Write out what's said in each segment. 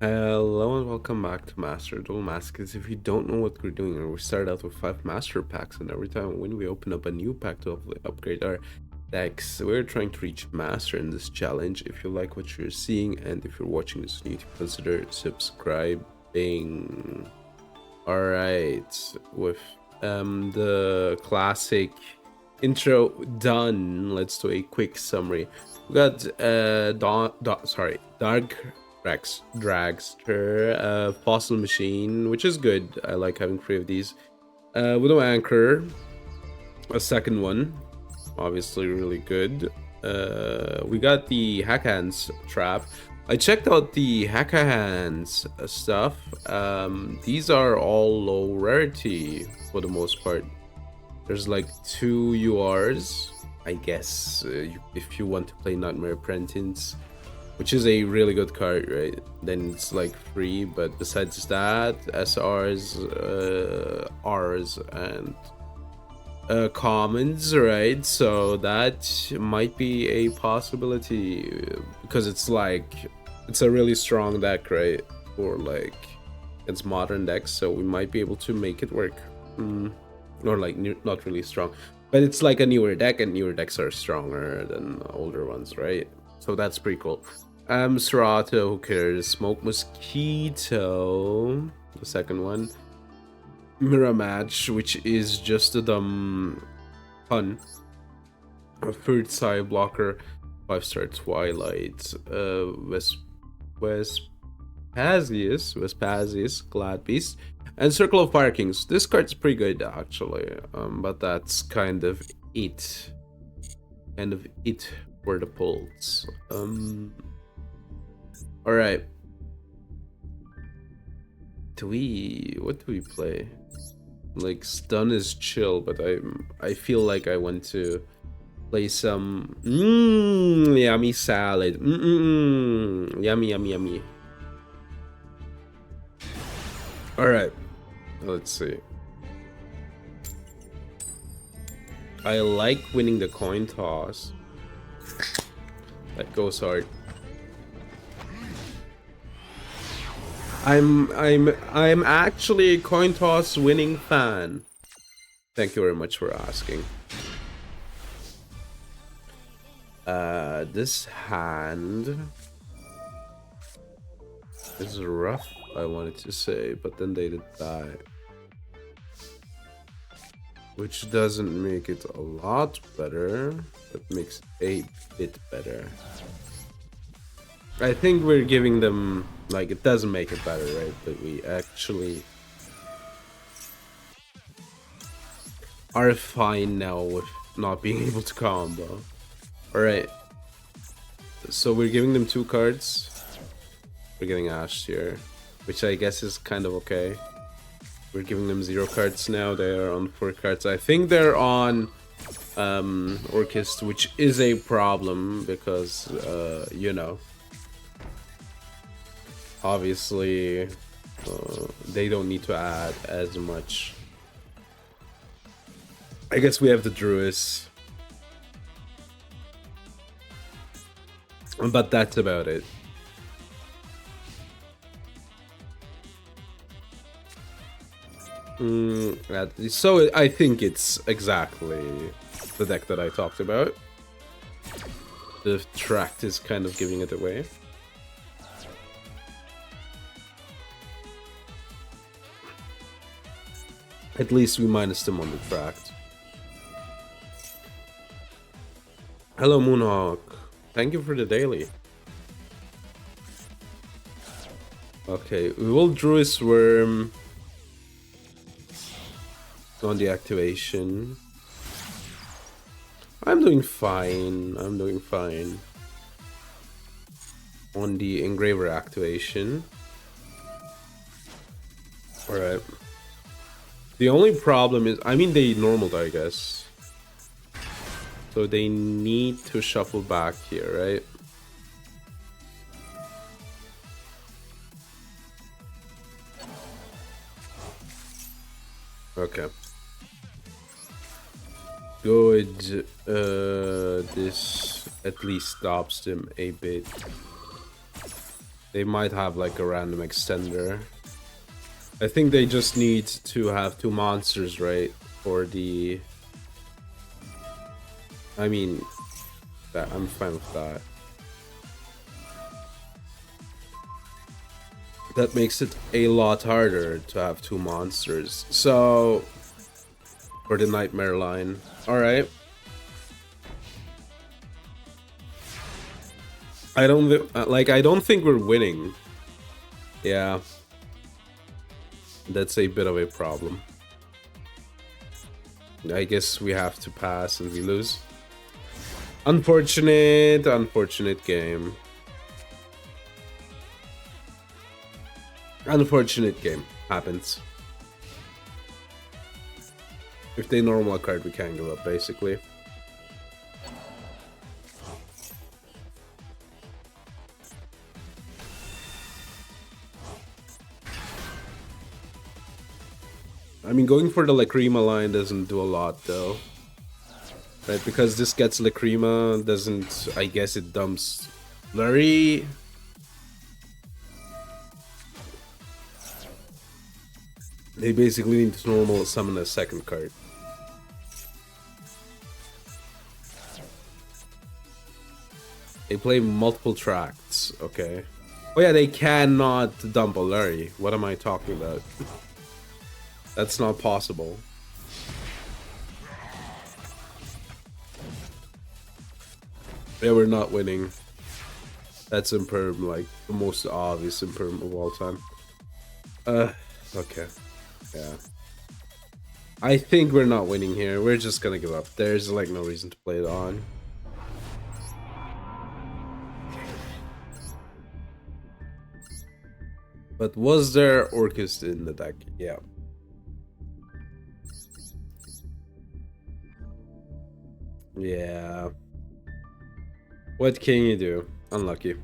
Hello and welcome back to Master Duel Masochist. If you don't know what we're doing, we start out with 5 Master Packs, and every time when we open up a new pack to hopefully upgrade our decks, we're trying to reach Master in this challenge. If you like what you're seeing, and if you're watching this on YouTube, consider subscribing. Alright, with the classic intro done, let's do a quick summary. We got Dark Dragster, Fossil Machine, which is good. I like having 3 of these. Widow Anchor, a second one, obviously really good. We got the Hackhands Trap. I checked out the Hackhands stuff. These are all low rarity for the most part. There's like 2 URs, I guess, if you want to play Nightmare Apprentice, which is a really good card, right? Then it's like free, but besides that, SRs, Rs, and commons, right? So that might be a possibility because it's a really strong deck, right? Or like it's modern decks, so we might be able to make it work. Or like not really strong, but it's like a newer deck, and newer decks are stronger than older ones, right? So that's pretty cool. Serato, who cares? Smoke Mosquito, the second one. Mirror Match, which is just a dumb pun. A third side blocker, 5-star Twilight, Vespasius, Glad Beast, and Circle of Fire Kings. This card's pretty good actually, but that's kind of it. For the pulls. All right. What do we play? Like stun is chill, but I feel like I want to play some yummy salad. Yummy, yummy, yummy. All right, let's see. I like winning the coin toss. That goes hard. I'm actually a coin toss winning fan. Thank you very much for asking. This hand is rough, I wanted to say, but then they did die, which doesn't make it a lot better, but makes it a bit better. I think we're giving them, like, it doesn't make it better, right? But we actually are fine now with not being able to combo. Alright. So we're giving them 2 cards. We're getting Ash here, which I guess is kind of okay. We're giving them 0 cards now. They are on 4 cards. I think they're on Orchist, which is a problem because, you know, obviously they don't need to add as much. I guess we have the Druids, but that's about it. So I think it's exactly the deck that I talked about. The tract is kind of giving it away. At least we minus them on the tract. Hello, Moonhawk. Thank you for the daily. Okay, we will Druid Swarm on the activation. I'm doing fine. On the Engraver activation. Alright. The only problem is, I mean, they normaled, I guess. So they need to shuffle back here, right? Okay. Good. This at least stops them a bit. They might have like a random extender. I think they just need to have 2 monsters, right? For the... I mean, I'm fine with that. That makes it a lot harder to have 2 monsters. So, for the Nightmare line. Alright. I don't think we're winning. Yeah. That's a bit of a problem. I guess we have to pass and we lose. Unfortunate game. Unfortunate game. Happens. If they normal a card, we can't give up, basically. I mean, going for the Lacrima line doesn't do a lot, though. Right, because this gets Lacrima, doesn't... I guess it dumps Flurry. They basically need to normal summon a second card. They play multiple tracks, okay. Oh yeah, they cannot dump a Flurry. What am I talking about? That's not possible. Yeah, we're not winning. That's Imperm, like, the most obvious Imperm of all time. Okay. Yeah. I think we're not winning here. We're just gonna give up. There's, like, no reason to play it on. But was there Orchist in the deck? Yeah. Yeah. What can you do? Unlucky.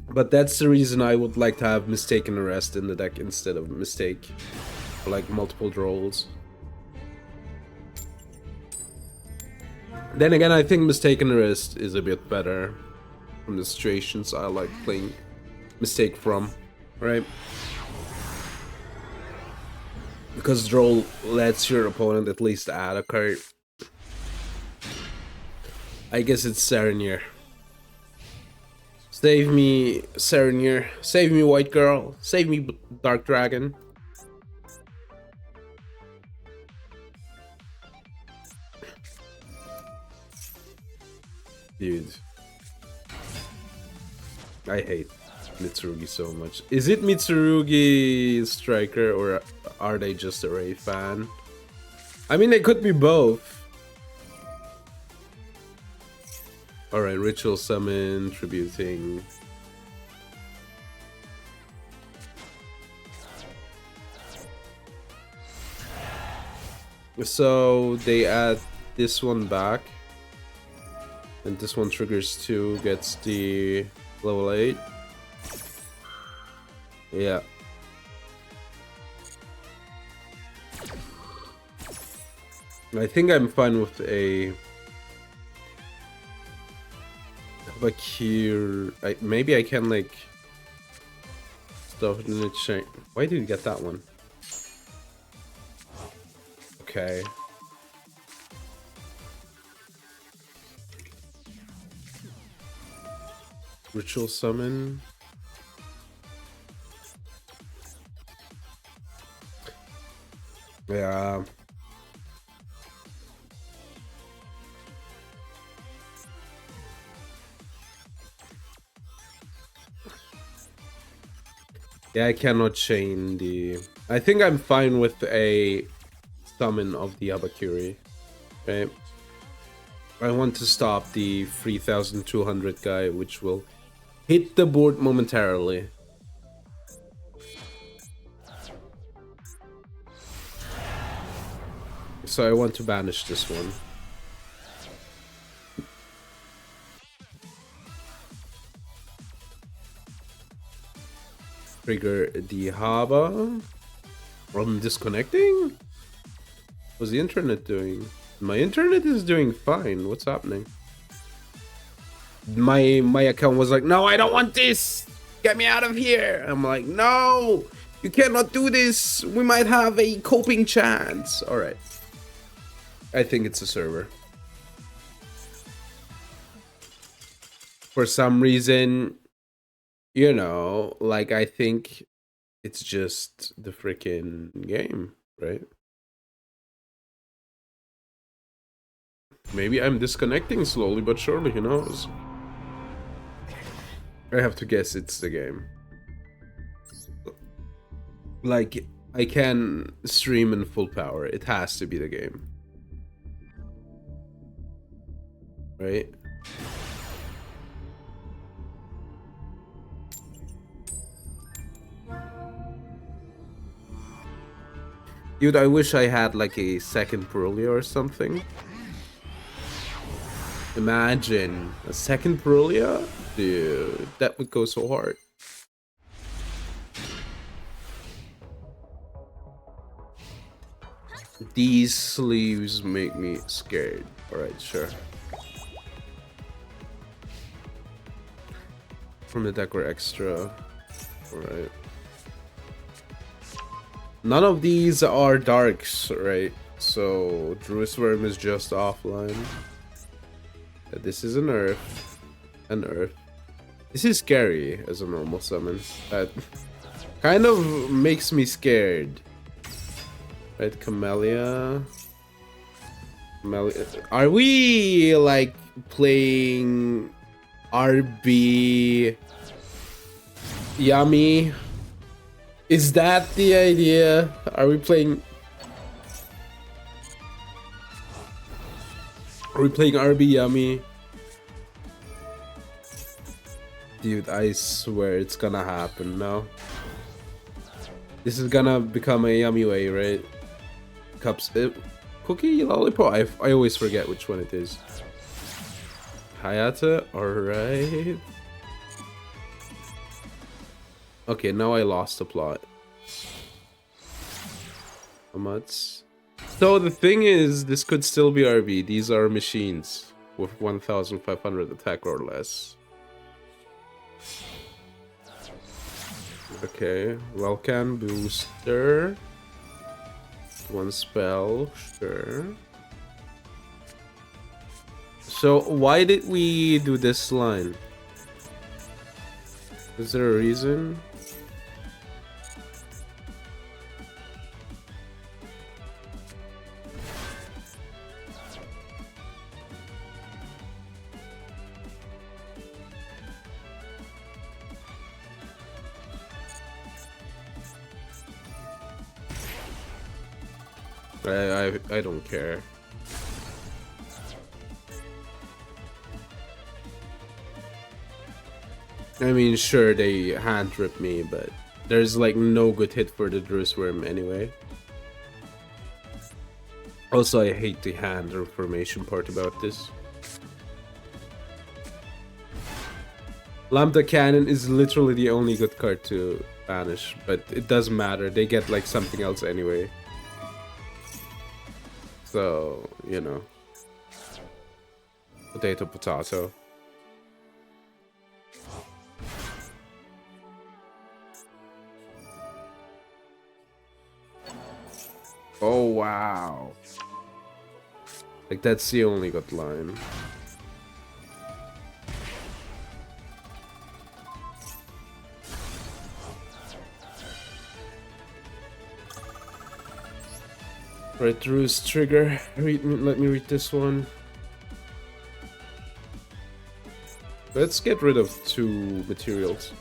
But that's the reason I would like to have Mistaken Arrest in the deck instead of Mistake. For like multiple draws. Then again, I think Mistaken Arrest is a bit better from the situations I like playing Mistake from, right? Because draw lets your opponent at least add a card. I guess it's Serenier. Save me, Serenier. Save me, White Girl. Save me, Dark Dragon. Dude. I hate Mitsurugi so much. Is it Mitsurugi Striker or are they just a Ray fan? I mean, they could be both. Alright, Ritual Summon, Tributing. So they add this one back. And this one triggers 2, gets the level 8. Yeah. I think I'm fine with a... Like here... maybe I can like... Stuff in the chain. Why did you get that one? Okay. Ritual Summon. Yeah. Yeah, I cannot chain the... I think I'm fine with a summon of the Abakiri. Okay. I want to stop the 3200 guy, which will hit the board momentarily. So I want to banish this one. Trigger the Haba. I'm disconnecting? What's the internet doing? My internet is doing fine. What's happening? my account was like, no, I don't want this. Get me out of here. I'm like, no, you cannot do this. We might have a coping chance. All right. I think it's a server. For some reason, you know, like I think it's just the freaking game, right? Maybe I'm disconnecting slowly but surely, who knows? I have to guess it's the game. Like, I can stream in full power. It has to be the game. Right? Dude, I wish I had like a second Pearlia or something. Imagine a second Pearlia? Dude, that would go so hard. These sleeves make me scared. Alright, sure. From the deck or extra. Alright. None of these are darks, right? So, Druid's Worm is just offline. This is an Earth. An Earth. This is scary as a normal summon. That kind of makes me scared. Right, Camellia. Are we like playing RB Yummy? Is that the idea? Are we playing RB Yummy? Dude, I swear it's gonna happen now. This is gonna become a Yummy way, right? Cups, Cookie Lollipop. I always forget which one it is. Hayata, alright. Okay, now I lost the plot. How much? So the thing is, this could still be RB. These are machines with 1,500 attack or less. Okay, Welcan booster. One spell, sure. So why did we do this line? Is there a reason? I don't care. I mean, sure, they hand rip me, but there's like no good hit for the Druid's Worm anyway. Also, I hate the hand information part about this. Lambda Cannon is literally the only good card to banish, but it doesn't matter. They get like something else anyway. So, you know. Potato, potato. Oh, wow. Like, that's the only good line. Right, Drew's trigger. Let me read this one. Let's get rid of 2 materials.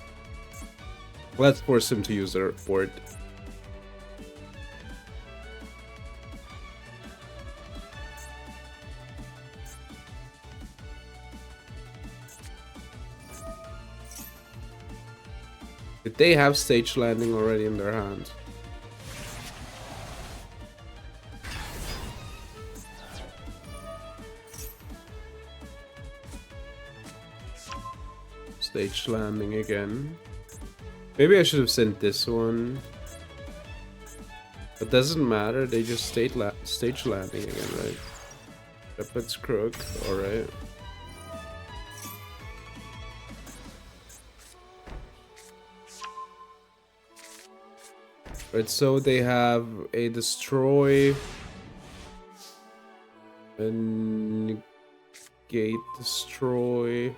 Let's force him to use their board. Did they have stage landing already in their hand? Stage landing again. Maybe I should have sent this one. It doesn't matter, they just stage landing again, right? Shepherd's Crook, alright. Right, so they have a destroy and negate destroy.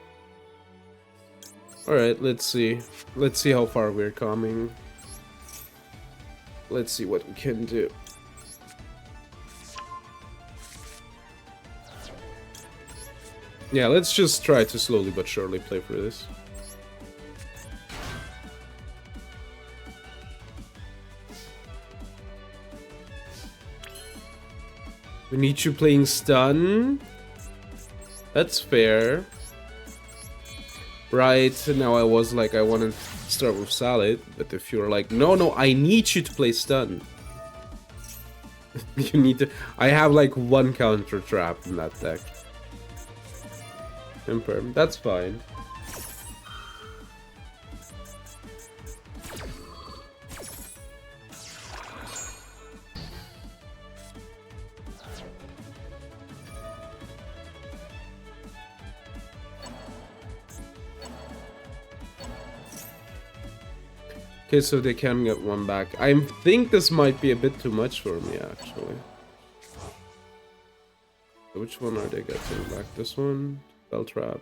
Alright, let's see. Let's see how far we're coming. Let's see what we can do. Yeah, let's just try to slowly but surely play through this. We need you playing stun. That's fair. Right, now I was like, I want to start with salad, but if you're like, no, I need you to play stun. You need to... I have like one counter trap in that deck. Imperm, that's fine. Okay, so they can get one back. I think this might be a bit too much for me, actually. Which one are they getting back? This one? Spell trap.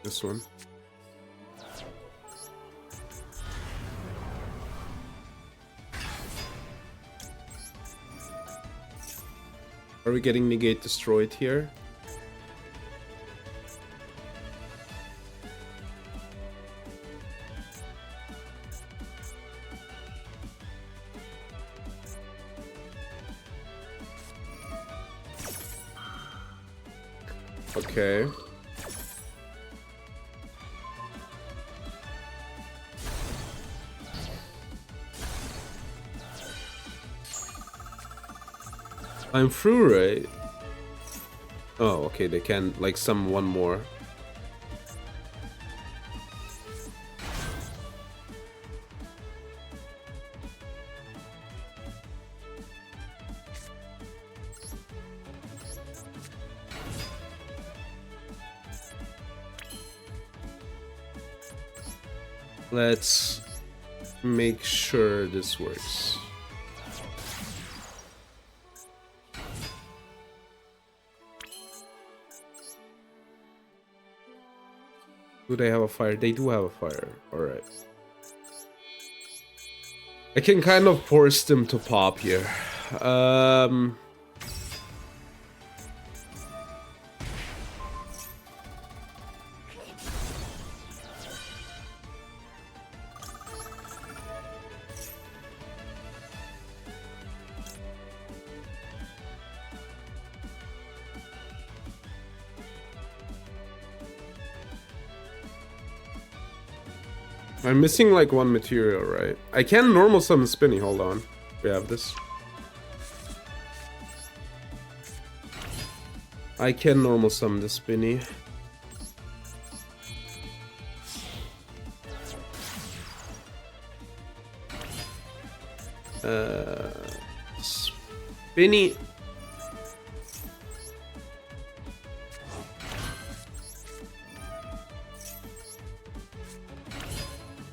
This one. Are we getting negate destroyed here? Okay. I'm through, right? Oh, okay, they can, like, summon one more. Let's make sure this works. Do they have a fire? They do have a fire. Alright. I can kind of force them to pop here. I'm missing like one material, right? I can normal summon Spinny, hold on. We have this. I can normal summon the Spinny. Spinny.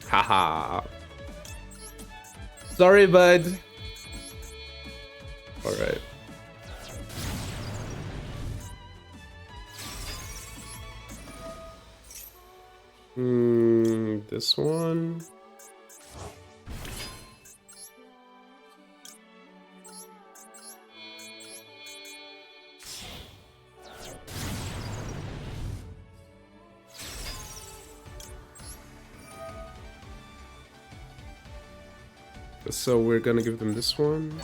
Haha. Sorry, bud. Alright. This one. So we're gonna give them this one.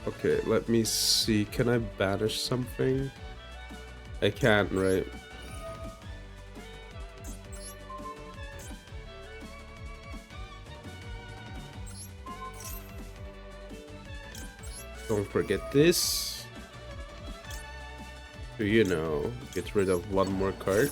Okay, let me see. Can I banish something? I can't, right? Don't forget this. So, you know, get rid of one more card.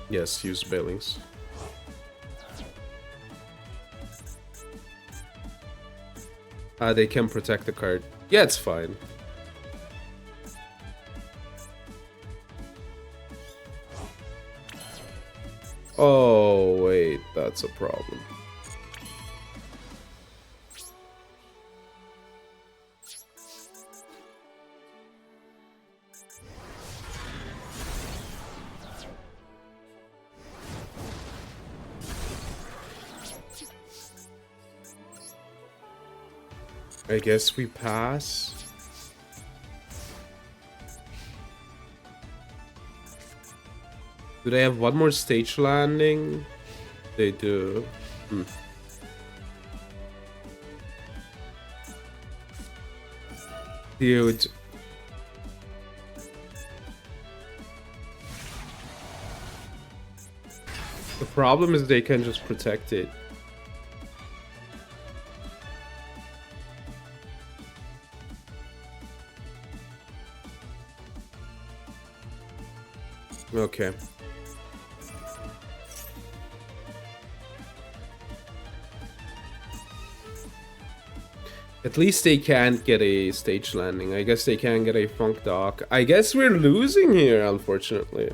Yes, use Billings. They can protect the card. Yeah, it's fine. Oh, wait, that's a problem. I guess we pass. Do they have one more stage landing? They do. Dude. The problem is they can just protect it. Okay. At least they can't get a stage landing. I guess they can get a Funk Dock. I guess we're losing here, unfortunately.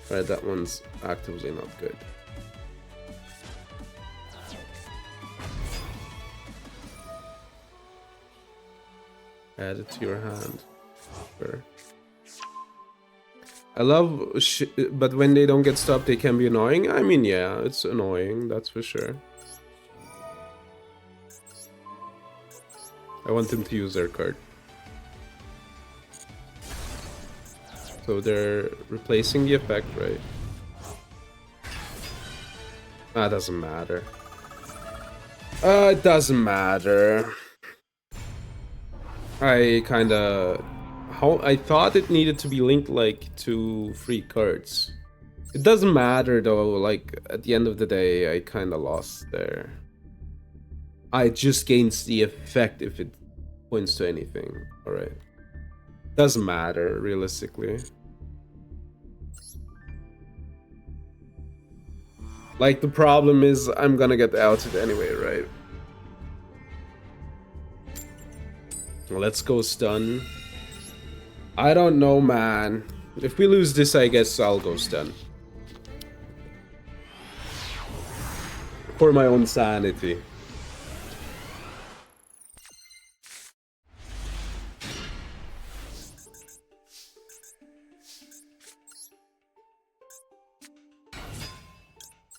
Right, that one's actively not good. Add it to your hand. Sure. I love but when they don't get stopped, they can be annoying. I mean, yeah, it's annoying, that's for sure. I want them to use their card. So they're replacing the effect, right? Ah, doesn't matter. It doesn't matter. I thought it needed to be linked like to free cards. It doesn't matter though, like at the end of the day I kinda lost there. I just gains the effect if it points to anything. Alright. Doesn't matter realistically. Like the problem is I'm gonna get outed anyway, right? Let's go stun. I don't know, man. If we lose this, I guess I'll go stun. For my own sanity.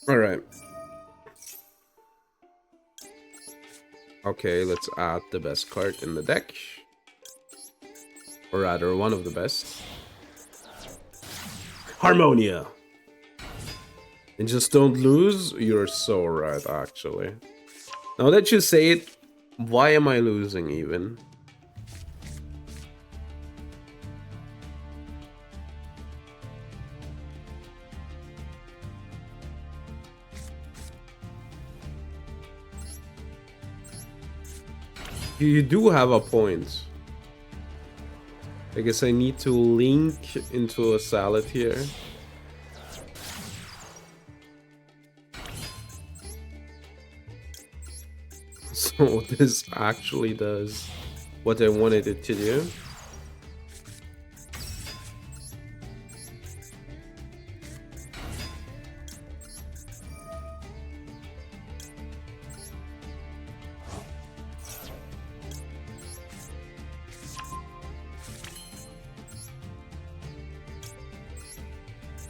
Alright. Okay, let's add the best card in the deck. Or rather, one of the best. Harmonia! And just don't lose? You're so right, actually. Now that you say it, why am I losing even? You do have a point. I guess I need to link into a salad here. So this actually does what I wanted it to do.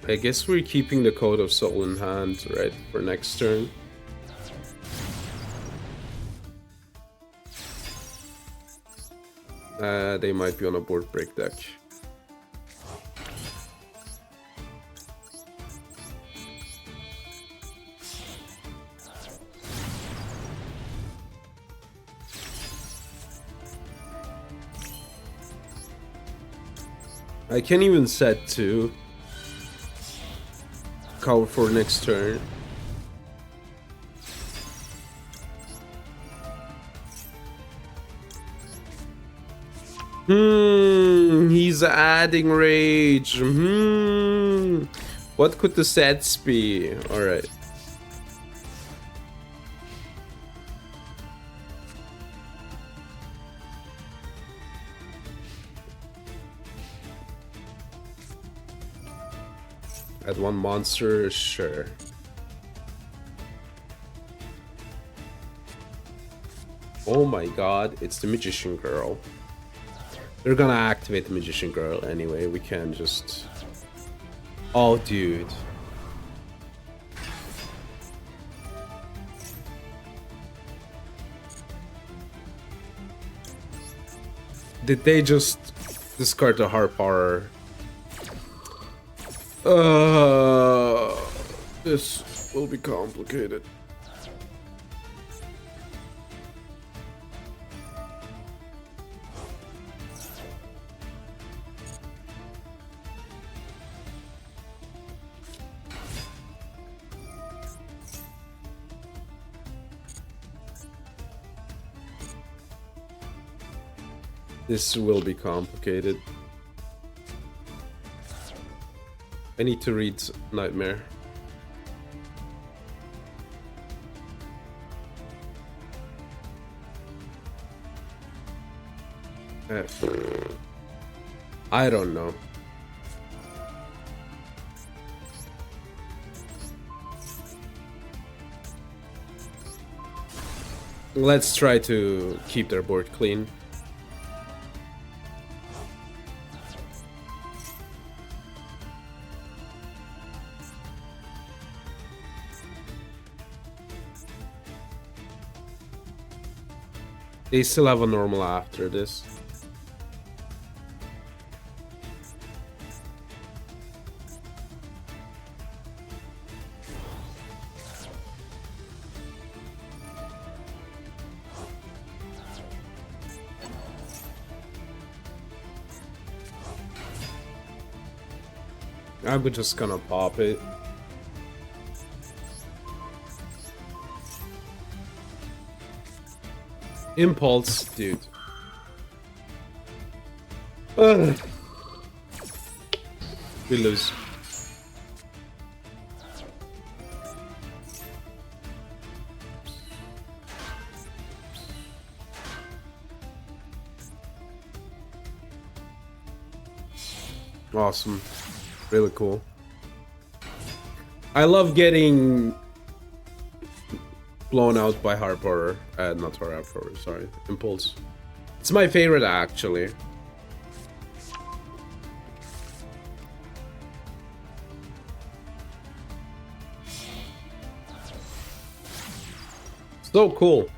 I guess we're keeping the Code of Soul in hand, right, for next turn. They might be on a board break deck. I can't even set to cover for next turn. He's adding rage. What could the sets be? Alright. Add one monster, sure. Oh my god, it's the Magician Girl. They're gonna activate the Magician Girl anyway, we can't just... Oh, dude. Did they just discard the Heart Power? This will be complicated. This will be complicated. I need to read Nightmare. I don't know. Let's try to keep their board clean. They still have a normal after this. I'm just gonna pop it. Impulse, dude. Ugh. We lose. Awesome. Really cool. I love getting blown out by Heart Power. Not Heart Power, sorry. Impulse. It's my favorite, actually. So cool.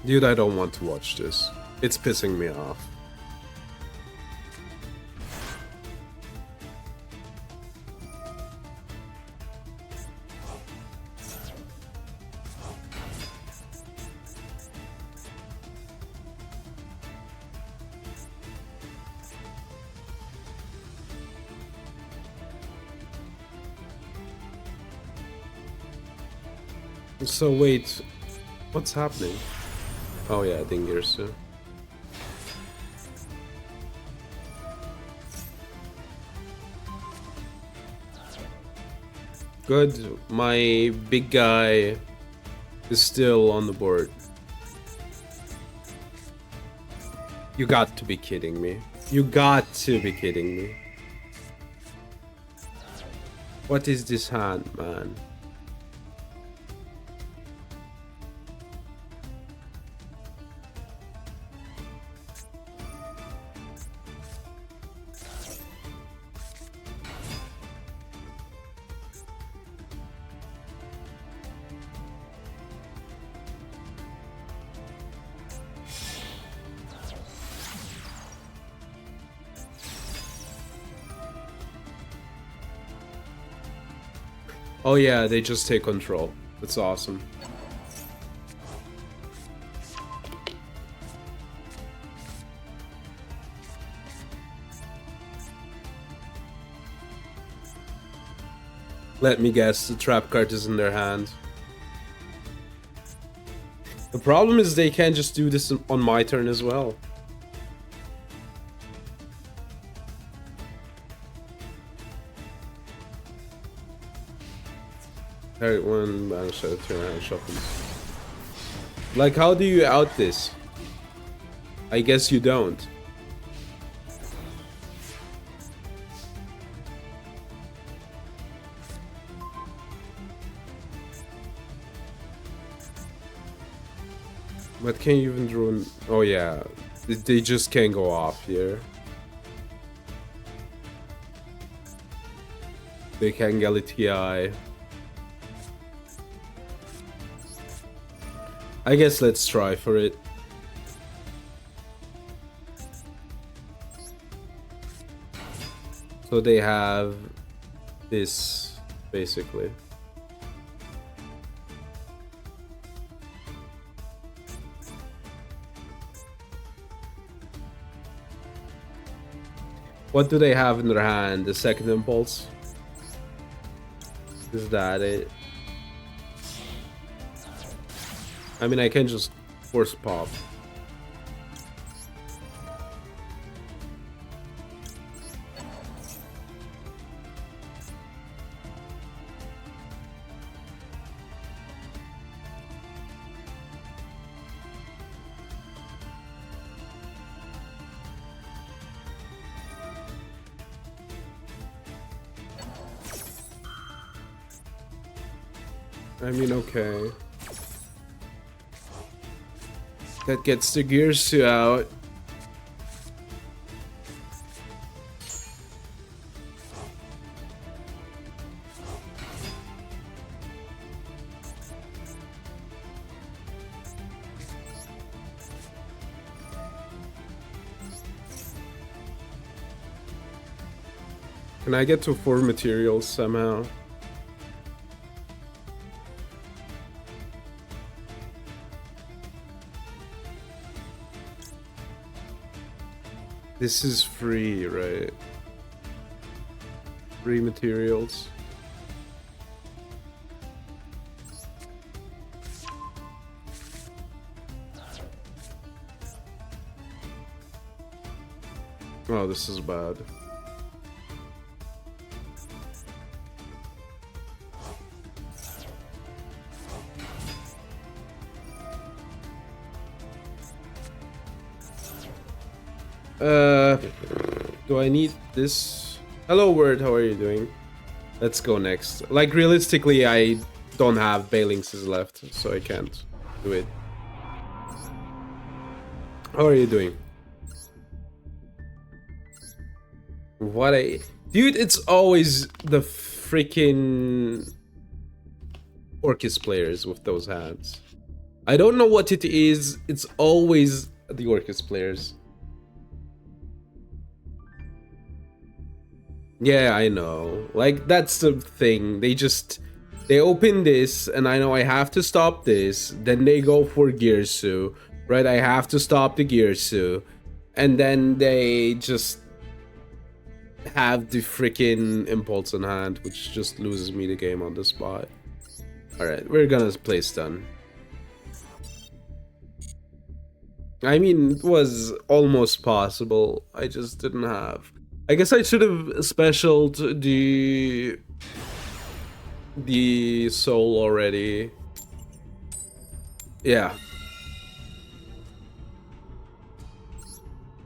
Dude, I don't want to watch this. It's pissing me off. So wait, what's happening? Oh yeah, Dingirsu. Good, my big guy is still on the board. You got to be kidding me. You got to be kidding me. What is this hand, man? Oh yeah, they just take control. That's awesome. Let me guess, the trap card is in their hand. The problem is they can't just do this on my turn as well. Target one, banish out, turn around, shuffle. Like, how do you out this? I guess you don't. But can you even draw? Oh yeah, they just can't go off here. They can get a TI. I guess let's try for it. So they have this, basically. What do they have in their hand? The second impulse? Is that it? I mean, I can just force pop. I mean, okay. That gets the gears out. Can I get to 4 materials somehow? This is free, right? Free materials. Oh, this is bad. Do I need this? Hello, Word, how are you doing? Let's go next. Like, realistically, I don't have Balinxes left, so I can't do it. How are you doing? What a... Dude, it's always the freaking Orcus players with those hands. I don't know what it is, it's always the Orcus players. Yeah, I know. Like, that's the thing. They open this, and I know I have to stop this. Then they go for Girsu, right? I have to stop the Girsu. And then they just have the freaking impulse in hand, which just loses me the game on the spot. Alright, we're gonna play stun. I mean, it was almost possible. I just didn't have... I guess I should have specialed the soul already. Yeah.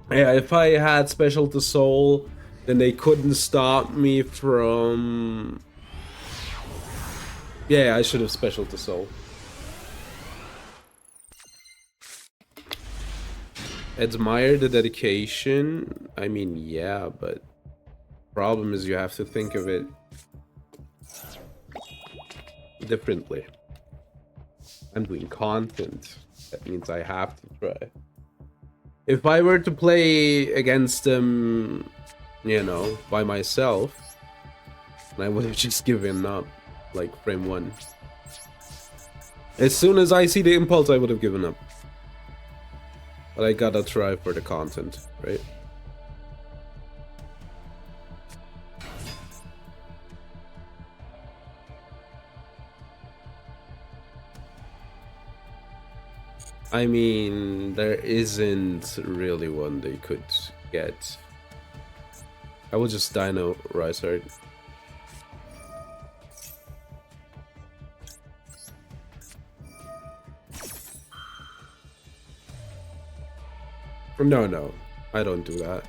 Yeah, if I had special to soul, then they couldn't stop me from... Yeah, I should have special to soul. Admire the dedication. I mean, yeah, but problem is you have to think of it differently. I'm doing content. That means I have to try. If I were to play against them, you know, by myself, I would have just given up, like frame 1. As soon as I see the impulse, I would have given up. But I gotta try for the content, right? I mean, there isn't really one they could get. I will just Dino Rysart. No, I don't do that.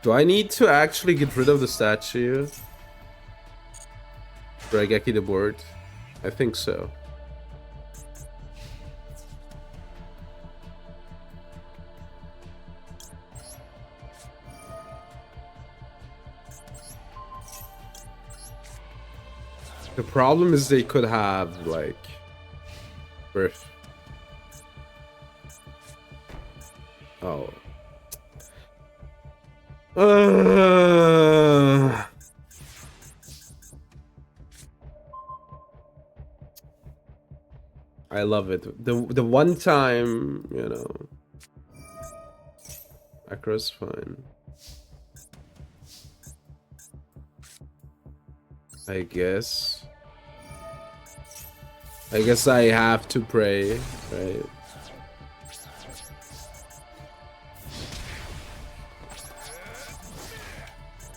Do I need to actually get rid of the statue? Raigeki the board? I think so. The problem is they could have, like, birth. Oh. I love it. The one time, you know, Acro's fine. I guess I have to pray, right?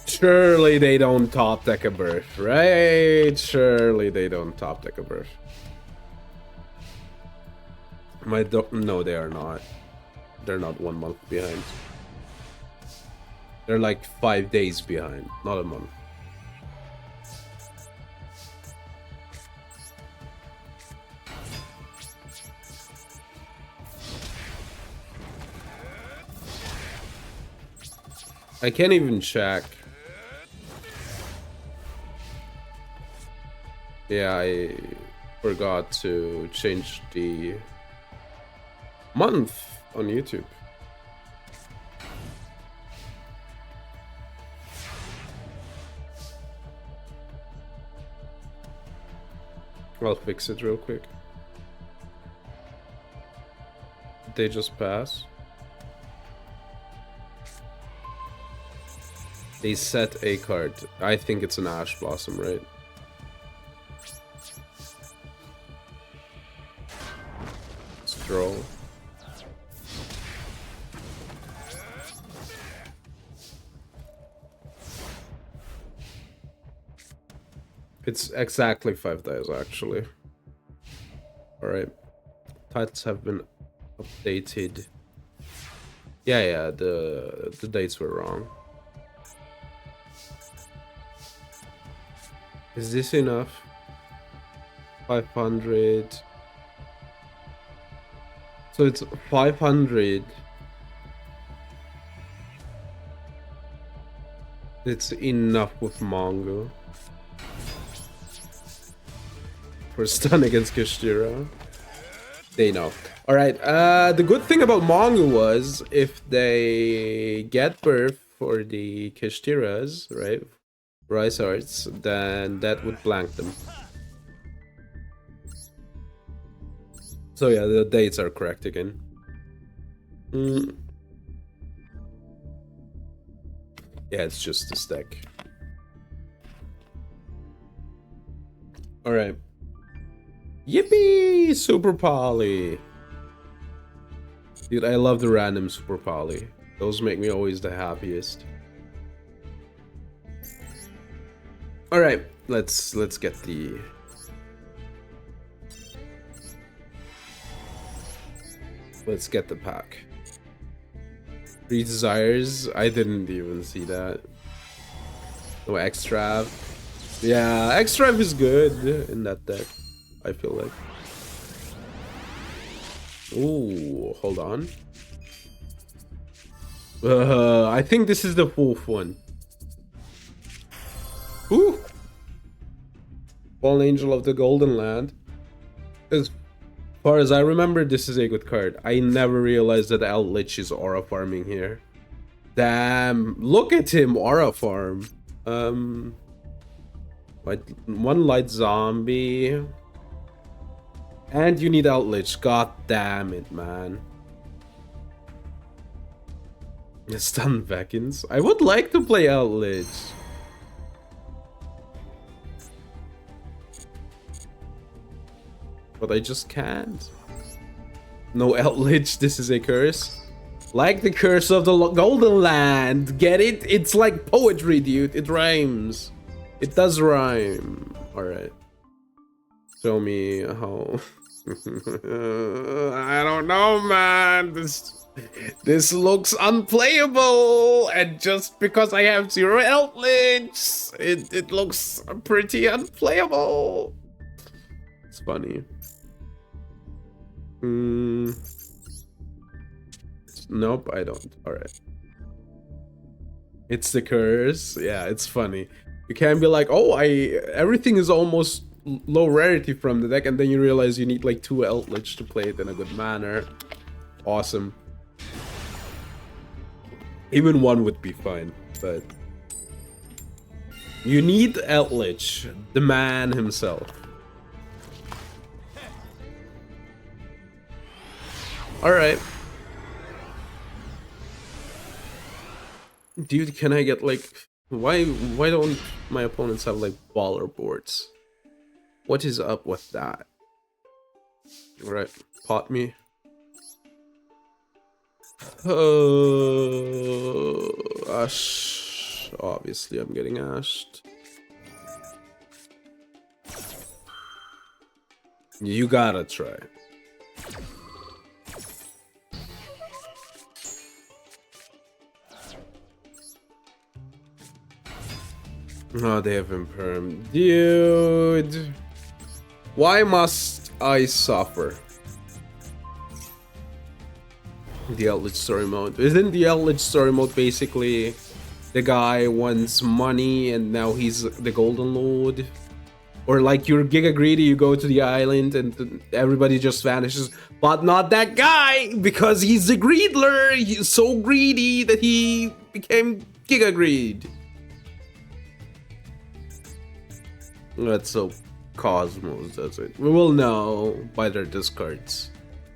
Surely they don't top deck a birth, right? Surely they don't top deck a birth. No, they are not. They're not 1 month behind. They're like 5 days behind, not a month. I can't even check. Yeah, I forgot to change the month on YouTube. I'll fix it real quick. Did they just pass? They set a card. I think it's an Ash Blossom, right? Stroll. It's exactly 5 days, actually. Alright. Titles have been updated. Yeah, the dates were wrong. Is this enough? 500. So it's 500. It's enough with Mongo. For stun against Kishtira. They know. Alright, the good thing about Mongo was if they get birth for the Kishtiras, right? Rysarts, then that would blank them. So yeah, the dates are correct again. Yeah, it's just this deck. Alright. Yippee! Super Poly! Dude, I love the random Super Poly. Those make me always the happiest. Alright, let's get the... Let's get the pack. 3 desires? I didn't even see that. No Extrav. Yeah, Extrav is good in that deck, I feel like. Ooh, hold on. I think this is the 4th one. Ooh! Fallen Angel of the Golden Land. As far as I remember, this is a good card. I never realized that Outlich is aura farming here. Damn, look at him aura farm. One light zombie. And you need Outlich. God damn it, man. Stun Vekins. I would like to play Outlich. but I just can't. No Outledge, this is a curse. Like the curse of the Golden Land. Get it? It's like poetry, dude. It rhymes. It does rhyme. Alright. Show me how... I don't know, man. This looks unplayable, and just because I have 0 Outledge, it looks pretty unplayable. It's funny. Nope, I don't. Alright. It's the curse. Yeah, it's funny. You can't be like, oh, everything is almost low rarity from the deck, and then you realize you need like 2 Outledge to play it in a good manner. Awesome. Even 1 would be fine, but you need Outledge, the man himself. Alright. Dude, can I get like... Why don't my opponents have like baller boards? What is up with that? Alright, pot me. Ash. Obviously, I'm getting ashed. You gotta try. Oh, they have imperm. Dude. Why must I suffer? The Outledge story mode. Isn't the Outledge story mode basically the guy wants money and now he's the Golden Lord? Or like you're giga greedy, you go to the island and everybody just vanishes. But not that guy, because he's the greedler. He's so greedy that he became giga greed. Let's hope Cosmos does it. We will know by their discards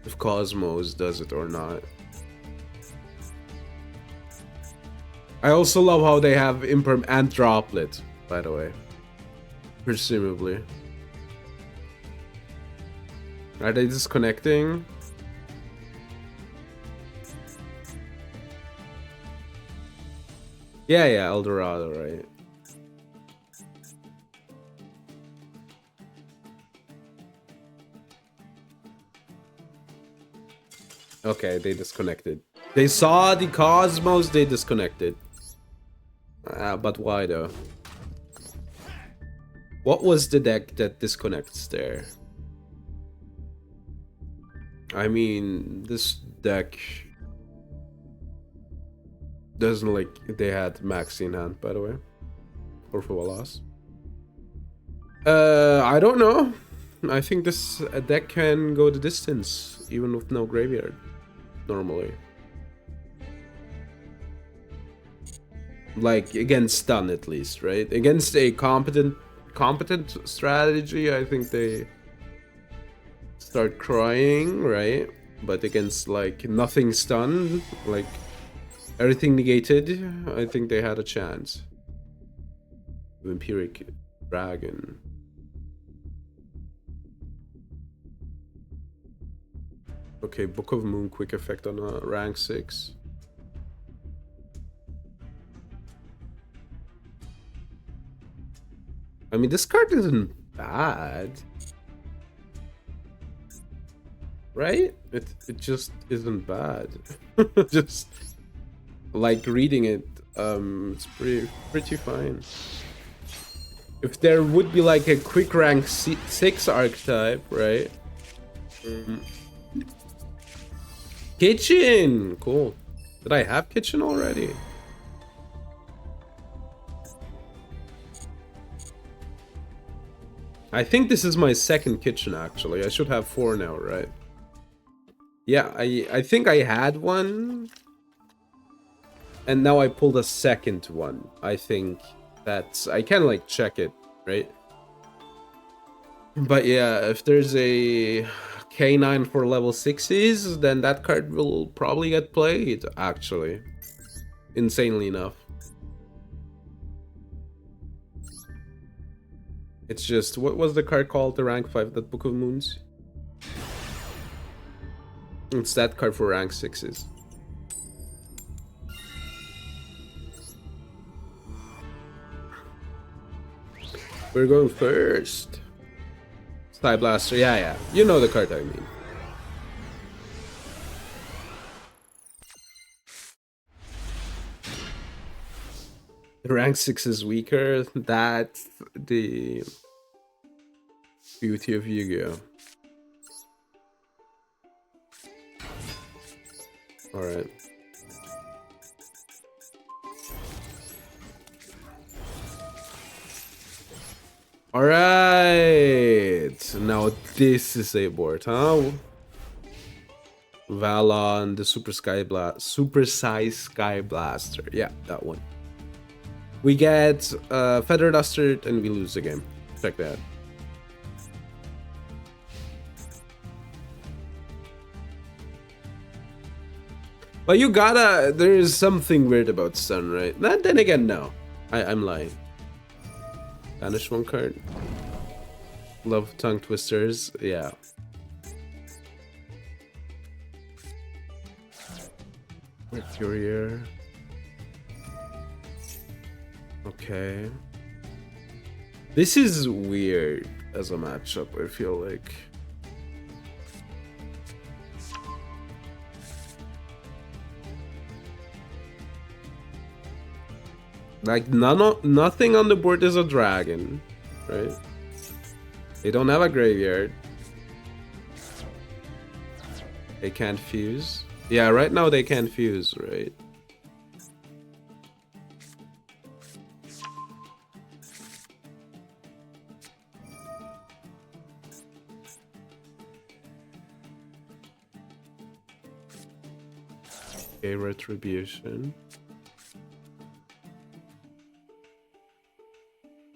if Cosmos does it or not. I also love how they have Imperm and Droplet, by the way. Presumably. Are they disconnecting? Yeah, Eldorado, right? Okay, they disconnected. They saw the Cosmos, they disconnected. But why though? What was the deck that disconnects there? I mean, this deck doesn't like they had Maxi in hand, by the way. Or for a loss. I don't know. I think this deck can go the distance, even with no graveyard. Normally. Like against stun at least, right? Against a competent strategy, I think they start crying, right? But against like nothing stun, like everything negated, I think they had a chance. Vampiric Dragon. Okay, Book of Moon, quick effect on a rank 6. I mean, this card isn't bad. Right? It just isn't bad. Just like reading it, it's pretty fine. If there would be like a quick rank 6 archetype, right? Kitchen! Cool. Did I have kitchen already? I think this is my second kitchen, actually. I should have 4 now, right? Yeah, I think I had one. And now I pulled a second one. I think that's... I can, like, check it, right? But yeah, if there's a K9 for level 6s, then that card will probably get played, actually. Insanely enough. It's just, what was the card called, the rank 5, that Book of Moons? It's that card for rank 6s. We're going first. Sky Blaster, yeah. You know the card I mean. The rank 6 is weaker. That's the beauty of Yu-Gi-Oh! Alright. Alright. Now this is a board, huh? Valon, the Super Size Sky Blaster. Yeah, that one. We get Feather Duster and we lose the game. Check that. But you gotta... There's something weird about Sun, right? Then again, no. I'm lying. Banish one card. Love Tongue Twisters. Yeah. Courier. Okay. This is weird as a matchup, I feel like. Like, nothing on the board is a dragon, right? They don't have a graveyard. They can't fuse. Yeah, right now they can't fuse, right? Okay, Retribution.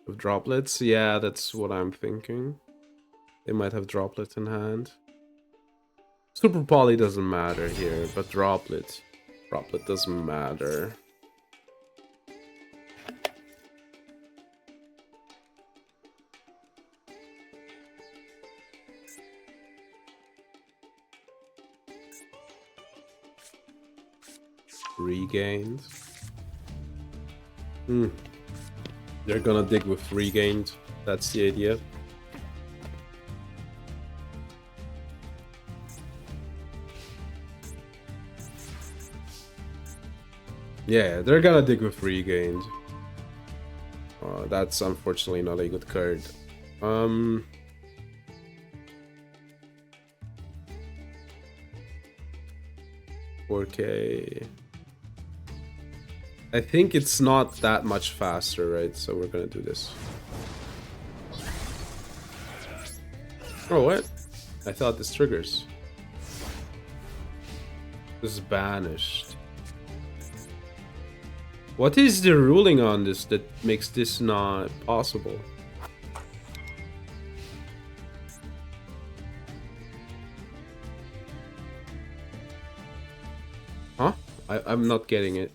With droplets? Yeah, that's what I'm thinking. They might have droplets in hand. Super Poly doesn't matter here, but Droplet doesn't matter. Regained. They're gonna dig with regained. That's the idea. Yeah, they're gonna dig with regained. That's unfortunately not a good card. 4K. I think it's not that much faster, right? So we're gonna do this. Oh, what? I thought this triggers. This is banished. What is the ruling on this that makes this not possible? Huh? I'm not getting it.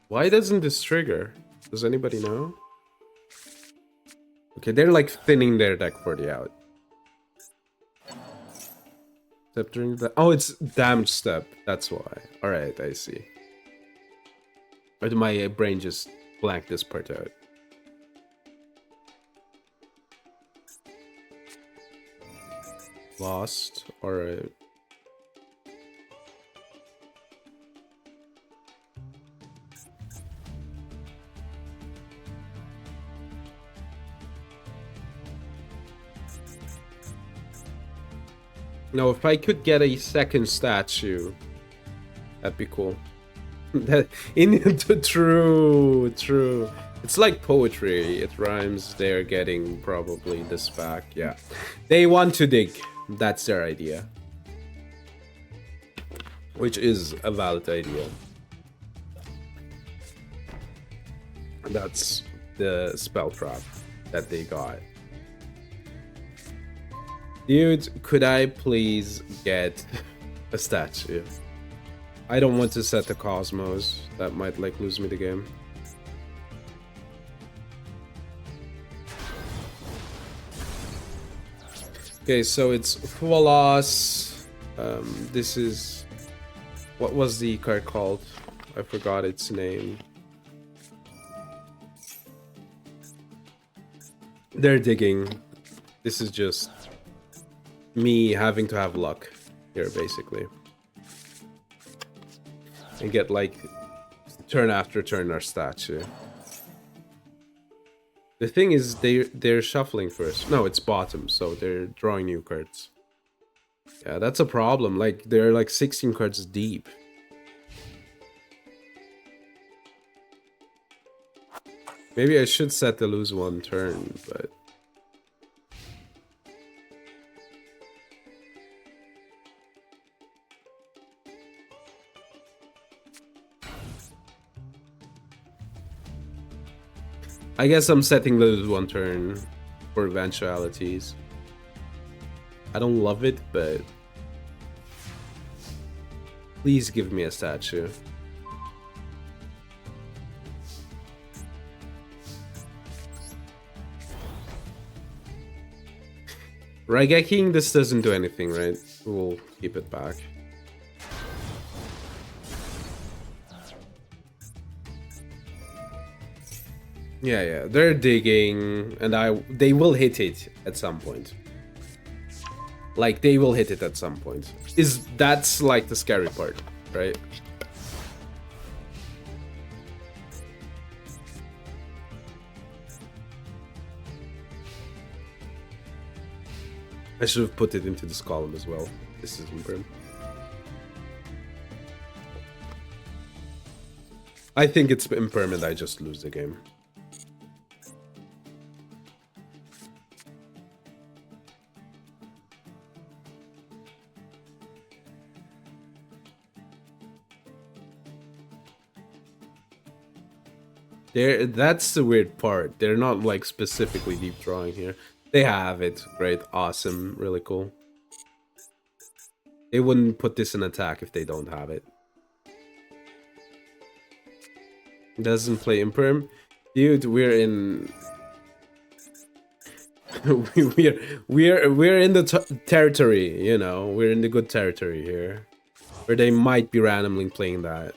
Why doesn't this trigger? Does anybody know? Okay, they're like thinning their deck for the out. Step during the... Oh, it's damage step. That's why. Alright, I see. Or did my brain just blank this part out? Lost. Alright. No, if I could get a second statue, that'd be cool. True. It's like poetry. It rhymes. They're getting probably this back. Yeah. They want to dig. That's their idea. Which is a valid idea. That's the spell trap that they got. Dude, could I please get a statue. I don't want to set the Cosmos. That might like lose me the game. Okay, so it's full loss. This is... What was the card called? I forgot its name. They're digging. This is just me having to have luck here, basically. And get, like, turn after turn our statue. The thing is, they're shuffling first. No, it's bottom, so they're drawing new cards. Yeah, that's a problem. Like, they're like 16 cards deep. Maybe I should set the lose one turn, but... I guess I'm setting the lose one turn for eventualities. I don't love it, but... Please give me a statue. Raigeking, this doesn't do anything, right? We'll keep it back. Yeah, they're digging, and they will hit it at some point. Like, they will hit it at some point. That's like the scary part, right? I should have put it into this column as well. This is important. I think it's impermanent. I just lose the game. That's the weird part. They're not like specifically deep drawing here. They have it. Great. Awesome. Really cool. They wouldn't put this in attack if they don't have it. Doesn't play imperm. Dude, we're in... we're in the territory, you know. We're in the good territory here. Where they might be randomly playing that.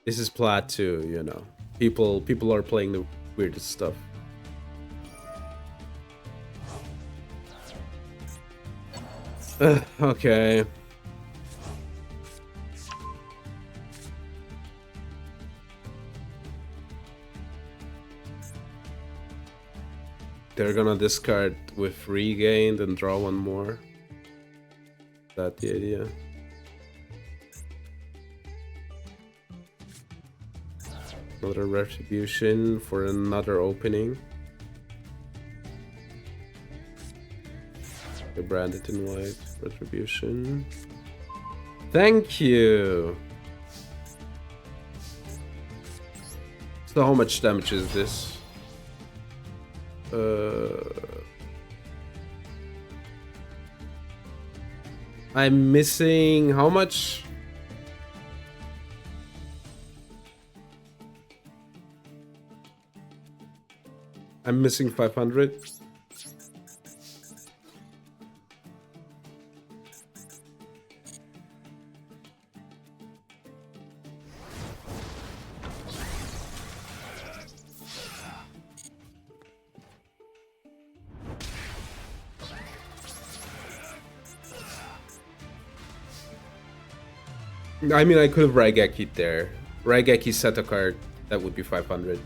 This is Plat 2, you know. People are playing the weirdest stuff. Okay. They're gonna discard with regained and draw one more. Is that the idea? Another retribution for another opening. They branded in white. Retribution. Thank you! So how much damage is this? I'm missing how much? I'm missing 500. I mean, I could have Raigeki'd there. Raigeki set a card, that would be 500.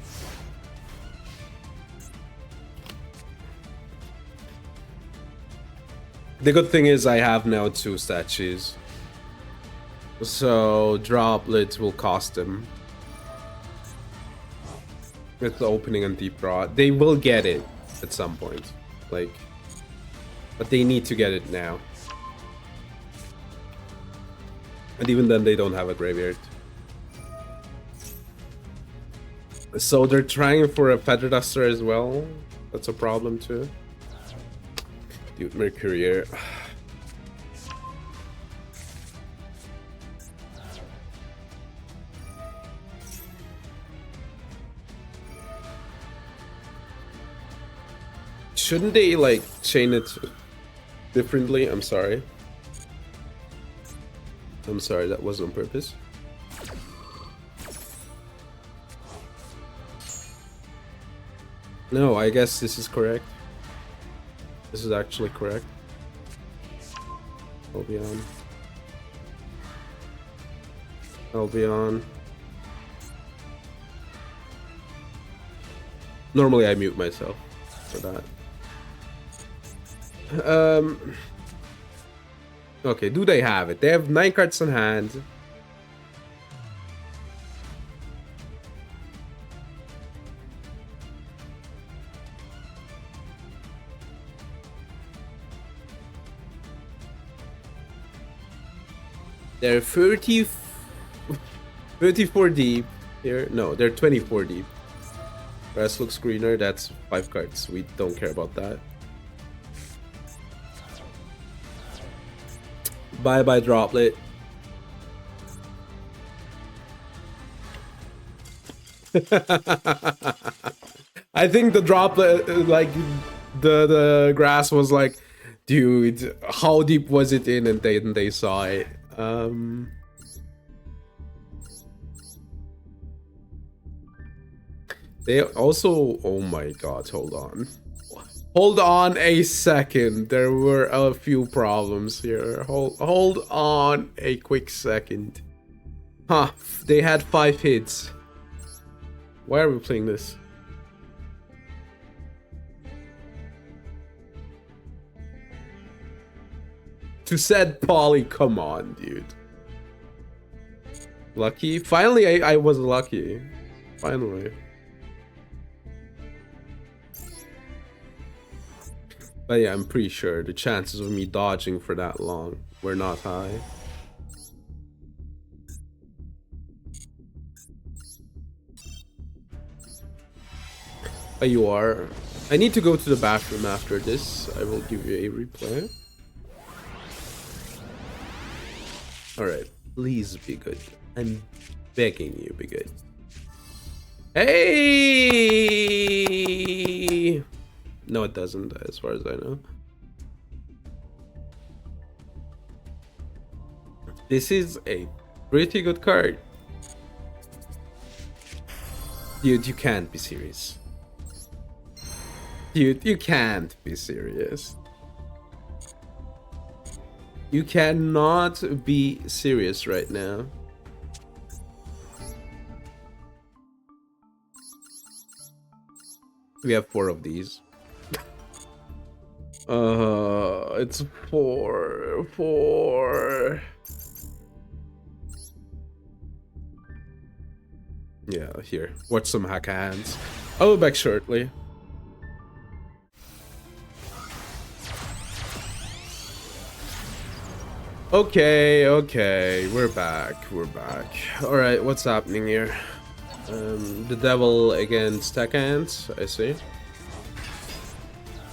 The good thing is I have now 2 statues. So droplets will cost them. With the opening and deep draw. They will get it at some point. Like, but they need to get it now. And even then, they don't have a graveyard. So they're trying for a Feather Duster as well. That's a problem too. Dude, Mercurier. Shouldn't they like chain it differently? I'm sorry. I'm sorry, that wasn't on purpose. No, I guess this is correct. This is actually correct. I'll be on. I'll be on. Normally I mute myself for that. Okay, do they have it? They have 9 cards in hand. They're 34 deep here. No, they're 24 deep. Rest looks greener. That's 5 cards. We don't care about that. Bye bye, Droplet. I think the Droplet, like the grass was like, dude, how deep was it in? And they saw it. They also, oh my god, hold on a second. There were a few problems here. Hold on a quick second. Huh, they had 5 hits. Why are we playing this? To said Polly, come on, dude. Lucky? Finally, I was lucky. Finally. But yeah, I'm pretty sure the chances of me dodging for that long were not high. But you are. I need to go to the bathroom after this. I will give you a replay. Alright, please be good. I'm begging you, be good. Hey! No, it doesn't, as far as I know. This is a pretty good card. Dude, you can't be serious. Dude, you can't be serious. You cannot be serious right now. We have 4 of these. It's 4. Yeah, here. Watch some hack hands. I'll be back shortly. Okay, we're back. Alright, what's happening here? The devil against tech ants, I see.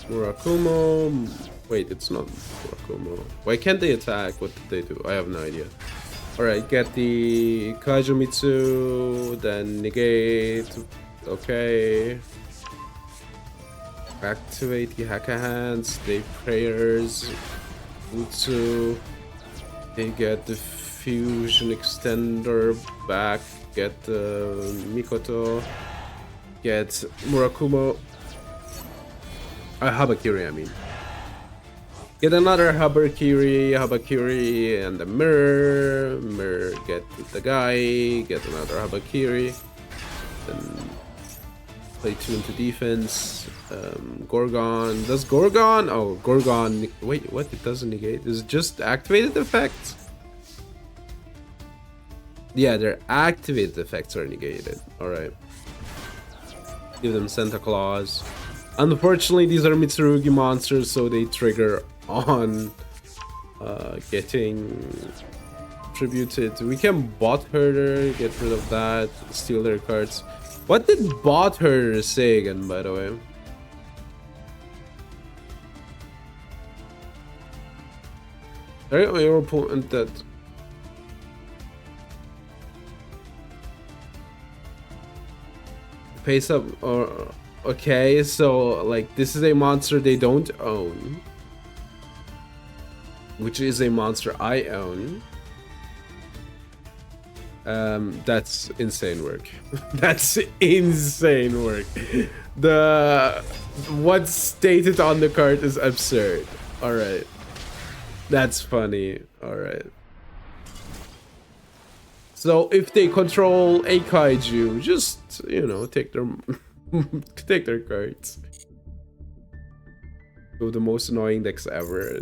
Murakumo. Wait, it's not Murakumo. Why can't they attack? What did they do? I have no idea. Alright, get the Kajumitsu, then negate. Okay. Activate the Haka Hands, they prayers. Utsu. They get the fusion extender back. Get the Mikoto. Get Murakumo. Habakiri, I mean. Get another Habakiri, and the mirror. Mirror, get the guy. Get another Habakiri. Then play 2 into defense. Gorgon. Does Gorgon? Oh, Gorgon. Wait, what? It doesn't negate. Is it just activated effects? Yeah, their activated effects are negated. Alright. Give them Santa Claus. Unfortunately, these are Mitsurugi monsters, so they trigger on getting tributed. We can bot herder, get rid of that, steal their cards. What did bot herder say again, by the way? Your opponent that. Pace up or Okay, so like this is a monster they don't own, which is a monster I own. That's insane work. That's insane work. What's stated on the card is absurd. All right, that's funny. All right. So if they control a kaiju, just take their take their cards. So the most annoying decks ever.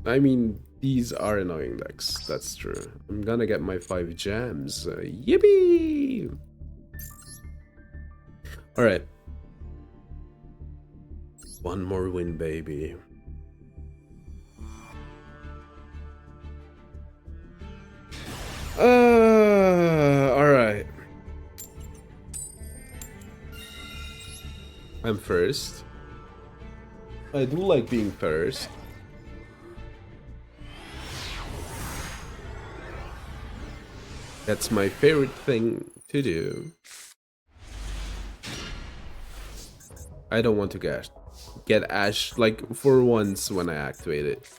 I mean, these are annoying decks. That's true. I'm gonna get my 5 gems. Yippee! All right. One more win, baby. All right. I'm first. I do like being first. That's my favorite thing to do. I don't want to get Ash like for once when I activate it.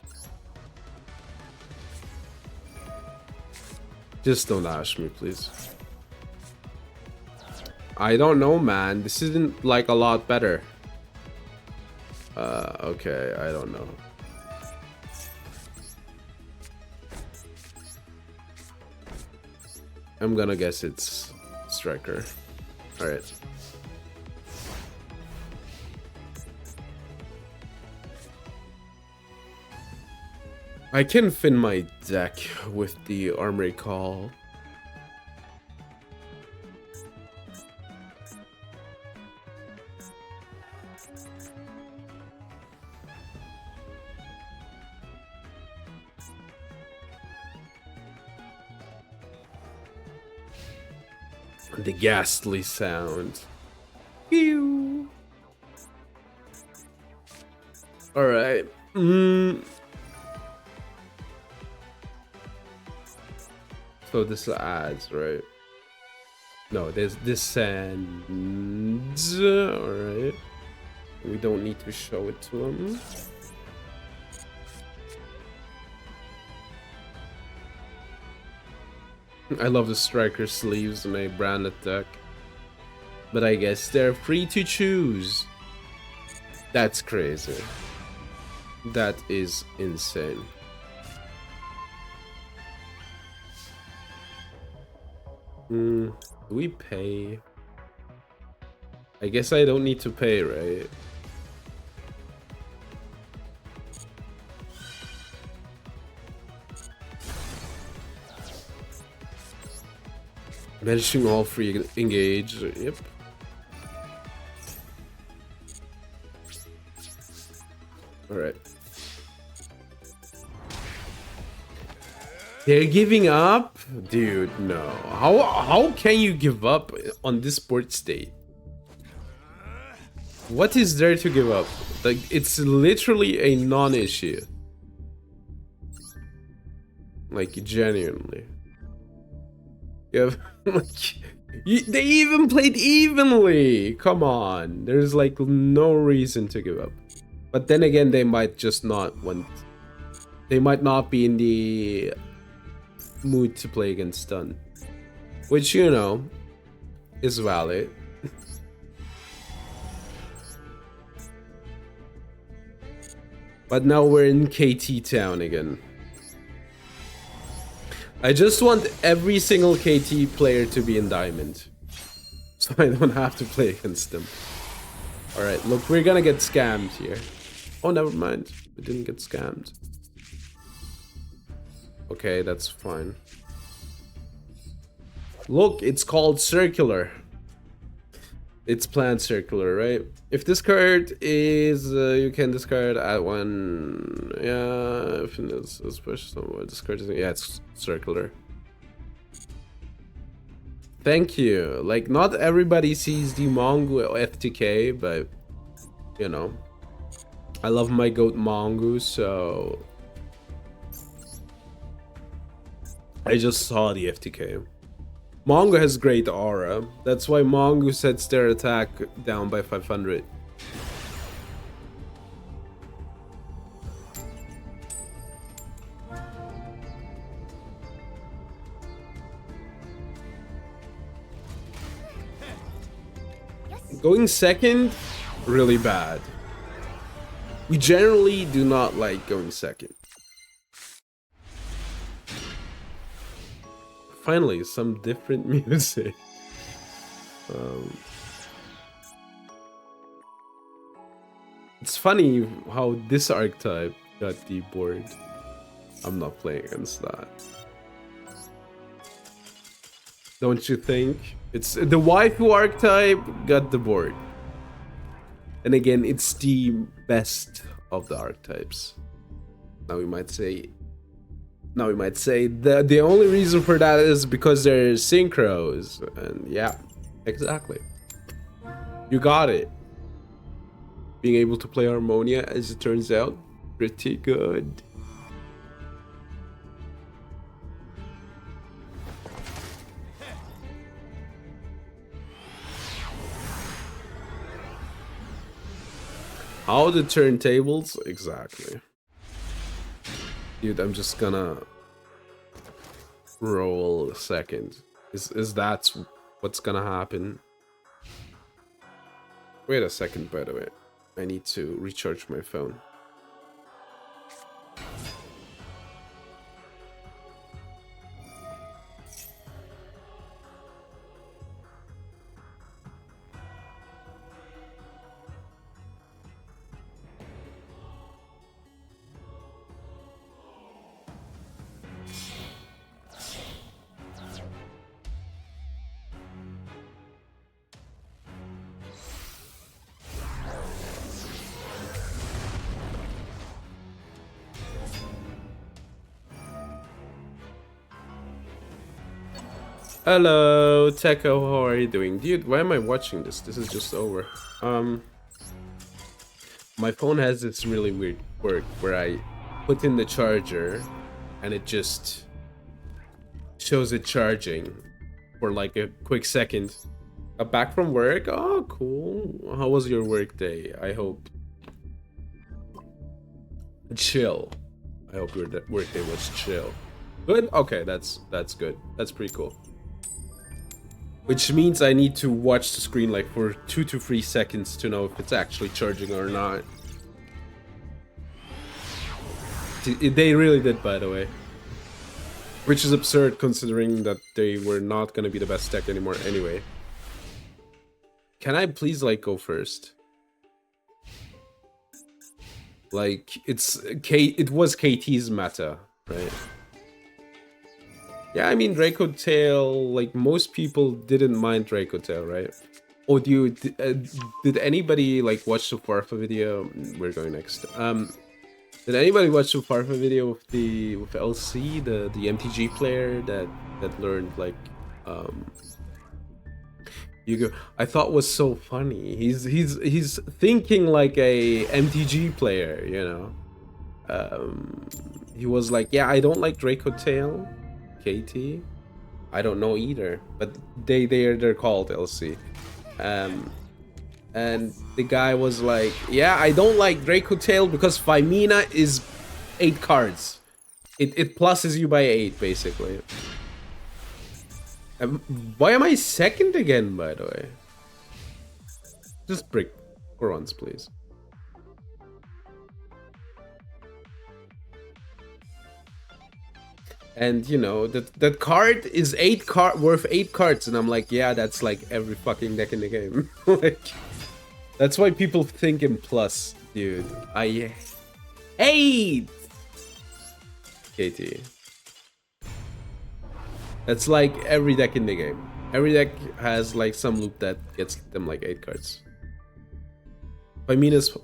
Just don't Ash me, please. I don't know, man. This isn't like a lot better. Okay, I don't know. I'm gonna guess it's Striker. Alright. I can fin my deck with the Armory Call. The ghastly sound. Pew. All right. So this adds, right? No, there's descends. All right. We don't need to show it to him. I love the striker sleeves in a branded deck. But I guess they're free to choose. That's crazy. That is insane. Do we pay? I guess I don't need to pay, right? Managing all free engage. Yep. All right. They're giving up, dude. No. How can you give up on this board state? What is there to give up? Like, it's literally a non-issue. Like, genuinely. Yeah, they even played evenly. Come on, there's like no reason to give up. But then again, they might just not want. They might not be in the mood to play against stun, which is valid. But now we're in KT town again. I just want every single KT player to be in Diamond, so I don't have to play against them. Alright, look, we're gonna get scammed here. Oh, never mind. We didn't get scammed. Okay, that's fine. Look, it's called Circular. It's planned Circular, right? If this card is, you can discard at one. Yeah, if it's special, this card isn't. Yeah, it's Circular. Thank you. Like, not everybody sees the Mongo FTK, but I love my goat Mongo, so I just saw the FTK. Mongo has great aura. That's why Mongo sets their attack down by 500. Going second, really bad. We generally do not like going second. Finally, some different music. It's funny how this archetype got deboard. I'm not playing against that. Don't you think? It's the waifu archetype got the board. And again, it's the best of the archetypes. Now we might say the only reason for that is because they're synchros. And yeah, exactly. You got it. Being able to play Harmonia, as it turns out, pretty good. How the turntables? Exactly. Dude, I'm just gonna roll second. Is that what's gonna happen? Wait a second, by the way. I need to recharge my phone. Hello, Techo, how are you doing? Dude, why am I watching this? This is just over. My phone has this really weird quirk where I put in the charger and it just shows it charging for like a quick second. Back from work? Oh, cool. How was your work day? I hope chill. I hope your work day was chill. Good? Okay, that's good. That's pretty cool. Which means I need to watch the screen like for 2 to 3 seconds to know if it's actually charging or not. They really did, by the way. Which is absurd considering that they were not gonna be the best tech anymore anyway. Can I please like go first? Like it was KT's meta, right? Yeah, I mean Draco Tail, like most people didn't mind Draco Tail, right? Oh, did anybody like watch the Farfa video? We're going next. Did anybody watch the Farfa video with LC, the MTG player that learned like Yugo? I thought was so funny. He's thinking like a MTG player, you know. He was like, yeah, I don't like Draco Tail. KT? I don't know either, but they're called LC. And the guy was like, yeah, I don't like Draco Tail because Femina is 8 cards. It pluses you by 8, basically. Why am I second again, by the way? Just brick for once, please. And you know that card is worth 8 cards, and I'm like, yeah, that's like every fucking deck in the game. Like, that's why people think in plus, dude. I hate KT. That's like every deck in the game. Every deck has like some loop that gets them like 8 cards. Femina's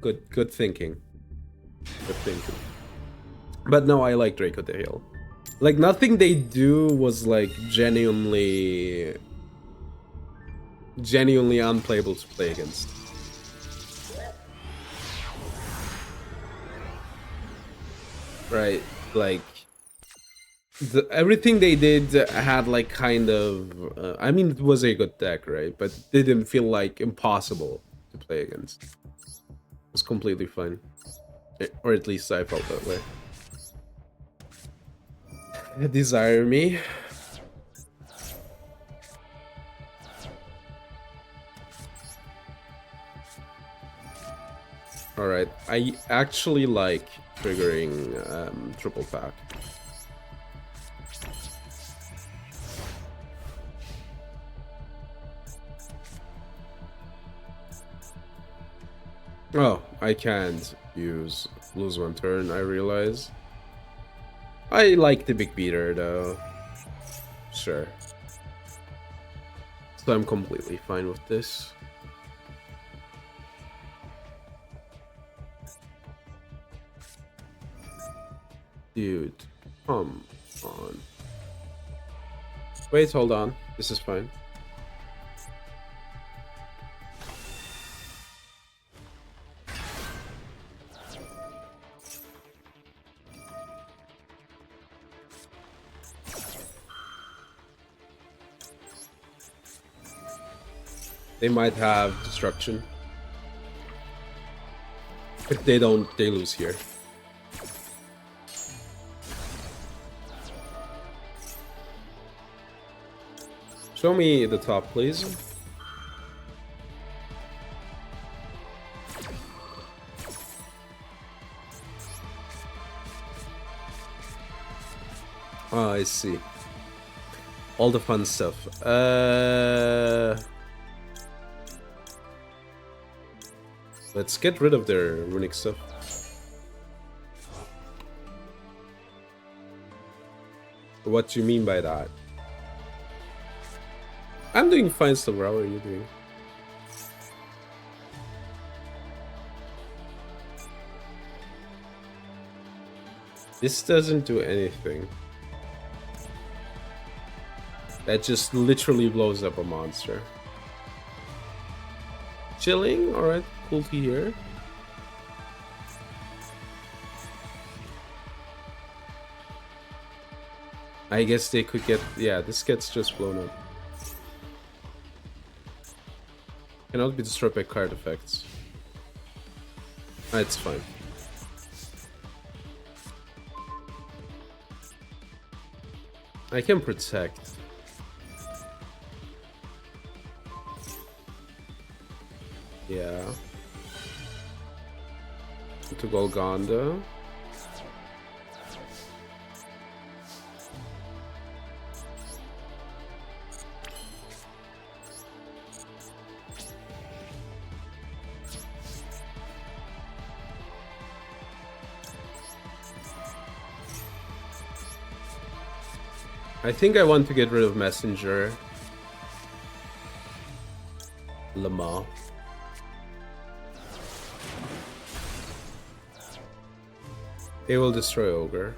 good thinking. Good thinking. But no, I like Draco Tail. Like, nothing they do was like genuinely unplayable to play against. Right, like everything they did had like kind of I mean, it was a good deck, right? But it didn't feel like impossible to play against. It was completely fine. Or at least I felt that way. Desire me. Alright, I actually like triggering triple pack. Oh, I can't lose one turn, I realize. I like the big beater though. Sure. So I'm completely fine with this. Dude, come on. Wait, hold on. This is fine. They might have destruction. If they don't, they lose here. Show me the top, please. Oh, I see. All the fun stuff. Let's get rid of their runic stuff. What do you mean by that? I'm doing fine still, bro. How are you doing? This doesn't do anything. That just literally blows up a monster. Chilling? Alright, cool to hear. I guess they could get... Yeah, this gets just blown up. Cannot be destroyed by card effects. It's fine. I can protect. Yeah. To Golgonda. I think I want to get rid of Messenger. Lamar. They will destroy Ogre.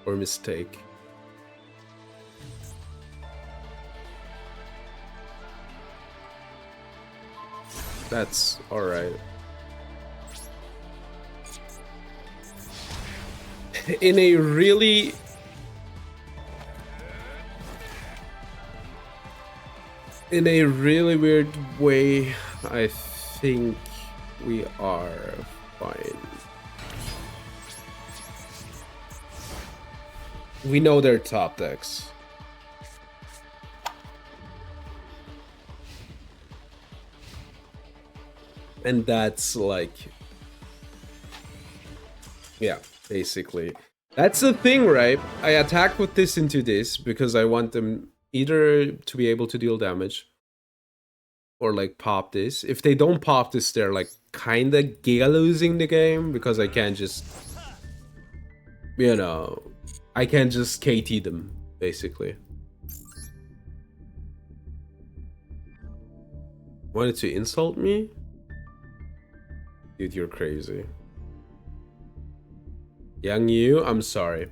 Or Mistake. That's alright. In a really... In a really weird way, I think we are fine. We know their top decks. And that's like... Yeah, basically. That's the thing, right? I attack with this into this because I want them either to be able to deal damage or like pop this. If they don't pop this, they're like kinda losing the game because I can't just, you know, I can't just KT them, basically. Wanted to insult me? Dude, you're crazy. Yang Yu, I'm sorry.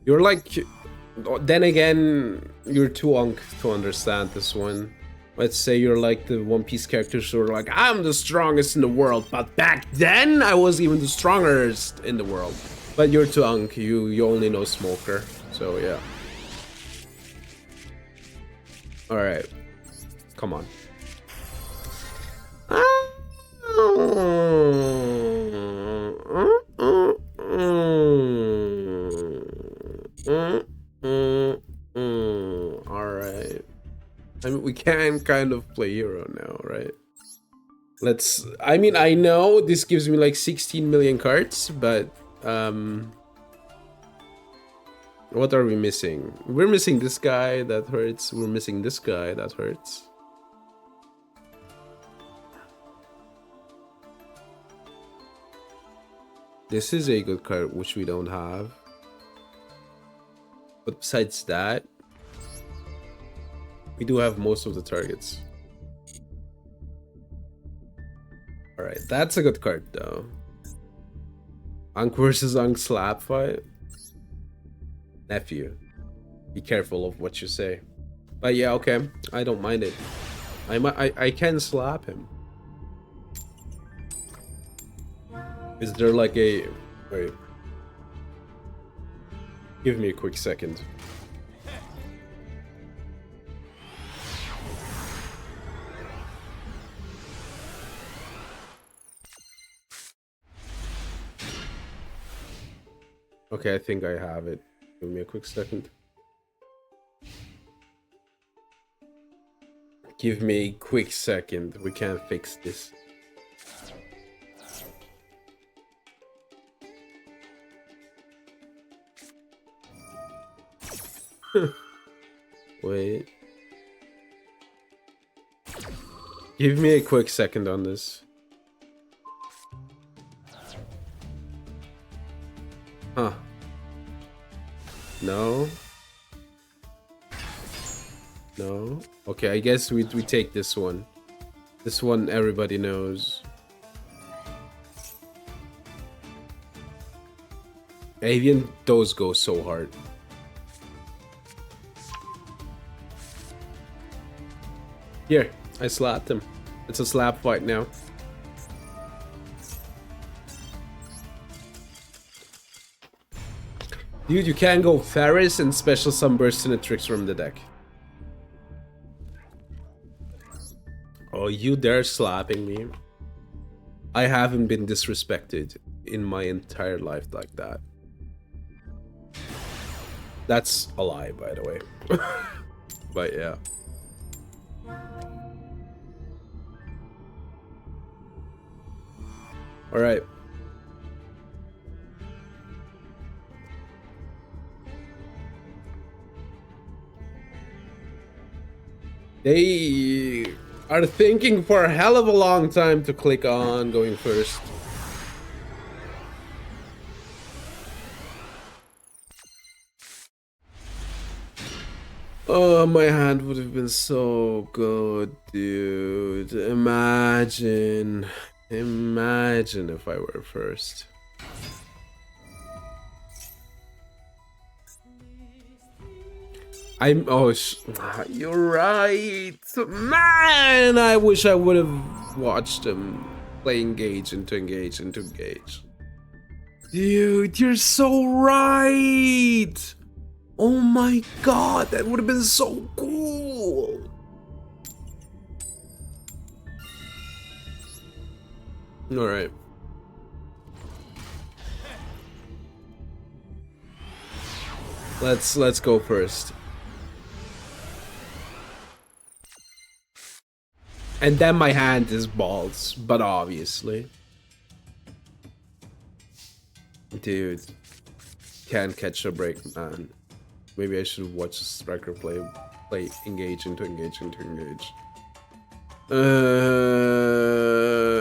You're like... Then again, you're too unk to understand this one. Let's say you're like the One Piece characters who are like, I'm the strongest in the world, but back then I was even the strongest in the world. But you're too unk. You only know Smoker. So yeah. All right. Come on. Alright. I mean, we can kind of play hero now, right? Let's... I mean, I know this gives me like 16 million cards, but... what are we missing? We're missing this guy, that hurts. We're missing this guy, that hurts. This is a good card, which we don't have. But besides that, we do have most of the targets. Alright, that's a good card, though. Ankh versus Ankh slap fight. Nephew, be careful of what you say. But yeah, okay, I don't mind it. I can slap him. Is there like a... Wait. Give me a quick second. Okay, I think I have it. Give me a quick second. Give me a quick second. We can't fix this. Wait. Give me a quick second on this. Huh. No. No. Okay, I guess we take this one. This one everybody knows. Avian, those go so hard. Here, I slapped him. It's a slap fight now. Dude, you can go Ferris and special sunburst in the tricks from the deck. Oh, you dare slapping me? I haven't been disrespected in my entire life like that. That's a lie, by the way. But yeah. All right. They are thinking for a hell of a long time to click on going first. Oh, my hand would have been so good, dude. Imagine if I were first. You're right, man. I wish I would have watched him play engage into engage into engage. Dude, you're so right. Oh my god, that would have been so cool. All right. Let's go first. And then my hand is balls, but obviously. Dude, can't catch a break, man. Maybe I should watch a striker play engage into engage into engage.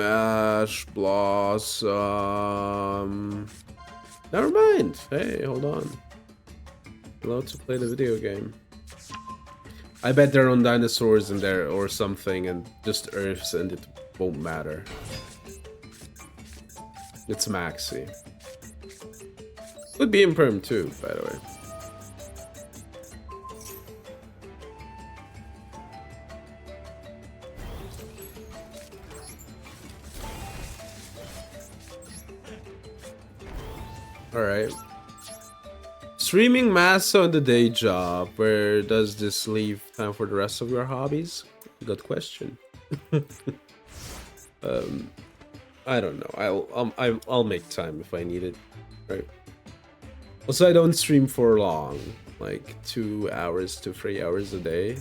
Ash Blossom. Never mind. Hey, hold on. Allowed to play the video game. I bet there are on dinosaurs in there or something and just earths and it won't matter. It's Maxi. Could be Imperm too, by the way. Alright. Streaming mass on the day job. Where does this leave time for the rest of your hobbies? Good question. I don't know. I'll make time if I need it. Right. Also, I don't stream for long, like 2 hours to 3 hours a day.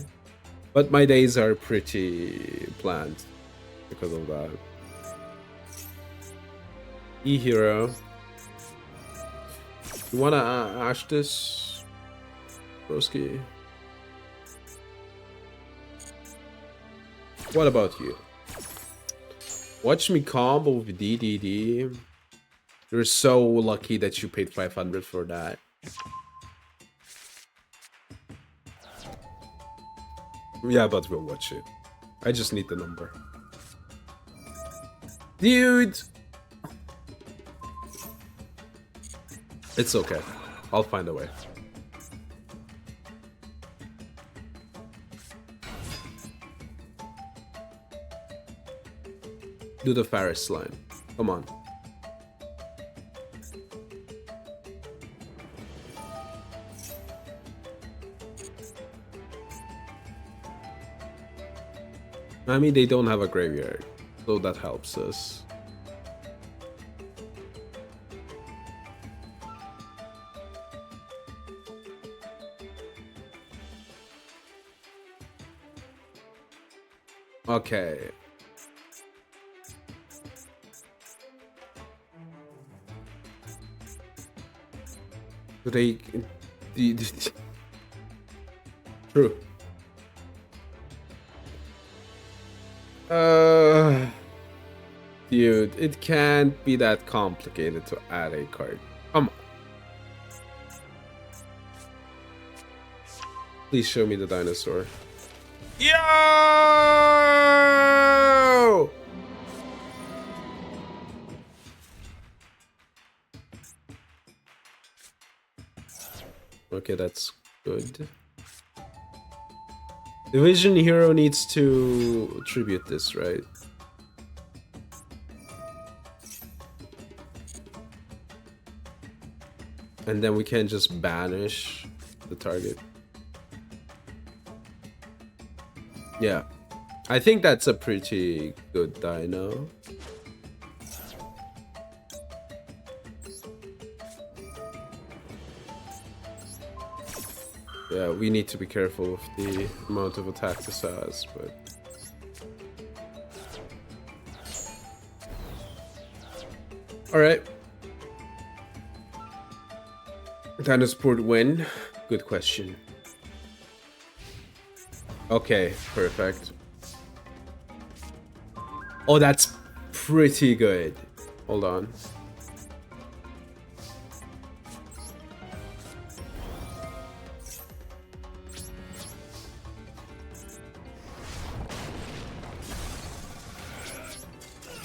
But my days are pretty planned because of that. E-Hero. You wanna ash this, broski? What about you? Watch me combo with DDD. You're so lucky that you paid 500 for that. Yeah, but we'll watch it. I just need the number. Dude! It's okay. I'll find a way. Do the Ferris line. Come on. I mean, they don't have a graveyard, so that helps us. Okay. They... True. Dude, it can't be that complicated to add a card. Come on. Please show me the dinosaur. Yo! Okay, that's good. The Vision Hero needs to tribute this, right? And then we can just banish the target. Yeah. I think that's a pretty good dino. Yeah, we need to be careful with the amount of attack this has, but... Alright. Dinosport win? Good question. Okay, perfect. Oh, that's pretty good. Hold on.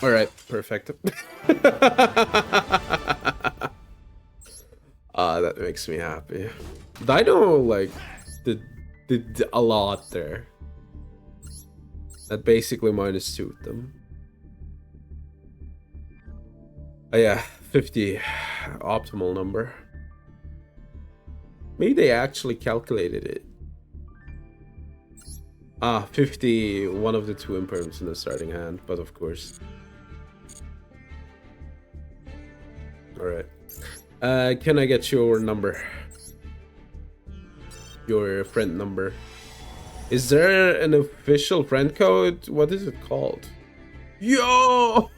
All right, perfect. That makes me happy. Dino like did a lot there. That basically -2 with them. Oh yeah, 50 optimal number. Maybe they actually calculated it. 50, one of the 2 imperms in the starting hand, but of course. Alright. Can I get your number? Your friend number. Is there an official friend code? What is it called? Yo!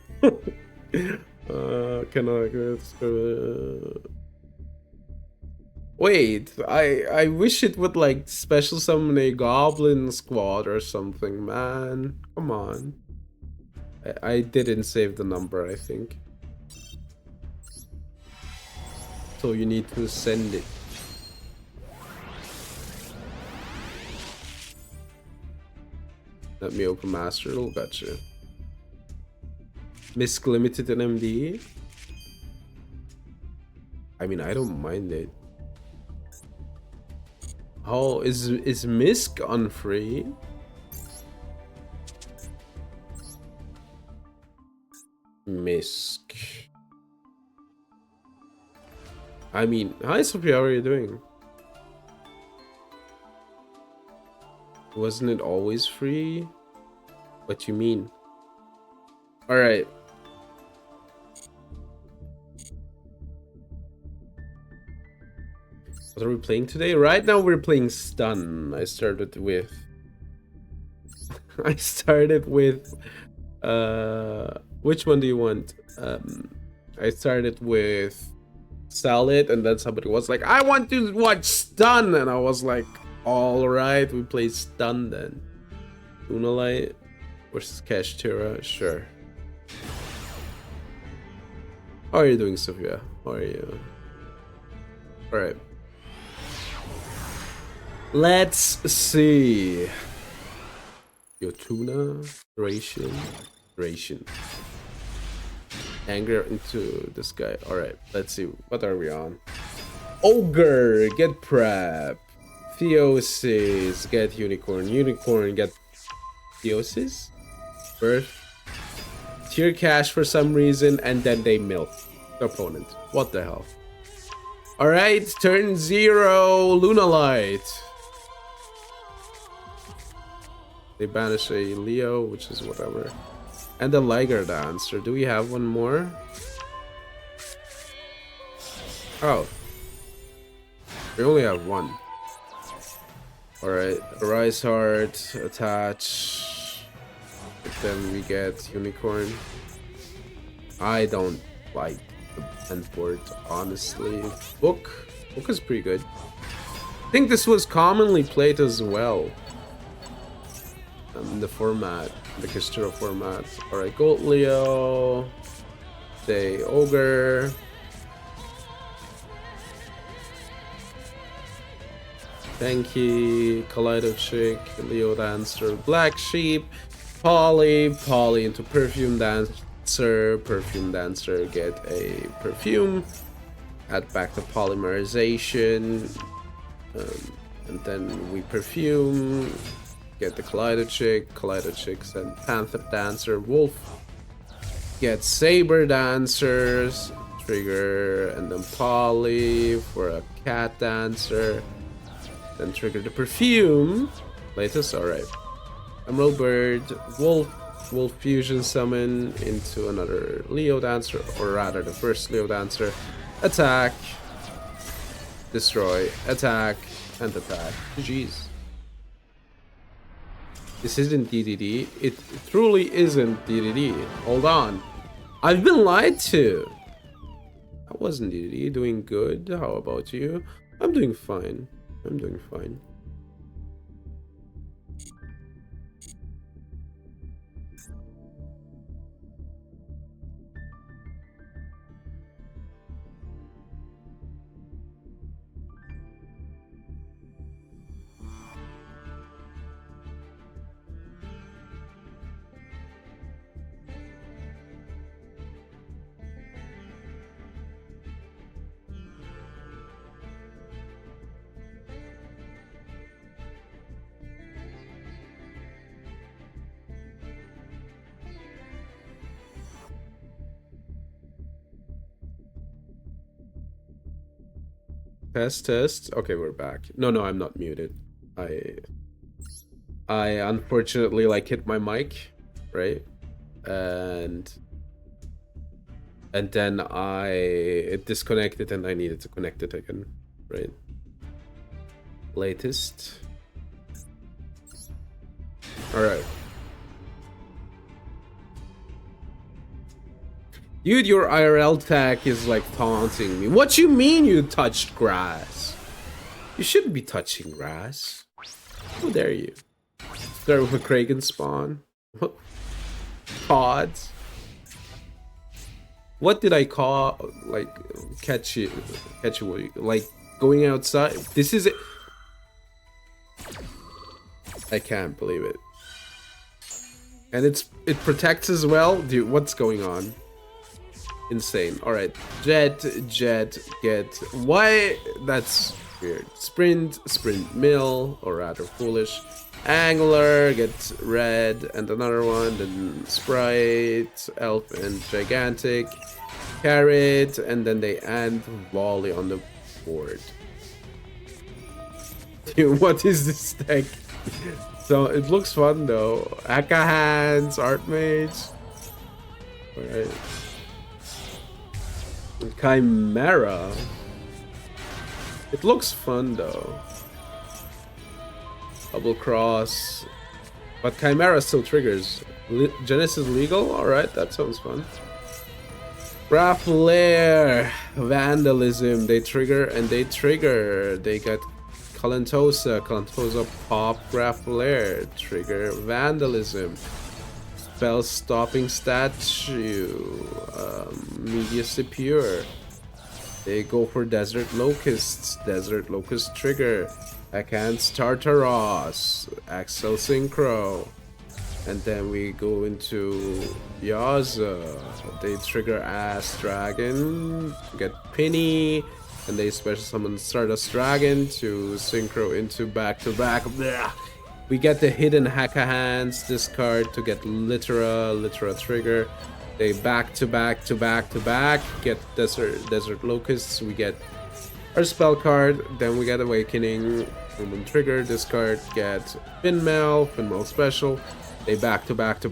Can I get... Wait, I wish it would like special summon a goblin squad or something, man. Come on. I didn't save the number, I think. So you need to send it. Let me open Master, gotcha. Misk limited in MD? I mean, I don't mind it. Oh, is Misk on free? Misk. I mean, hi Sophia, how are you doing? Wasn't it always free? What you mean? Alright. What are we playing today? Right now we're playing Stun. I started with which one do you want? I started with Salad, and then somebody was like, I want to watch Stun, and I was like, alright, we play Stun then. Unalight versus Kashtira, sure. How are you doing, Sophia? How are you? Alright. Let's see. Yotuna, Ration. Anger into this guy. Alright, let's see. What are we on? Ogre, get Prep. Theosis, get Unicorn. Unicorn, get Theosis. Birth. Tier cash for some reason, and then they milk the opponent. What the hell? Alright, turn 0, Lunalight. They banish a Leo, which is whatever. And the Liger Dancer. Do we have one more? Oh. We only have one. Alright, Rise Heart, attach. Then we get Unicorn. I don't like the end board, honestly. Book is pretty good. I think this was commonly played as well. The format, the Kashtira format. Alright, Gold Leo. Say Ogre. Denki, Kaleido Chick, Leo Dancer, Black Sheep, Polly into Perfume Dancer, Perfume Dancer get a perfume, add back the polymerization, and then we perfume, get the Kaleido Chick send Panther Dancer, Wolf, get Saber Dancers, trigger, and then Polly for a Cat Dancer. Then trigger the perfume. Latest, alright. Emerald Bird, Wolf Fusion summon into another Leo Dancer, or rather the first Leo Dancer. Attack, destroy, attack, and attack. GG's. This isn't DDD. It truly isn't DDD. Hold on. I've been lied to. I wasn't DDD. Doing good. How about you? I'm doing fine. I'm doing fine. Test. Okay, we're back. No, I'm not muted. I unfortunately like hit my mic, right? And then it disconnected and I needed to connect it again, right? Latest. Alright. Dude, your IRL tag is like taunting me. What you mean you touched grass? You shouldn't be touching grass. How dare you? Start with a Kraken spawn. Pods. What did I call, like, catch you, like, going outside? This is it. I can't believe it. And it protects as well? Dude, what's going on? Insane. Alright. Jet, get. Why? That's weird. Sprint, mill, or rather foolish. Angler gets red, and another one, then Sprite, Elf, and Gigantic, Carrot, and then they end Volley on the board. Dude, what is this deck? So it looks fun though. Haka Hands, Art Mage. Alright. Chimera. It looks fun though. Double Cross. But Chimera still triggers. Genesis legal? Alright, that sounds fun. Raffler. Vandalism. They trigger and they trigger. They get Kalantosa pop Raffler. Trigger Vandalism. Spell stopping statue. Media Secure. They go for Desert Locusts. Desert Locust trigger. Backhand Tartaros. Axel Synchro. And then we go into Yaza. They trigger Ass Dragon. Get Penny. And they special summon Stardust Dragon to synchro into back-to-back. We get the hidden Haka Hands discard to get Littera trigger. They back-to-back get Desert Locusts. We get our spell card. Then we get Awakening. And then trigger, discard, get Finmail special. They back-to-back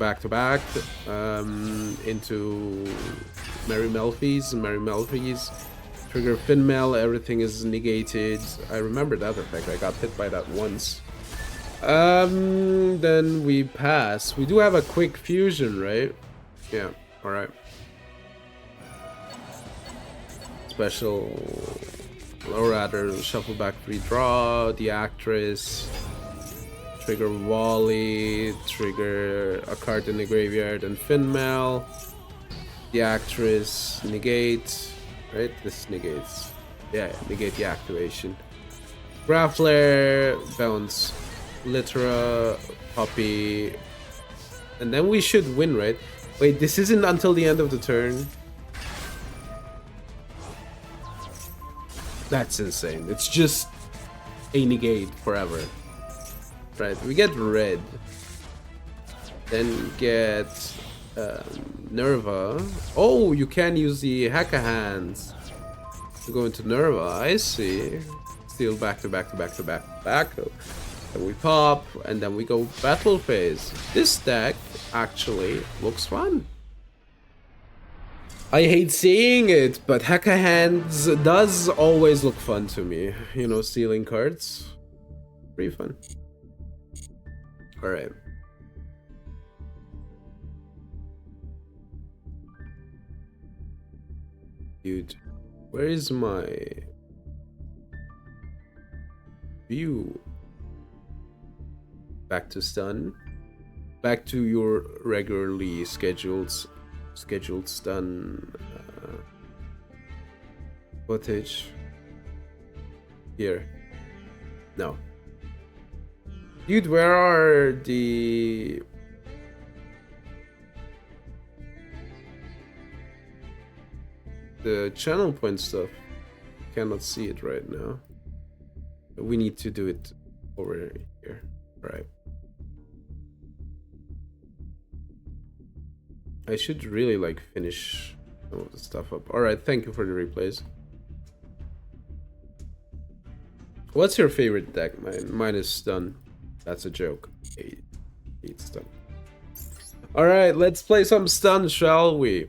into Merry Melfies. Trigger Finmail, everything is negated. I remember that effect. I got hit by that once. Then we pass. We do have a quick fusion, right? Yeah, alright. Special, or rather, shuffle back free draw, the actress, trigger Volley, trigger a card in the graveyard, and Finmail, the actress, negate. Right, this negates. Yeah, negate the activation. Grappler, bounce, Littera, Puppy, and then we should win, right? Wait, this isn't until the end of the turn. That's insane. It's just a negate forever. Right, we get red. Then get Nerva. Oh, you can use the Haka Hands to go into Nerva. I see. Steal back-to-back. Then we pop, and then we go battle phase. This deck actually looks fun. I hate seeing it, but Haka Hands does always look fun to me. You know, stealing cards. Pretty fun. Alright. Dude, where is my view? Back to stun. Back to your regularly scheduled stun footage. Here. No. Dude, where are the channel point stuff? Cannot see it right now. We need to do it over here. Right. I should really like finish some of the stuff up. Alright, thank you for the replays. What's your favorite deck? Mine is stun. That's a joke. Hate stun. Alright, let's play some stun, shall we?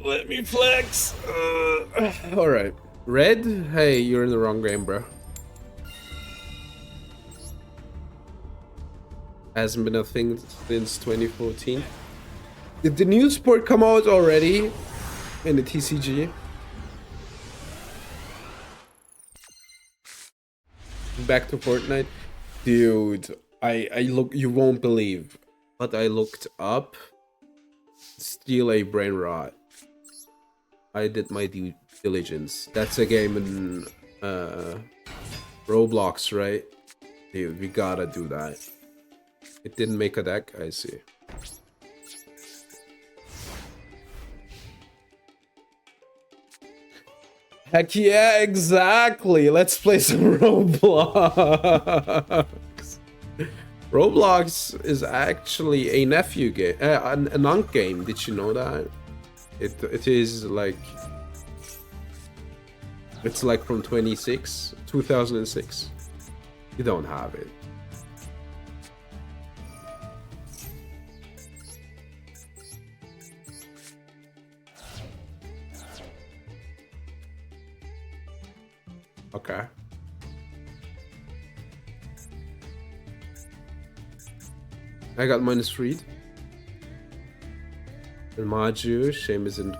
Let me flex. Alright. Red? Hey, you're in the wrong game, bro. Hasn't been a thing since 2014. Did the new sport come out already in the TCG? Back to Fortnite? Dude, I look, you won't believe, but I looked up Steal a Brain Rot. I did my due diligence. That's a game in Roblox, right? Dude, we gotta do that. It didn't make a deck, I see. Heck yeah, exactly. Let's play some Roblox. Roblox is actually a nephew game, an aunt game. Did you know that? It is like, it's like from 2006. You don't have it. Okay. I got -3. And Maju, shame isn't.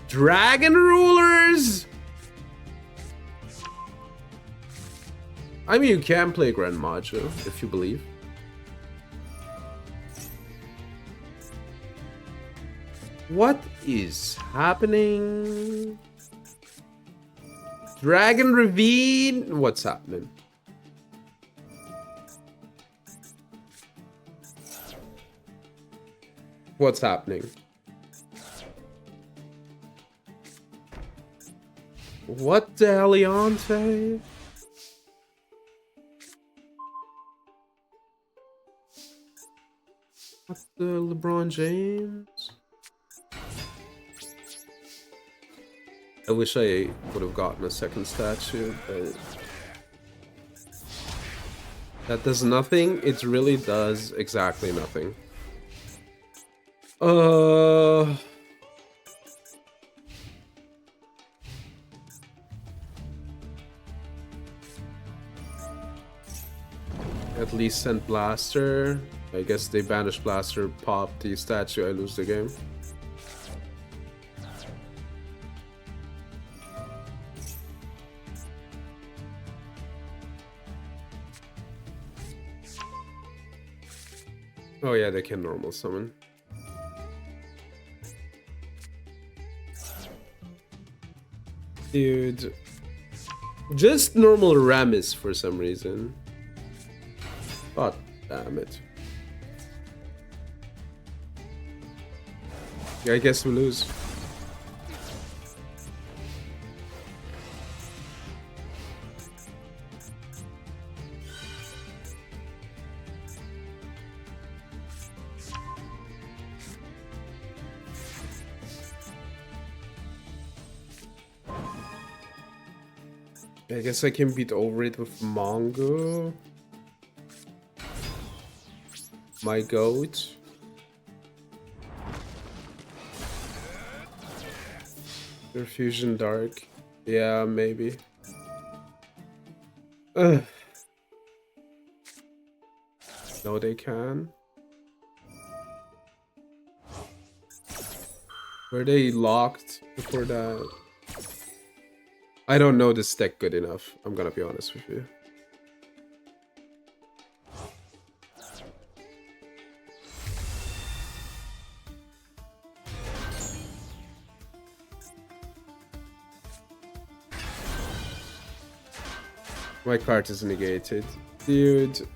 Dragon Rulers! I mean, you can play Grand Maju if you believe. What is happening? Dragon Ravine? What's happening? What's happening? What the Eliante? What's the LeBron James? I wish I would have gotten a second statue, but that does nothing. It really does exactly nothing. At least send Blaster. I guess they banish Blaster, pop the statue, I lose the game. Oh yeah, they can normal summon. Dude. Just normal Ramis for some reason. God damn it. Yeah, I guess we lose. I guess I can beat over it with Mongo. My goat. Their fusion dark. Yeah, maybe. Ugh. No, they can. Were they locked before that? I don't know this deck good enough. I'm gonna be honest with you. My card is negated. Dude.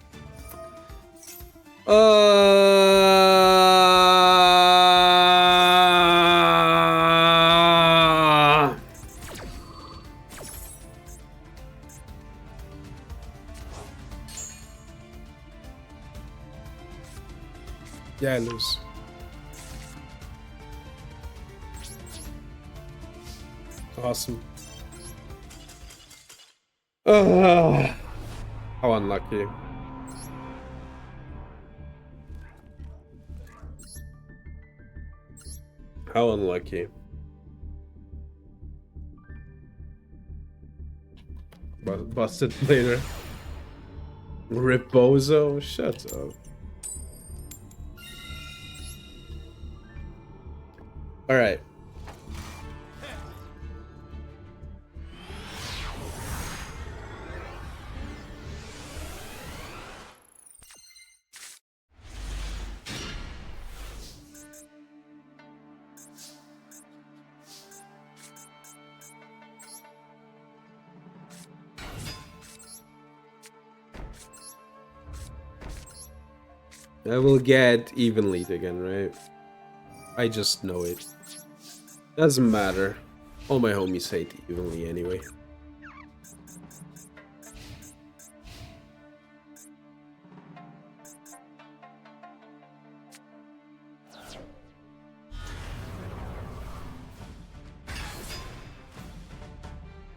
Yeah, I lose. Awesome. How unlucky. How unlucky. Busted later. Ripozo? Shut up. Alright. I will get even lead again, right? I just know it. Doesn't matter. All my homies hate evenly anyway.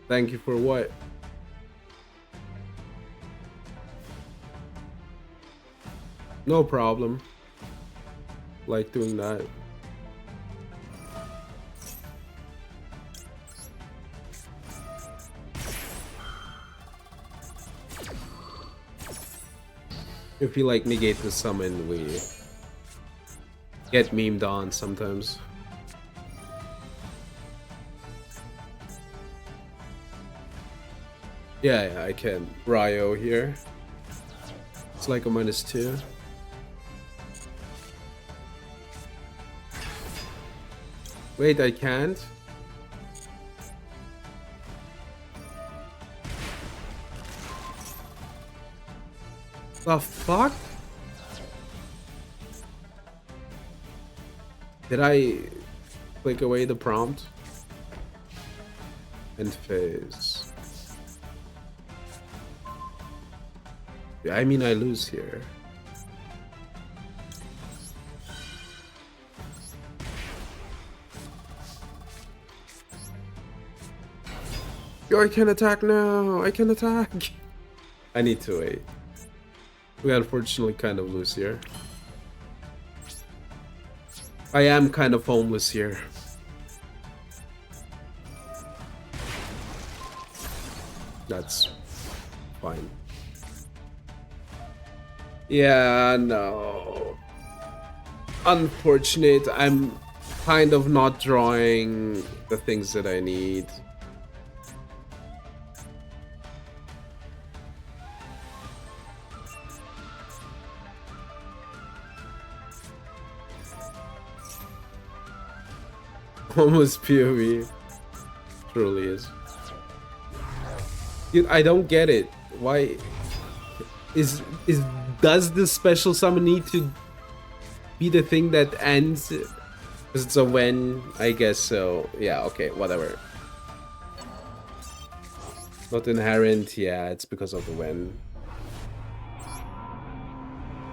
Thank you for what? No problem. Like doing that. If you like negate the summon, we get memed on sometimes. Yeah, I can. Ryo here. It's like a -2. Wait, I can't? The fuck? Did I click away the prompt? End phase. Yeah, I mean I lose here. Yo, I can attack now! I can attack! I need to wait. We unfortunately kind of lose here. I am kind of homeless here. That's fine. Yeah, no. Unfortunate. I'm kind of not drawing the things that I need. Almost POV. Truly is. Dude, I don't get it. Why does this special summon need to be the thing that ends? Because it's a when, I guess so. Yeah, okay, whatever. Not inherent, yeah, it's because of the when.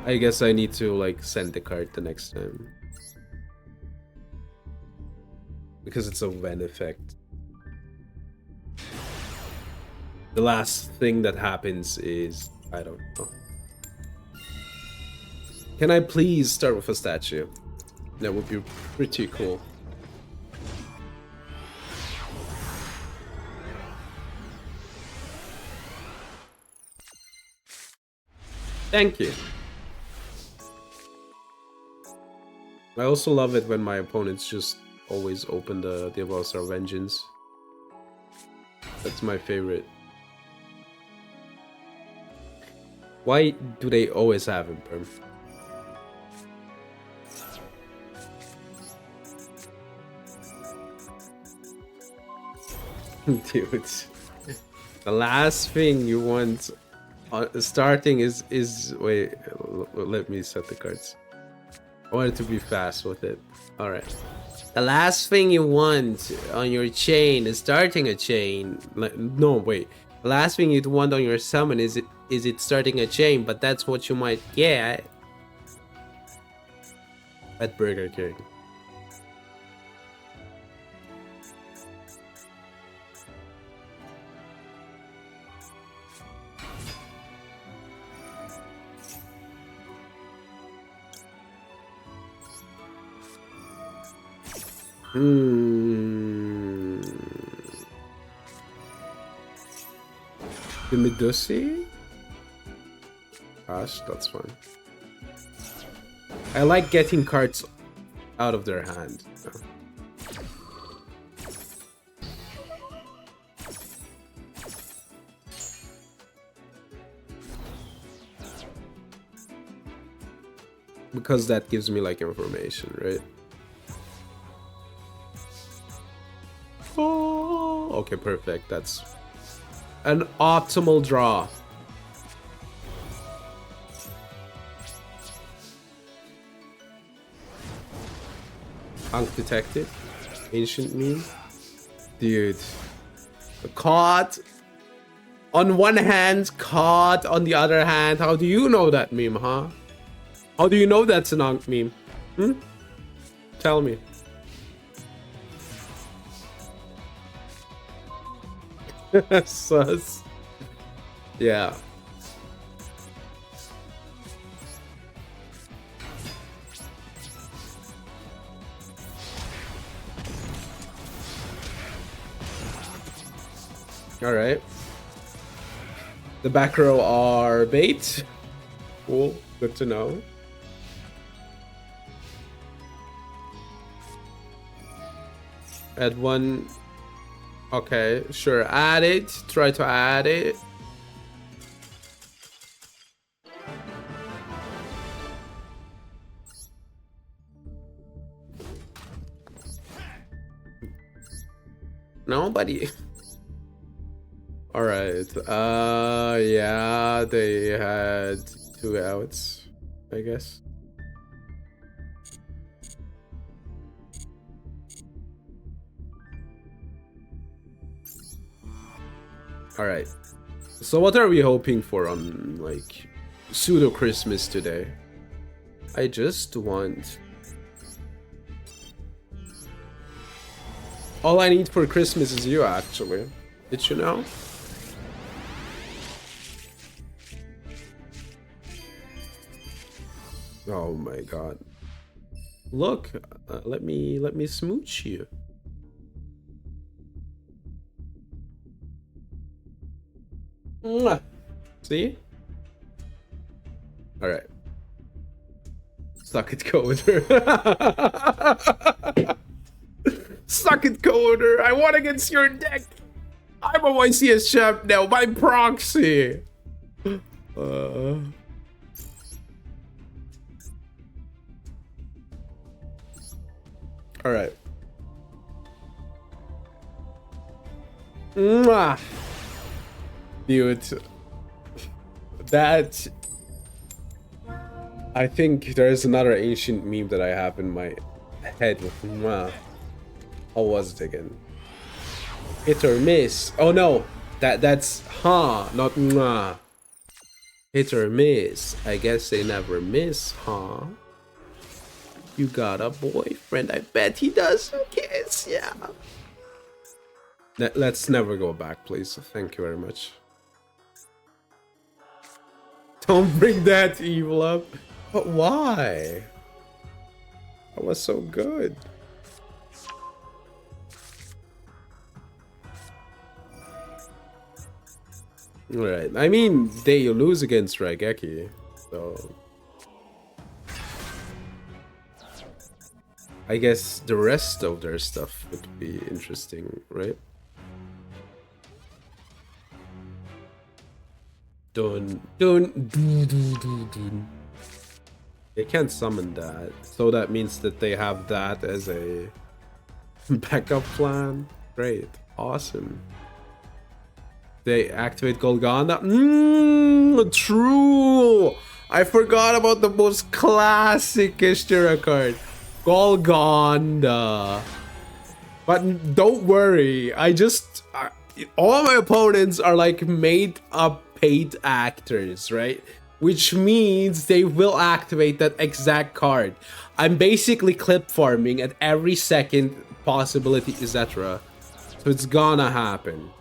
I guess I need to like send the card the next time. Because it's a when effect. The last thing that happens is, I don't know. Can I please start with a statue? That would be pretty cool. Thank you. I also love it when my opponents just always open the Diabolstar Vengeance. That's my favorite. Why do they always have Imperm? Dude, the last thing you want starting is wait, let me set the cards. I want it to be fast with it. All right. The last thing you want on your chain is starting a chain. No, wait. The last thing you'd want on your summon is it starting a chain, but that's what you might get at Burger King. The Medusi? Gosh, that's fun. I like getting cards out of their hand. Because that gives me like information, right? Oh, okay, perfect. That's an optimal draw. Punk detected. Ancient meme? Dude. Caught on one hand, caught on the other hand. How do you know that meme, huh? How do you know that's an Ankh meme? Hmm? Tell me. Sus. Yeah. All right. The back row are bait. Cool. Good to know. Add one. Okay, sure. Add it. Try to add it. Nobody. All right. Yeah, they had 2 outs, I guess. All right. So what are we hoping for on like pseudo Christmas today? I just want. All I need for Christmas is you, actually. Did you know? Oh my god. Look, let me smooch you. Mwah. See? All right. Suck it, Coder. Suck it, Coder. I won against your deck. I'm a YCS champ now by proxy. All right. Mwah. Dude, that I think there's another ancient meme that I have in my head with mwah. How was it again? Hit or miss. Oh no, that's huh, not mwah. Hit or miss. I guess they never miss, huh? You got a boyfriend. I bet he doesn't kiss. Yeah. Let's never go back, please. Thank you very much. Don't bring that evil up. But why? That was so good. Alright, I mean, they lose against Raigeki, so... I guess the rest of their stuff would be interesting, right? Dun. They can't summon that, so that means that they have that as a backup plan. Great, awesome. They activate Golganda. True. I forgot about the most classic Kishtira card, Golganda. But don't worry, all my opponents are like made up paid actors, right? Which means they will activate that exact card. I'm basically clip farming at every second possibility, etc. So it's gonna happen.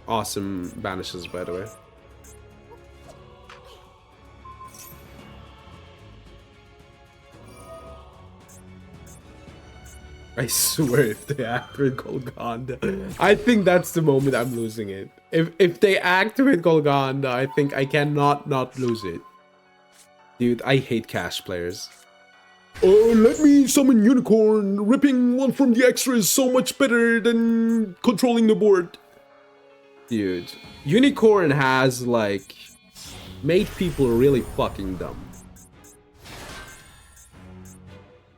Awesome banishes, by the way. I swear, if they activate Golganda, I think that's the moment I'm losing it. If they activate Golganda, I think I cannot not lose it. Dude, I hate cash players. Oh, let me summon Unicorn. Ripping one from the extra is so much better than controlling the board. Dude, Unicorn has, like, made people really fucking dumb.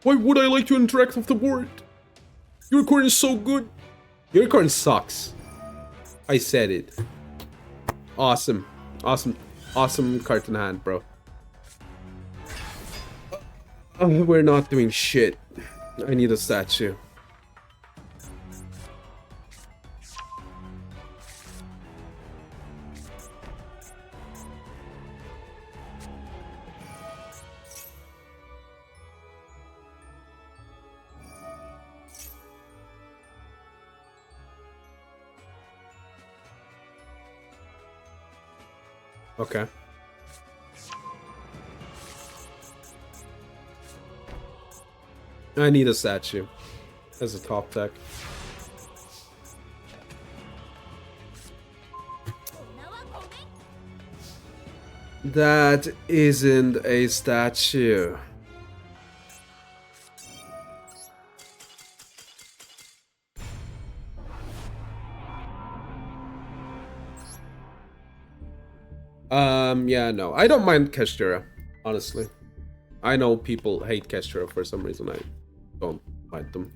Why would I like to interact with the board? Unicorn is so good. Unicorn sucks. I said it. Awesome. Awesome. Awesome card in hand, bro. We're not doing shit. I need a statue. Okay. I need a statue as a top deck. That isn't a statue. Yeah, no. I don't mind Keshtira, honestly. I know people hate Keshtira for some reason. I don't mind them.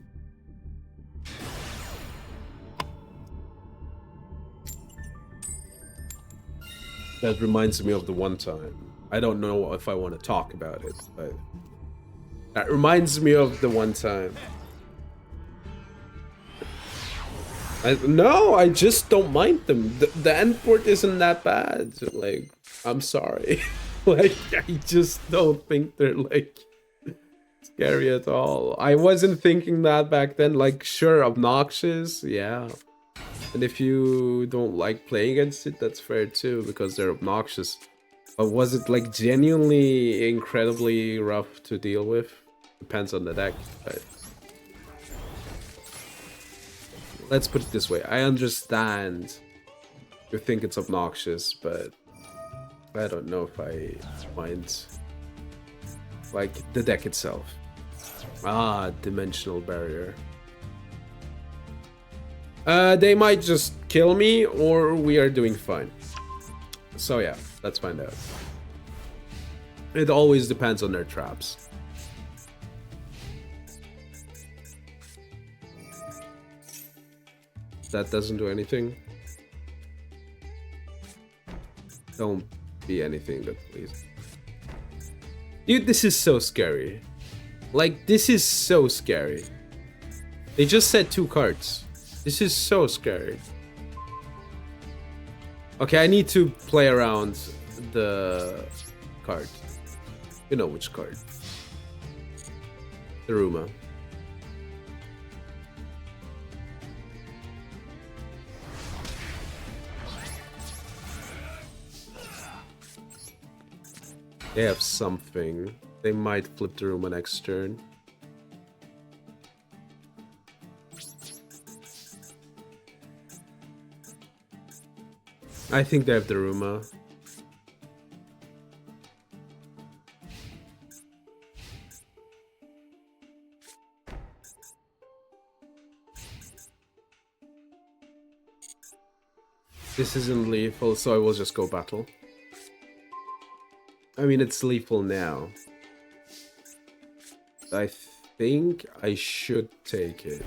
That reminds me of the one time. I don't know if I want to talk about it, but that reminds me of the one time. No, I just don't mind them. The end port isn't that bad. Like, I'm sorry. Like, I just don't think they're, like, scary at all. I wasn't thinking that back then. Like, sure, obnoxious, yeah. And if you don't like playing against it, that's fair too, because they're obnoxious. But was it, like, genuinely incredibly rough to deal with? Depends on the deck, but... Let's put it this way. I understand you think it's obnoxious, but I don't know if I mind, like, the deck itself. Ah, dimensional barrier. They might just kill me, or we are doing fine. So yeah, let's find out. It always depends on their traps. That doesn't do anything. Don't be anything, but please. Dude, this is so scary. Like, this is so scary. They just said 2 cards. This is so scary. Okay, I need to play around the card. You know which card. Daruma. They have something. They might flip the Daruma next turn. I think they have the Daruma. This isn't lethal, so I will just go battle. I mean, it's lethal now. I think I should take it.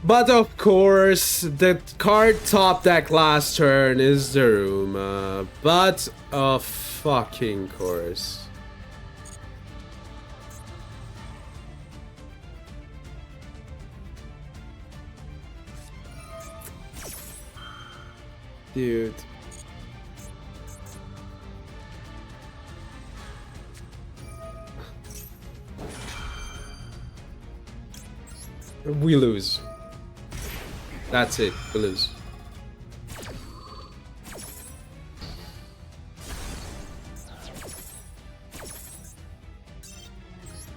But of course, the card top deck last turn is Daruma. But of fucking course. Dude. We lose. That's it, we lose.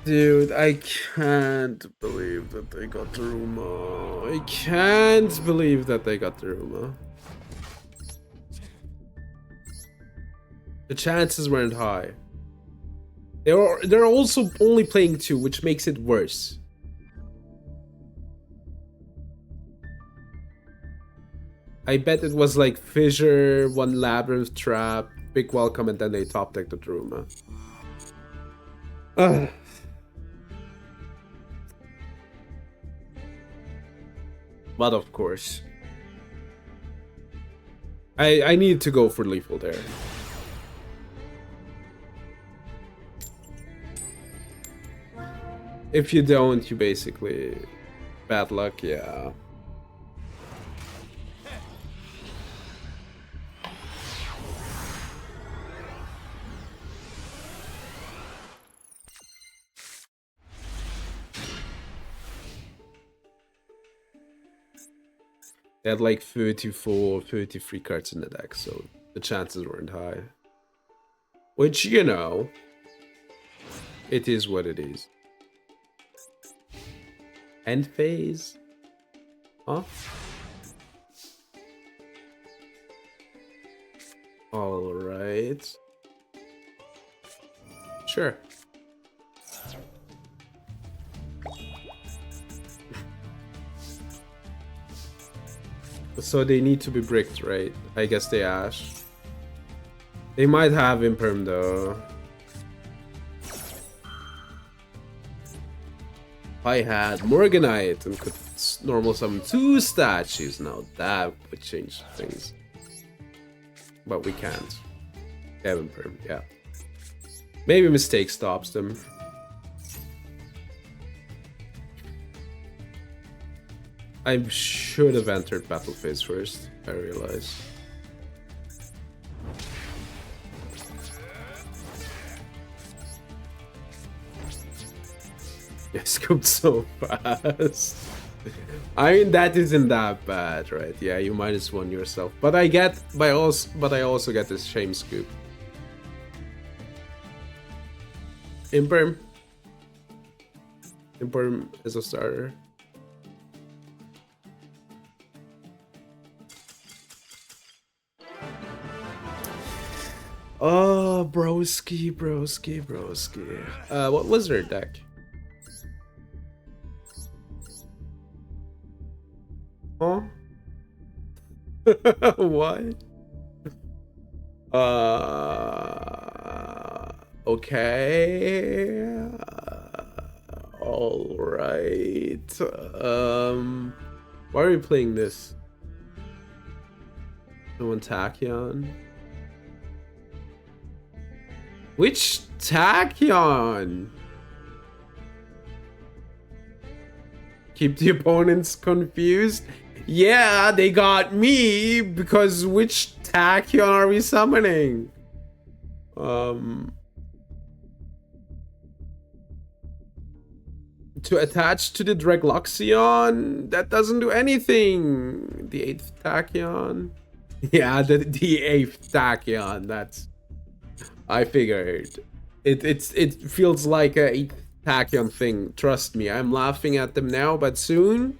Dude, I can't believe that they got Daruma. I can't believe that they got Daruma. The chances weren't high. They're also only playing 2, which makes it worse. I bet it was like Fissure, 1 Labyrinth Trap, Big Welcome, and then they top decked the Daruma. But of course. I need to go for lethal there. If you don't, you basically... Bad luck, yeah. They had like 34, 33 cards in the deck, so the chances weren't high. Which, you know, it is what it is. End phase? Huh? Alright. Sure. So they need to be bricked, right? I guess they ash. They might have Imperm though. I had Morganite and could normal summon 2 statues. Now that would change things. But we can't. They have Imperm, yeah. Maybe Mistake stops them. I should have entered battle phase first, I realize. I scooped so fast. I mean, that isn't that bad, right? Yeah, you -1 yourself. But I also get this shame scoop. Imperm. Imperm is a starter. Oh, broski. What was their deck? Huh? What? Okay. All right. Why are we playing this? No one Tachyon? Which Tachyon? Keep the opponents confused? Yeah, they got me because which Tachyon are we summoning? To attach to the Dragluxion? That doesn't do anything. The 8th Tachyon? Yeah, the 8th Tachyon. That's... I figured. It feels like a 8th Tachyon thing. Trust me, I'm laughing at them now, but soon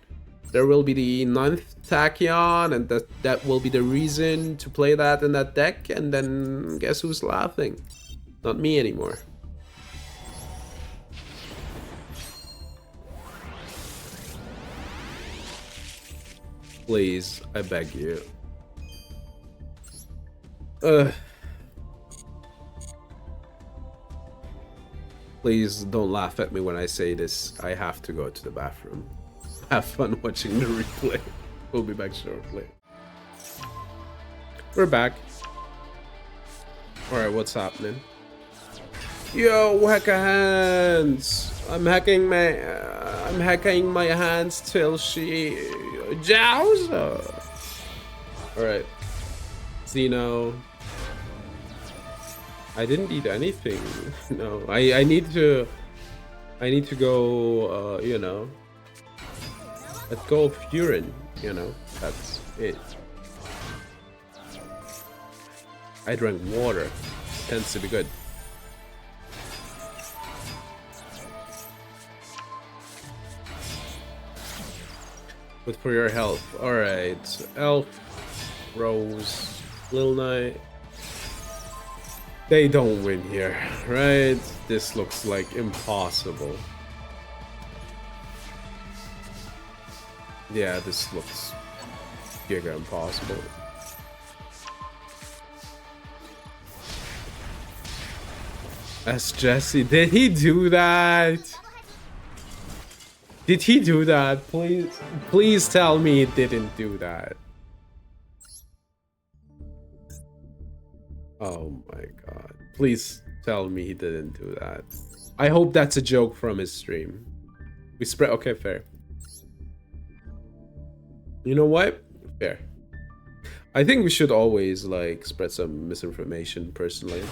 there will be the 9th Tachyon, and that will be the reason to play that in that deck, and then guess who's laughing? Not me anymore. Please, I beg you. Please don't laugh at me when I say this. I have to go to the bathroom. Have fun watching the replay. We'll be back shortly. We're back. Alright, what's happening? Yo, hacker hands! I'm hacking my hands till she jows. Alright. Xeno. I didn't eat anything. No, I need to go, you know, let go of urine, you know, that's it. I drank water, tends to be good. But for your health, alright. Elf, Rose, Lil Knight. They don't win here, right? This looks like impossible. Yeah, this looks giga impossible. That's Jesse. Did he do that? Did he do that? Please tell me he didn't do that. Oh my god. Please tell me he didn't do that. I hope that's a joke from his stream. We spread... Okay, fair. You know what? Fair. I think we should always, like, spread some misinformation, personally.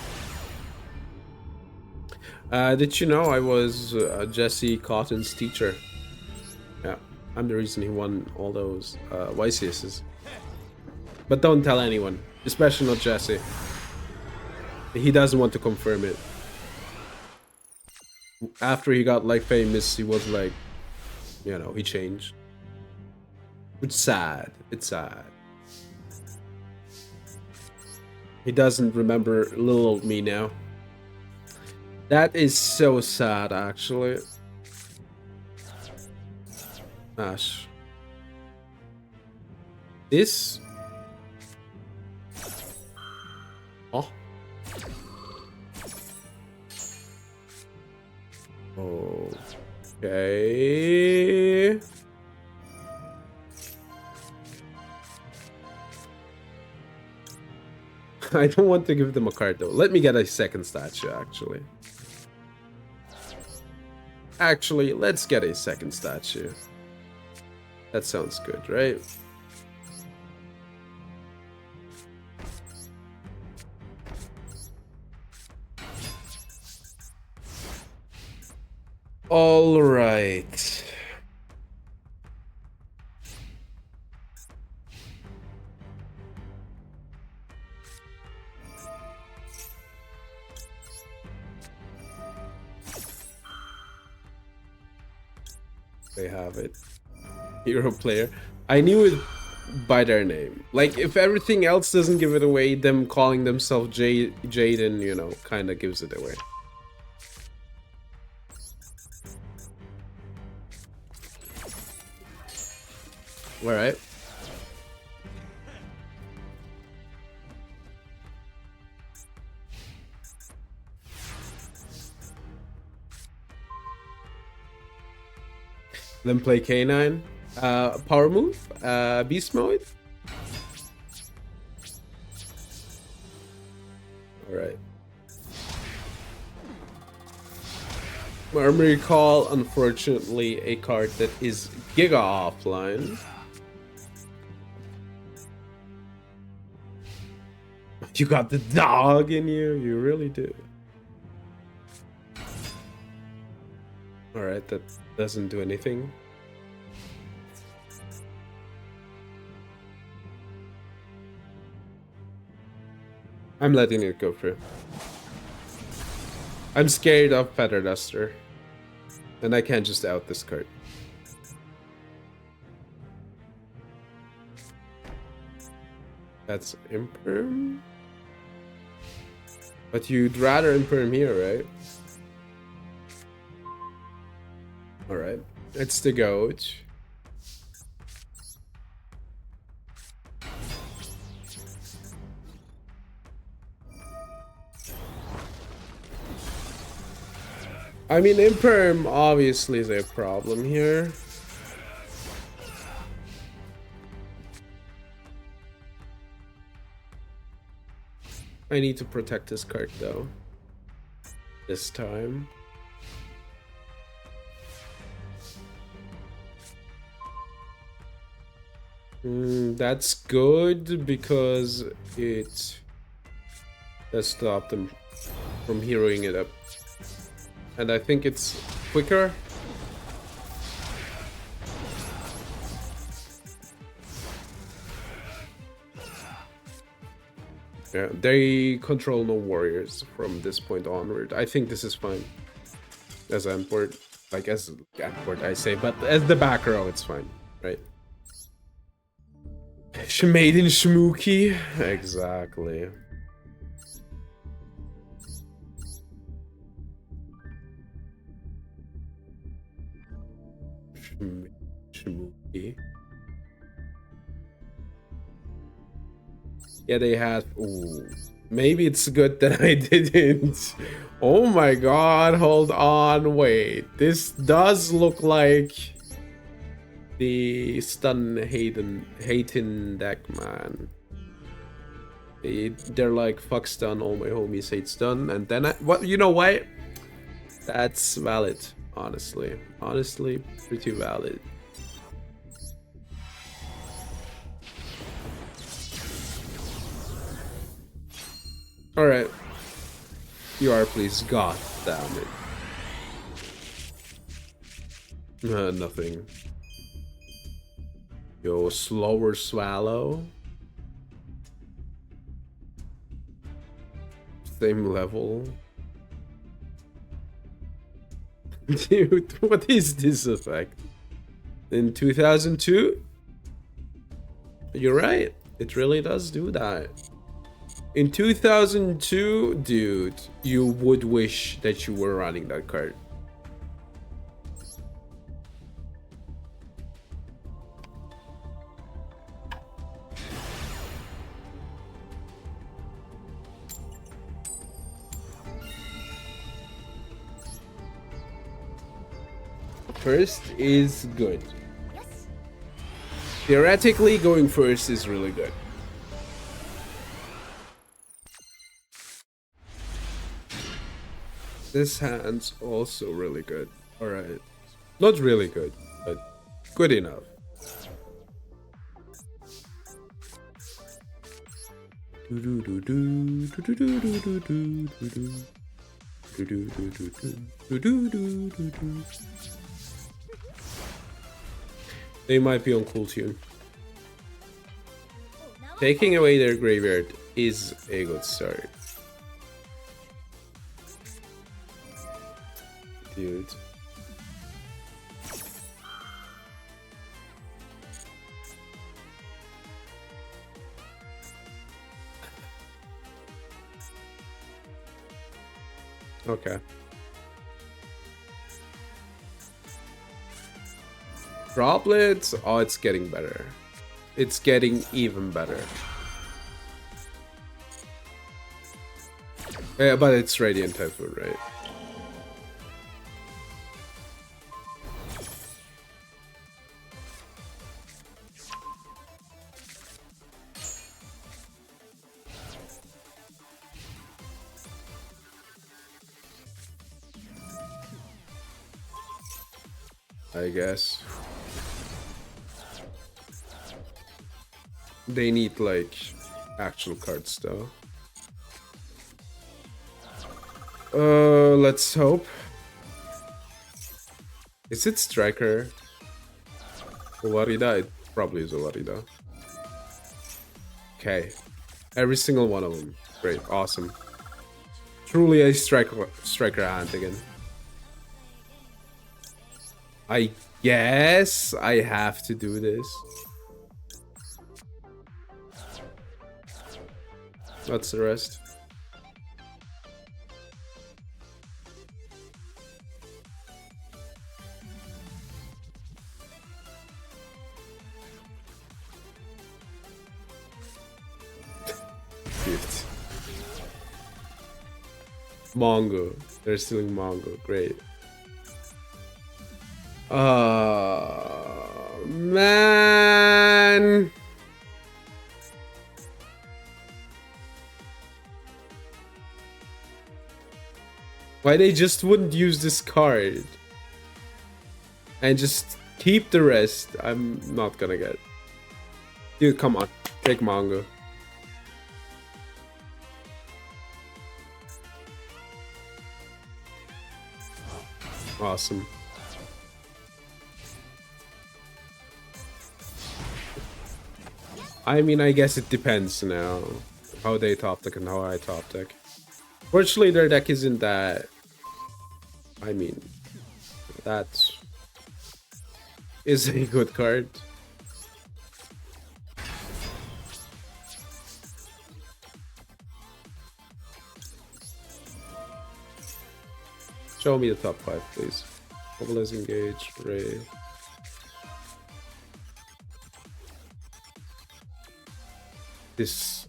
Did you know I was Jesse Cotton's teacher? Yeah. I'm the reason he won all those YCSs. But don't tell anyone, especially not Jesse. He doesn't want to confirm it. After he got like famous, he was like, you know, he changed. It's sad. It's sad. He doesn't remember little old me now. That is so sad, actually. Ash. This. Oh. Okay. I don't want to give them a card though. Let me get a second statue, actually. Actually, let's get a second statue. That sounds good, right? All right. They have it. Hero player. I knew it by their name. Like, if everything else doesn't give it away, them calling themselves Jaden, you know, kind of gives it away. Alright. Then play K9. Power move. Beast mode. Alright. Armory Call, unfortunately, a card that is giga offline. You got the dog in you? You really do. Alright, that doesn't do anything. I'm letting it go through. I'm scared of Feather Duster. And I can't just out this card. That's Imperm? But you'd rather Imperm here, right? Alright, it's the goat. I mean, Imperm obviously is a problem here. I need to protect this card though. This time. That's good because it does stop them from heroing it up. And I think it's quicker. Yeah, they control no warriors from this point onward. I think this is fine. As Antport, like as Antport I say, but as the back row it's fine, right? Maiden Shmooky, exactly. Shmooky. Yeah, they had. Ooh, maybe it's good that I didn't. Oh my god! Hold on, wait. This does look like the stun Hayton deck, man. They're like fuck stun. All my homies hate stun, and then what? You know what? That's valid. Honestly, pretty valid. Alright. You are, please. God damn it. Nothing. Yo, slower swallow. Same level. Dude, what is this effect? In 2002? You're right. It really does do that. In 2002, dude, you would wish that you were running that card. First is good. Yes. Theoretically, going first is really good. This hand's also really good. Alright. Not really good, but good enough. They might be on cool tune. Taking away their graveyard is a good start. Dude. Okay. Droplets? Oh, it's getting better. It's getting even better. Yeah, but it's Radiant Typhoon, right? I guess. They need, like, actual cards, though. Let's hope. Is it Striker? Owarida? It probably is Owarida. Okay. Every single one of them. Great. Awesome. Truly a striker hand again. I guess I have to do this. What's the rest? Gift. Mongo. They're stealing Mongo. Great. Man. Why they just wouldn't use this card and just keep the rest? I'm not gonna get. Dude, come on. Take Mongo. Awesome. I mean, I guess it depends now how they top deck and how I top deck. Fortunately, their deck isn't that. I mean, that is a good card. Show me the top 5, please. Mobilize, engage, Ray. This.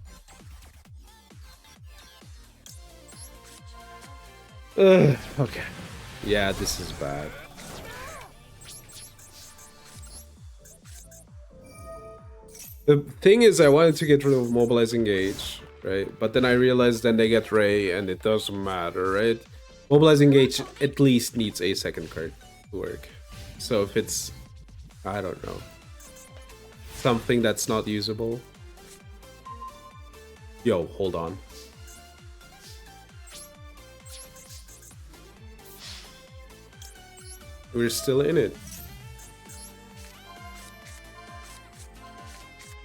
Okay. Yeah, this is bad. The thing is, I wanted to get rid of Mobilize, engage, right? But then I realized then they get Ray, and it doesn't matter, right? Mobilize, engage at least needs a second card to work. So if it's, I don't know, something that's not usable. Yo, hold on. We're still in it.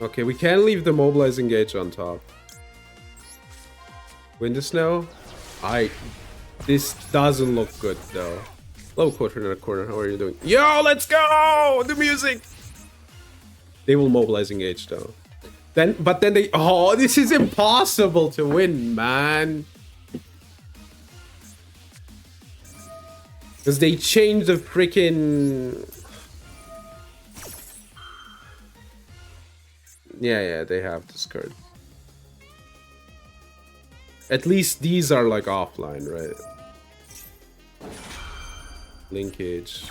Okay, we can leave the mobilizing gauge on top. Win this now? This doesn't look good though. Low quarter in the corner, how are you doing? Yo, let's go! The music! They will mobilize engage though. But then they, oh, this is impossible to win, man. Because they changed the freaking... Yeah, they have this card. At least these are like offline, right? Linkage.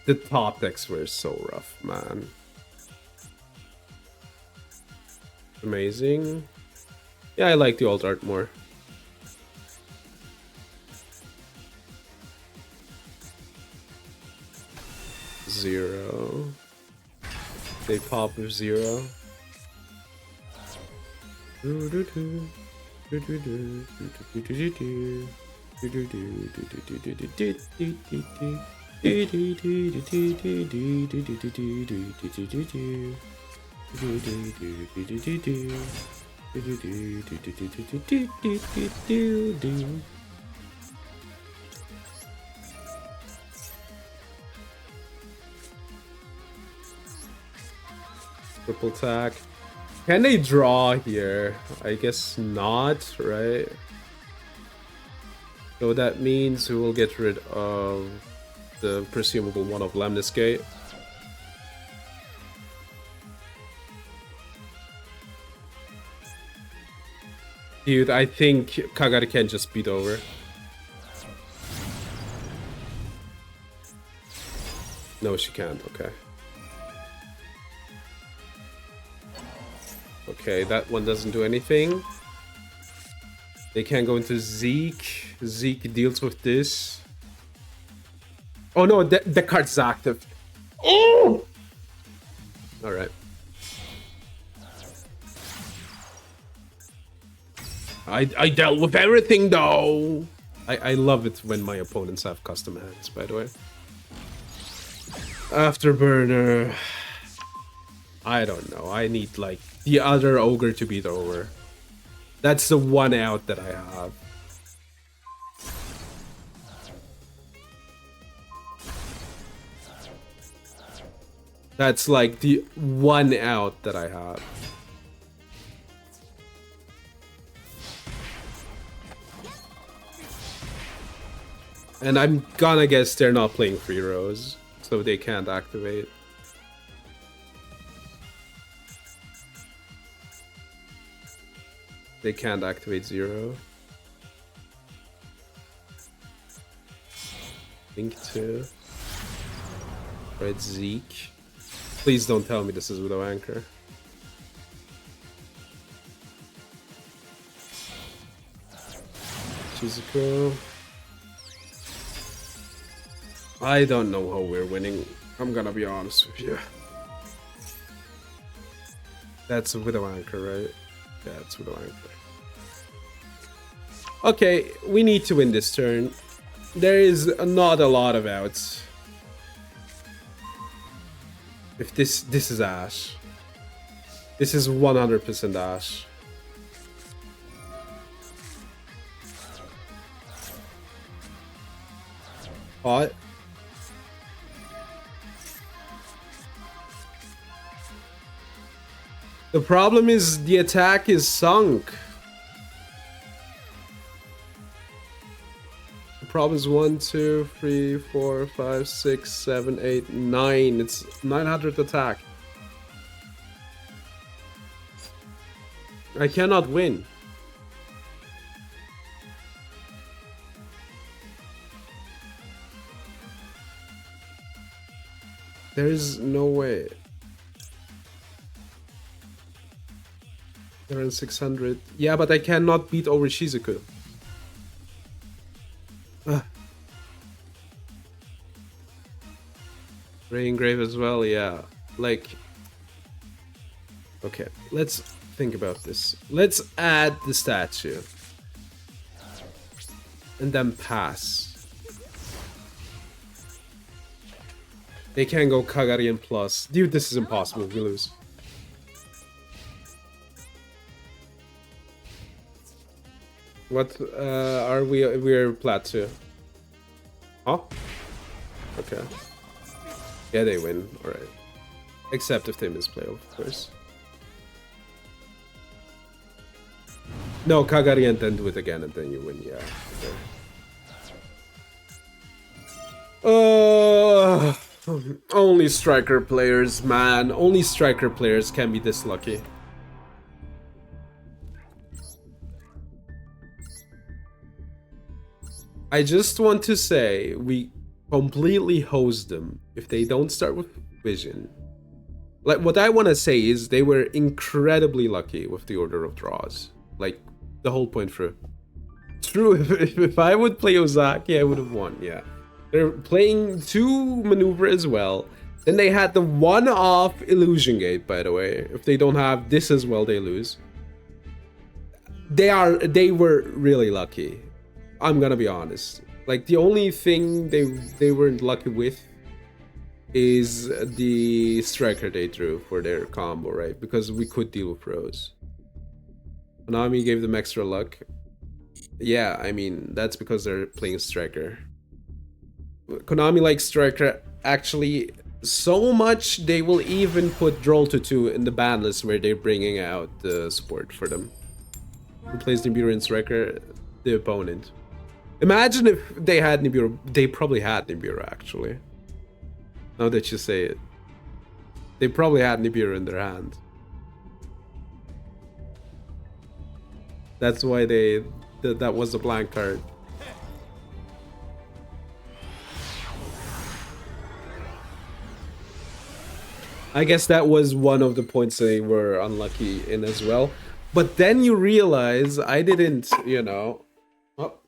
The top decks were so rough, man. Amazing. Yeah, I like the alt art more. Zero. They pop with zero. Triple attack. Can they draw here? I guess not, right? So that means we will get rid of the presumable one of Lemnis Gate. Dude, I think Kagari can just beat over. No, she can't. Okay. Okay, that one doesn't do anything. They can go into Zeke. Zeke deals with this. Oh no, the card's active. Oh! Alright. I dealt with everything though. I love it when my opponents have custom hands, by the way. Afterburner. I don't know. I need like the other ogre to beat over. That's the one out that I have. That's like the one out that I have. And I'm gonna guess they're not playing free rows, so they can't activate. They can't activate zero. Link 2. Right, Zeke. Please don't tell me this is Widow Anchor. Shizuko. I don't know how we're winning. I'm gonna be honest with you. That's a Widow Anchor, right? Yeah, it's Widow Anchor. Okay, we need to win this turn. There is not a lot of outs. If this is Ash. This is 100% Ash. Hot. The problem is the attack is sunk. The problem is 1, 2, 3, 4, 5, 6, 7, 8, 9. It's 900 attack. I cannot win. There is no way. They're in 600. Yeah, but I cannot beat over Shizuku. Rain Grave as well, yeah. Like, Okay, let's think about this. Let's add the statue. And then pass. They can't go Kagarian plus. Dude, this is impossible if we lose. What are we? We're plateau. Huh? Okay. Yeah, they win. Alright. Except if they misplay, of course. No, Kagari then do it again and then you win, yeah. Okay. Only striker players, man. Only striker players can be this lucky. I just want to say, we completely hosed them if they don't start with Vision. Like, what I want to say is they were incredibly lucky with the order of draws. Like, the whole point through. True, if I would play Ozaki, I would have won, yeah. They're playing 2 maneuver as well. Then they had the one-off Illusion Gate, by the way. If they don't have this as well, they lose. They were really lucky. I'm gonna be honest. Like, the only thing they weren't lucky with is the striker they drew for their combo, right? Because we could deal with Rose. Konami gave them extra luck. Yeah, I mean, that's because they're playing striker. Konami likes striker actually so much they will even put Droll to 2 in the ban list where they're bringing out the support for them. Who plays Nibiru and striker? The opponent. Imagine if they had Nibiru. They probably had Nibiru actually. Now that you say it. They probably had Nibiru in their hand. That's why that was a blank card. I guess that was one of the points they were unlucky in as well. But then you realize I didn't, you know... Oh.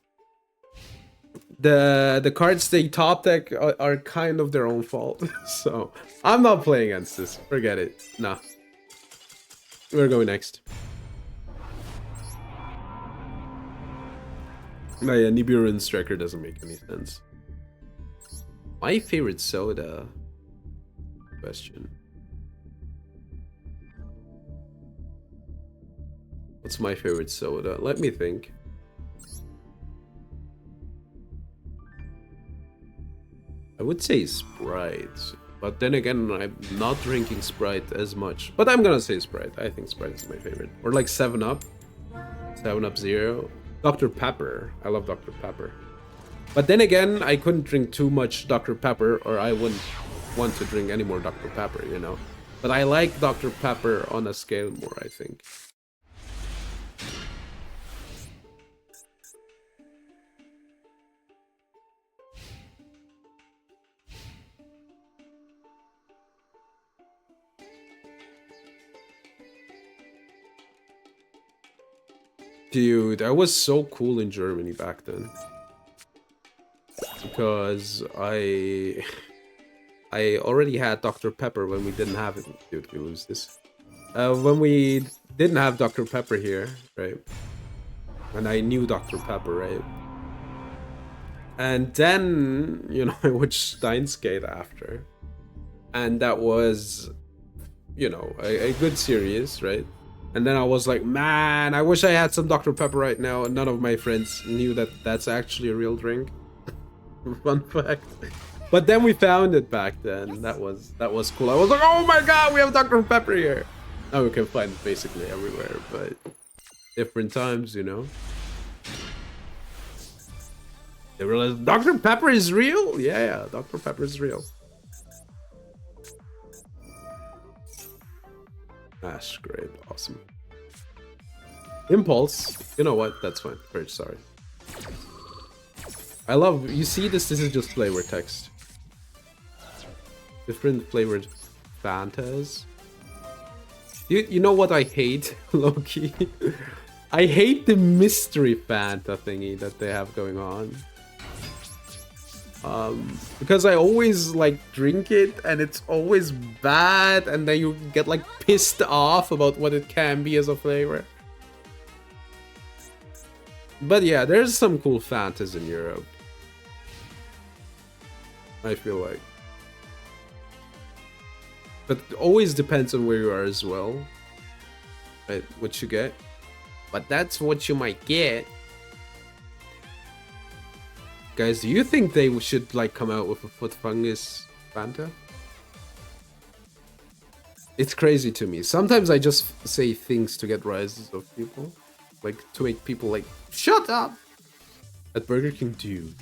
The cards they top deck are kind of their own fault. So, I'm not playing against this. Forget it. Nah. We're going next. No, yeah, Nibiru and striker doesn't make any sense. My favorite soda? Question. What's my favorite soda? Let me think. I would say Sprite, but then again, I'm not drinking Sprite as much. But I'm gonna say Sprite. I think Sprite is my favorite. Or like 7-Up. 7-Up Zero. Dr. Pepper. I love Dr. Pepper. But then again, I couldn't drink too much Dr. Pepper or I wouldn't want to drink any more Dr. Pepper, you know. But I like Dr. Pepper on a scale more, I think. Dude, I was so cool in Germany back then. Because I already had Dr. Pepper when we didn't have it. Dude, we lose this. When we didn't have Dr. Pepper here, right? And I knew Dr. Pepper, right? And then, you know, I watched Steins Gate after. And that was, you know, a good series, right? And then I was like, man, I wish I had some Dr. Pepper right now. And none of my friends knew that that's actually a real drink. Fun fact. But then we found it back then. That was cool. I was like, oh my god, we have Dr. Pepper here. Now we can find it basically everywhere, but different times, you know. They realized Dr. Pepper is real? Yeah, Dr. Pepper is real. Ash, great, awesome. Impulse, you know what? That's fine. Very sorry. I love, you see this is just flavor text. Different flavored Fantas. You know what I hate, Loki? I hate the mystery Fanta thingy that they have going on. Because I always like drink it and it's always bad, and then you get like pissed off about what it can be as a flavor. But yeah, there's some cool Fantas in Europe, I feel like. But it always depends on where you are as well, right? What you get. But that's what you might get. Guys, do you think they should like come out with a foot fungus Fanta? It's crazy to me. Sometimes I just say things to get rises of people. Like, to make people like, shut up! At Burger King, dude.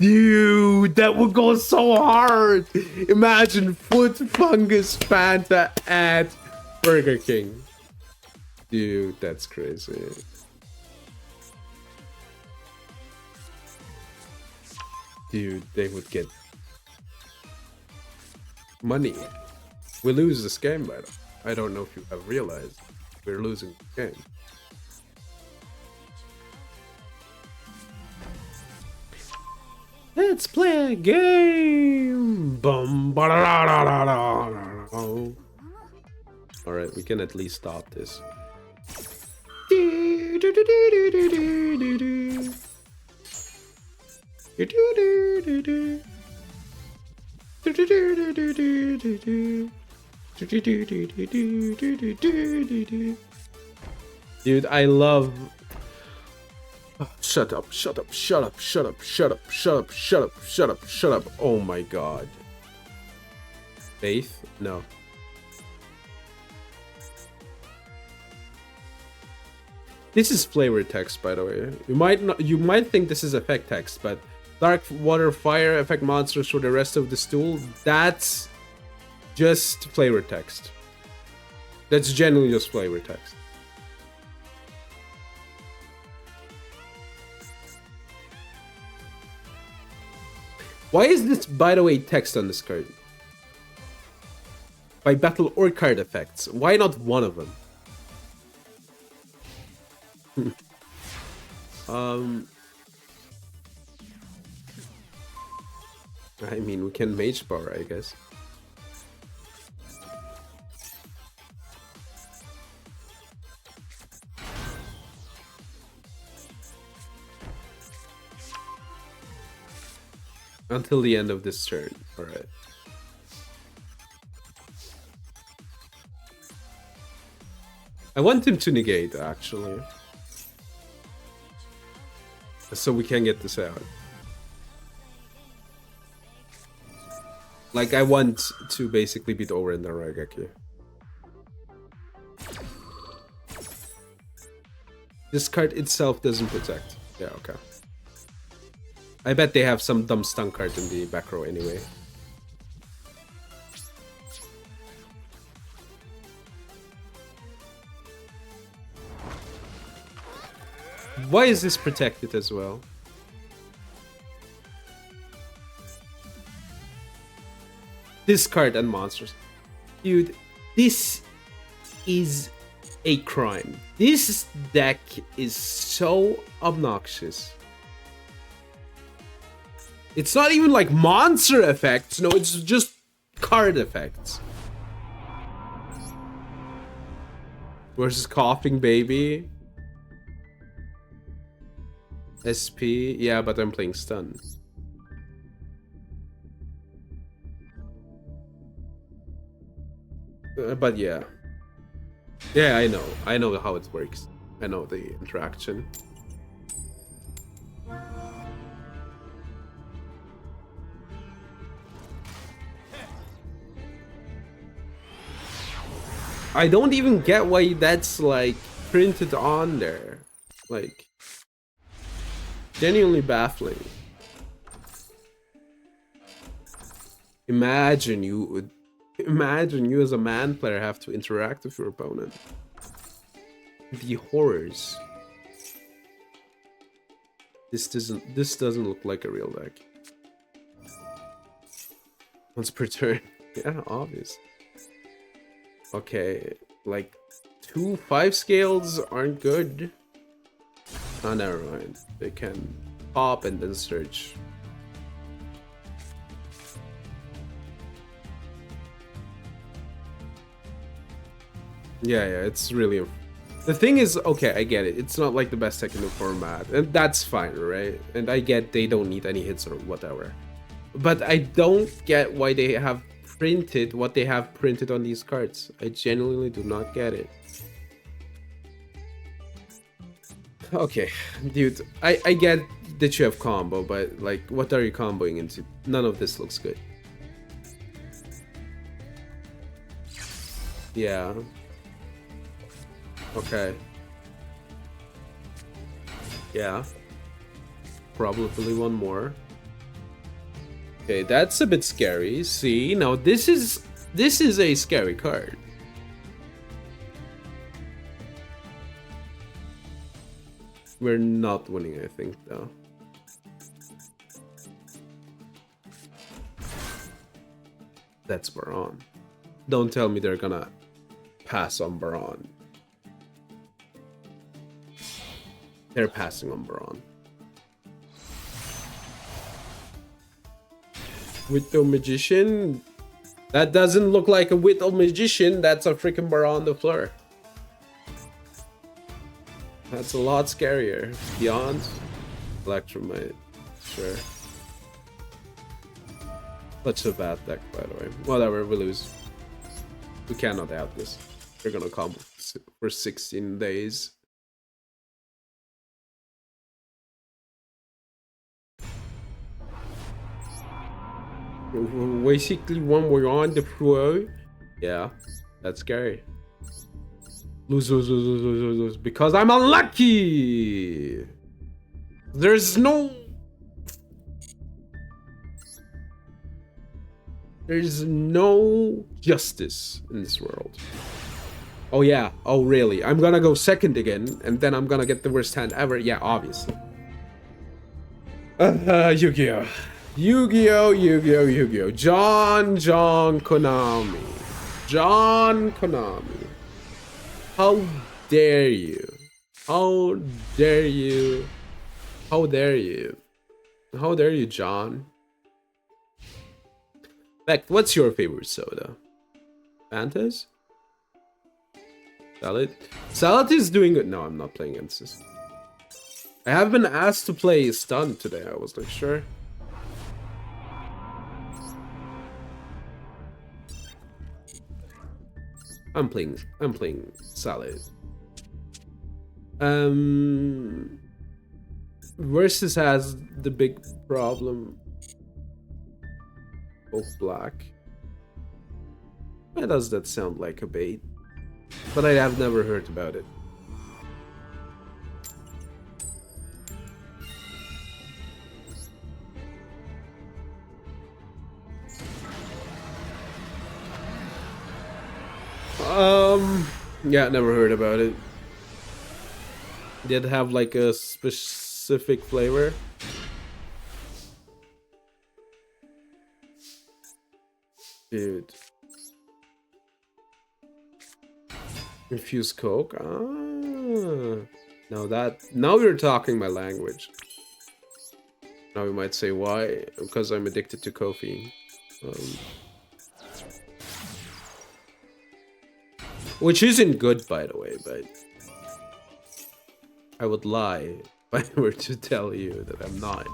Dude, that would go so hard! Imagine foot fungus Fanta at Burger King. Dude, that's crazy. Dude, they would get money. We lose this game, by the way. I don't know if you have realized. We're losing the game. Let's play a game! Bum, alright, we can at least stop this. Dude, I love... Oh, shut up, shut up, shut up, shut up, shut up, shut up, shut up, shut up, shut up. Oh my god. Faith? No. This is flavor text, by the way. You might think this is effect text, but dark water fire affect monsters for the rest of the stool. That's just flavor text. That's generally just flavor text. Why is this, by the way, text on this card? By battle or card effects. Why not one of them? I mean, we can mage power, I guess. Until the end of this turn. Alright. I want him to negate, actually. So we can get this out. Like, I want to basically beat over in the Raigeki. This card itself doesn't protect. Yeah, okay. I bet they have some dumb stun card in the back row anyway. Why is this protected as well? Discard and monsters. Dude, this is a crime. This deck is so obnoxious. It's not even like monster effects. No, it's just card effects. Versus Coughing Baby. SP. Yeah, but I'm playing stun. But yeah. Yeah, I know. I know how it works. I know the interaction. I don't even get why that's like printed on there. Like, genuinely baffling. Imagine you as a man player have to interact with your opponent. The horrors. This doesn't look like a real deck. Once per turn. Yeah, obvious. Okay, like 2 5 scales aren't good. Oh, never mind. They can pop and then search. Yeah, it's really. The thing is, okay, I get it. It's not like the best technical format, and that's fine, right? And I get they don't need any hits or whatever. But I don't get why they have printed what they have printed on these cards. I genuinely do not get it. Okay, dude, I get that you have combo, but like, what are you comboing into? None of this looks good. Yeah. Okay. Yeah. Probably one more. Okay, that's a bit scary. See, now this is a scary card. We're not winning, I think, though. That's Baron. Don't tell me they're gonna pass on Baron. They're passing on Baron. Widow Magician? That doesn't look like a Widow Magician. That's a freaking Baron the Fleur. That's a lot scarier. Beyond Electromite. Sure. Such a bad deck, by the way. Whatever, we lose. We cannot have this. We're gonna combo for 16 days. Basically, when we're on the floor, yeah, that's scary. Lose, because I'm unlucky. There's no justice in this world. Oh yeah, oh really? I'm gonna go second again, and then I'm gonna get the worst hand ever. Yeah, obviously. Yu-Gi-Oh! Yu-Gi-Oh! John Konami. John Konami. How dare you? How dare you? How dare you? How dare you, John? Beck, what's your favorite soda? Fantas? Salad? Salad is doing good. No, I'm not playing against this. I have been asked to play Stun today. I was like, sure. I'm playing Salad. Versus has the big problem. Both black. Why does that sound like a bait? But I have never heard about it. Yeah, never heard about it. Did it have like a specific flavor? Dude. Infused Coke? Ah. Now we're talking my language. Now you might say why? Because I'm addicted to coffee. Which isn't good, by the way, but I would lie if I were to tell you that I'm not.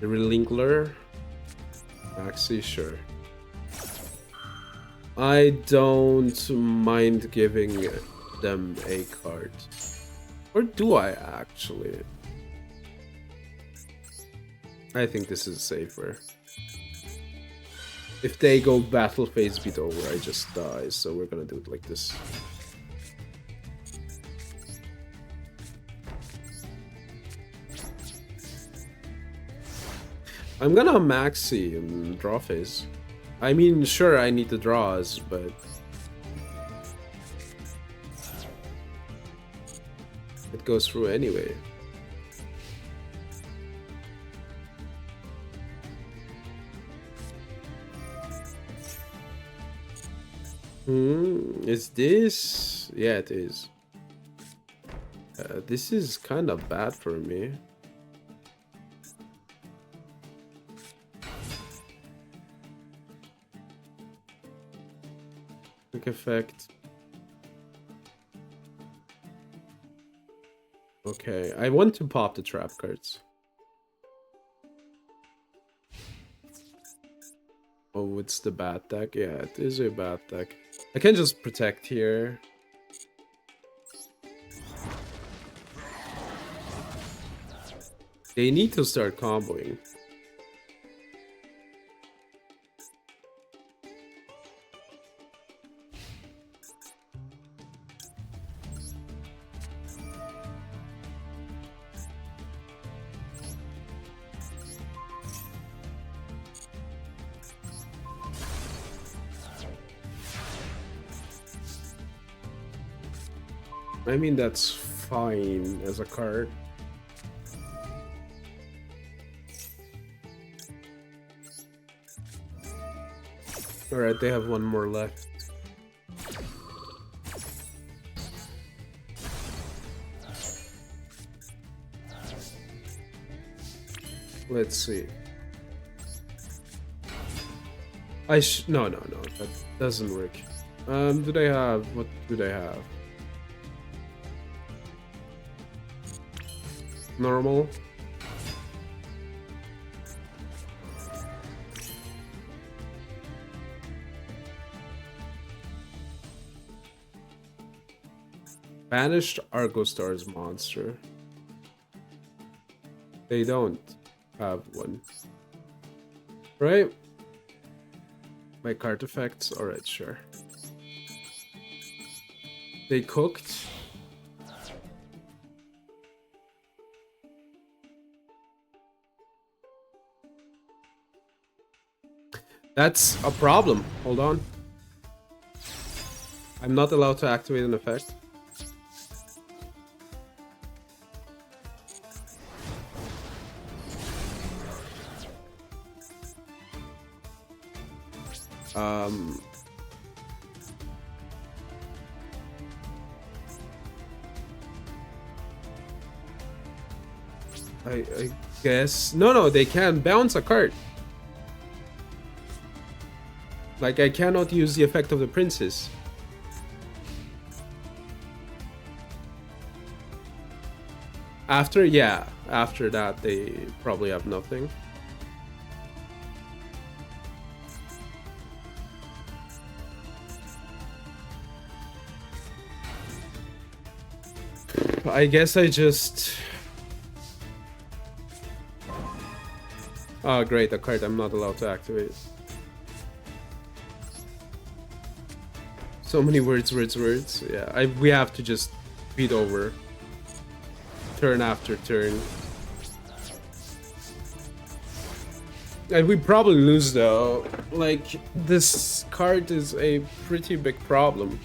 The Relinkler? Maxi, sure. I don't mind giving them a card. Or do I actually? I think this is safer. If they go battle phase beat over, I just die, so we're gonna do it like this. I'm gonna maxi and draw phase. I mean, sure, I need the draws, but it goes through anyway. Is this? Yeah, it is. This is kind of bad for me. Quick effect. Okay, I want to pop the trap cards. Oh, it's the bad deck? Yeah, it is a bad deck. I can just protect here. They need to start comboing. I mean, that's fine as a card. Alright, they have one more left. Let's see. No, that doesn't work. Do they have... What do they have? Normal. Banished Argo Stars monster. They don't have one. Right? My card effects? Alright, sure. They cooked. That's a problem. Hold on. I'm not allowed to activate an effect. I guess... No, they can bounce a card. Like, I cannot use the effect of the princess. After, yeah. After that, they probably have nothing. I guess I just... Oh, great, a card I'm not allowed to activate. So many words. Yeah, we have to just beat over. Turn after turn. And we probably lose though. Like, this card is a pretty big problem.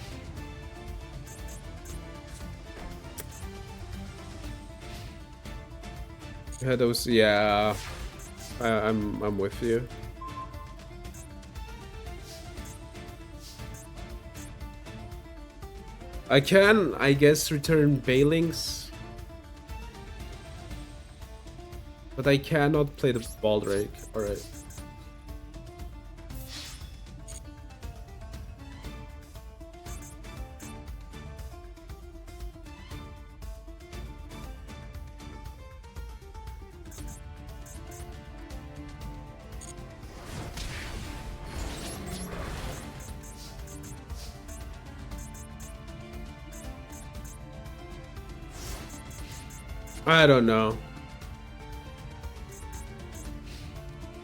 Yeah, those, yeah. I'm with you. I can, I guess, return Bailings. But I cannot play the Baldrake. Alright. I don't know.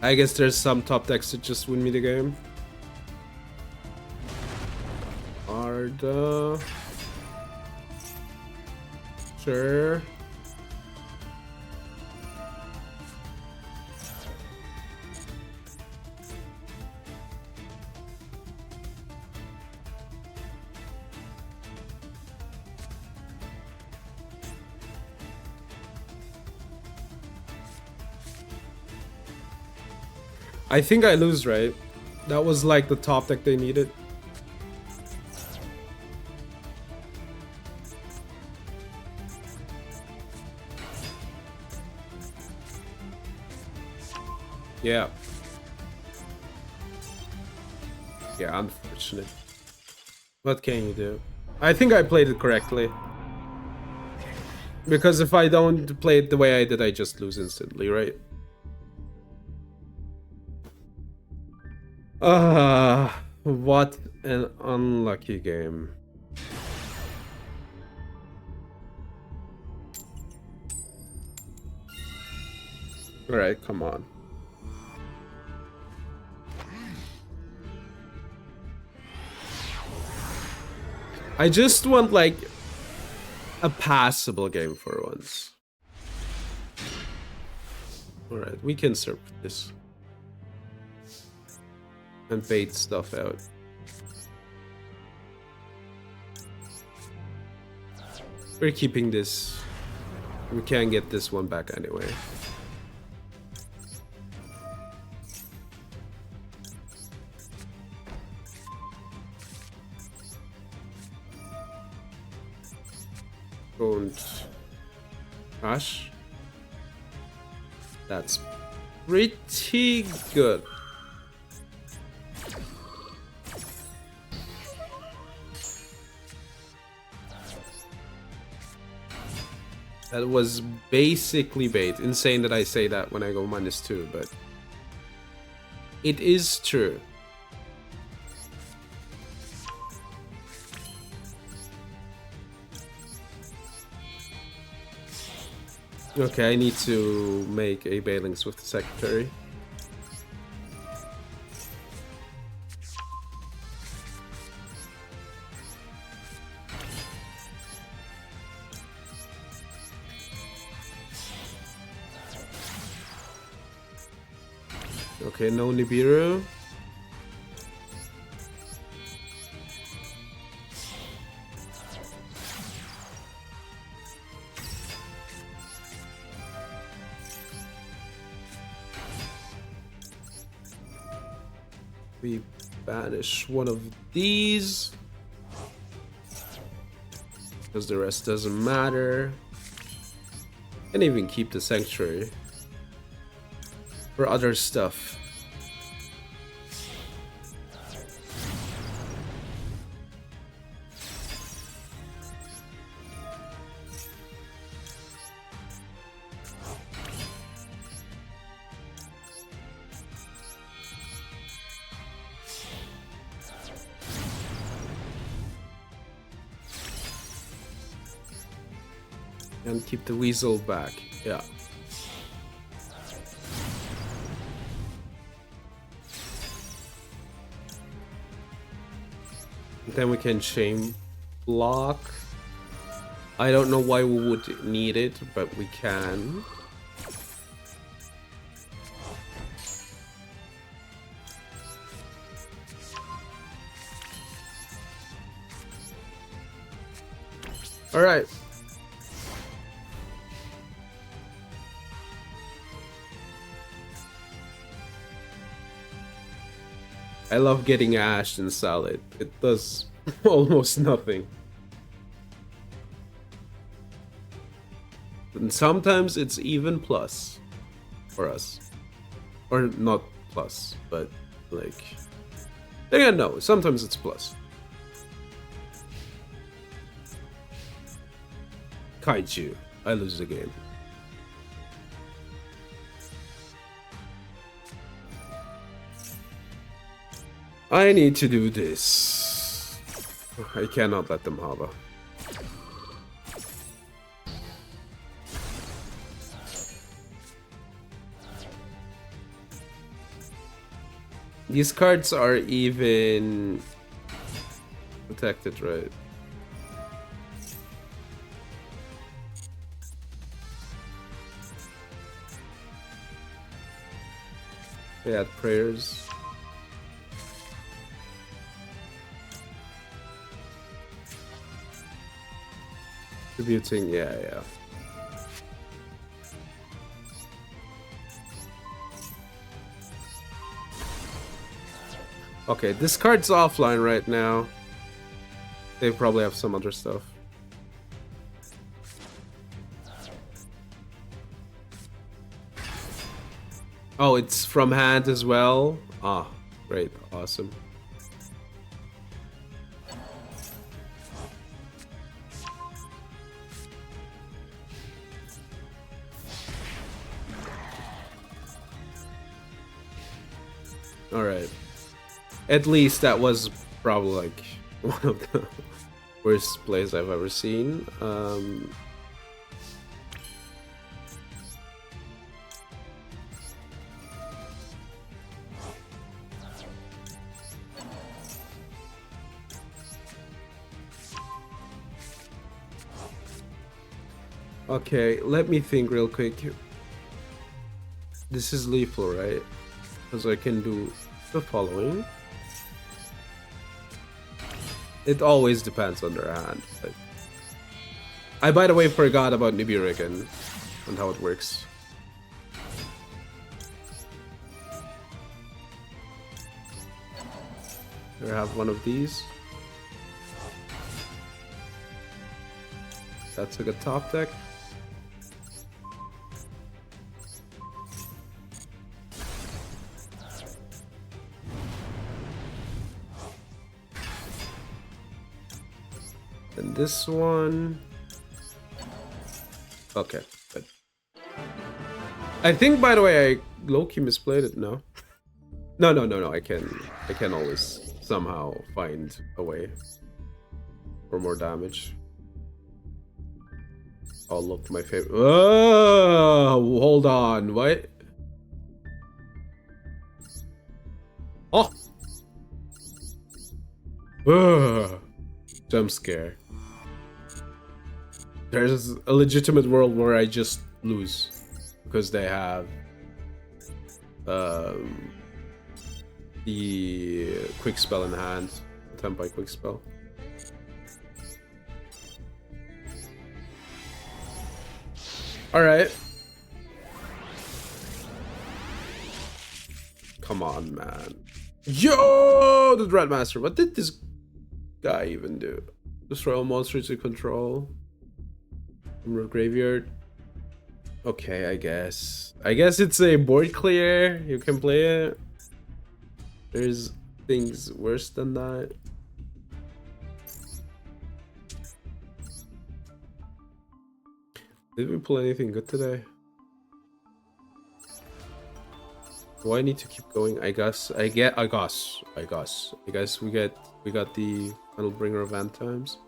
I guess there's some top decks that just win me the game. Arda. Sure. I think I lose, right? That was like the top deck they needed. Yeah. Yeah, unfortunate. What can you do? I think I played it correctly. Because if I don't play it the way I did, I just lose instantly, right? What an unlucky game. Alright, come on. I just want, like, a passable game for once. Alright, we can serve this. And bait stuff out. We're keeping this. We can't get this one back anyway. Don't crash. That's pretty good. That was basically bait. Insane that I say that when I go -2, but it is true. Okay, I need to make a Bailings with the Secretary. Okay, no Nibiru. We banish one of these. Because the rest doesn't matter. And even keep the Sanctuary. For other stuff. And keep the Weasel back. Yeah. Then we can chain block. I don't know why we would need it, but we can. All right. I love getting ashed in Salad. It does almost nothing. And sometimes it's even plus for us. Or not plus, but like... Again, no, sometimes it's plus. Kaiju. I lose the game. I need to do this. I cannot let them hover. These cards are even protected, right? They had prayers. Tributing, yeah. Okay, this card's offline right now. They probably have some other stuff. Oh, it's from hand as well? Ah, great, awesome. Alright. At least that was probably like one of the worst plays I've ever seen. Okay, let me think real quick. This is lethal, right? Because I can do the following. It always depends on their hand. But I, by the way, forgot about Nibiruken and how it works. Here I have one of these. That's a good top deck. And this one. Okay, good. I think, by the way, I low-key misplayed it. No, no. I can always somehow find a way for more damage. Oh, look, my favorite. Oh, hold on. What? Oh. Ugh. Jump scare. There's a legitimate world where I just lose because they have the quick spell in hand, attempt by quick spell. All right. Come on, man. Yo, the Dreadmaster. What did this guy even do? Destroy all monsters you control. From your graveyard. Okay, I guess. I guess it's a board clear. You can play it. There's things worse than that. Did we pull anything good today? Do I need to keep going? I guess we got the Final Bringer of End Times.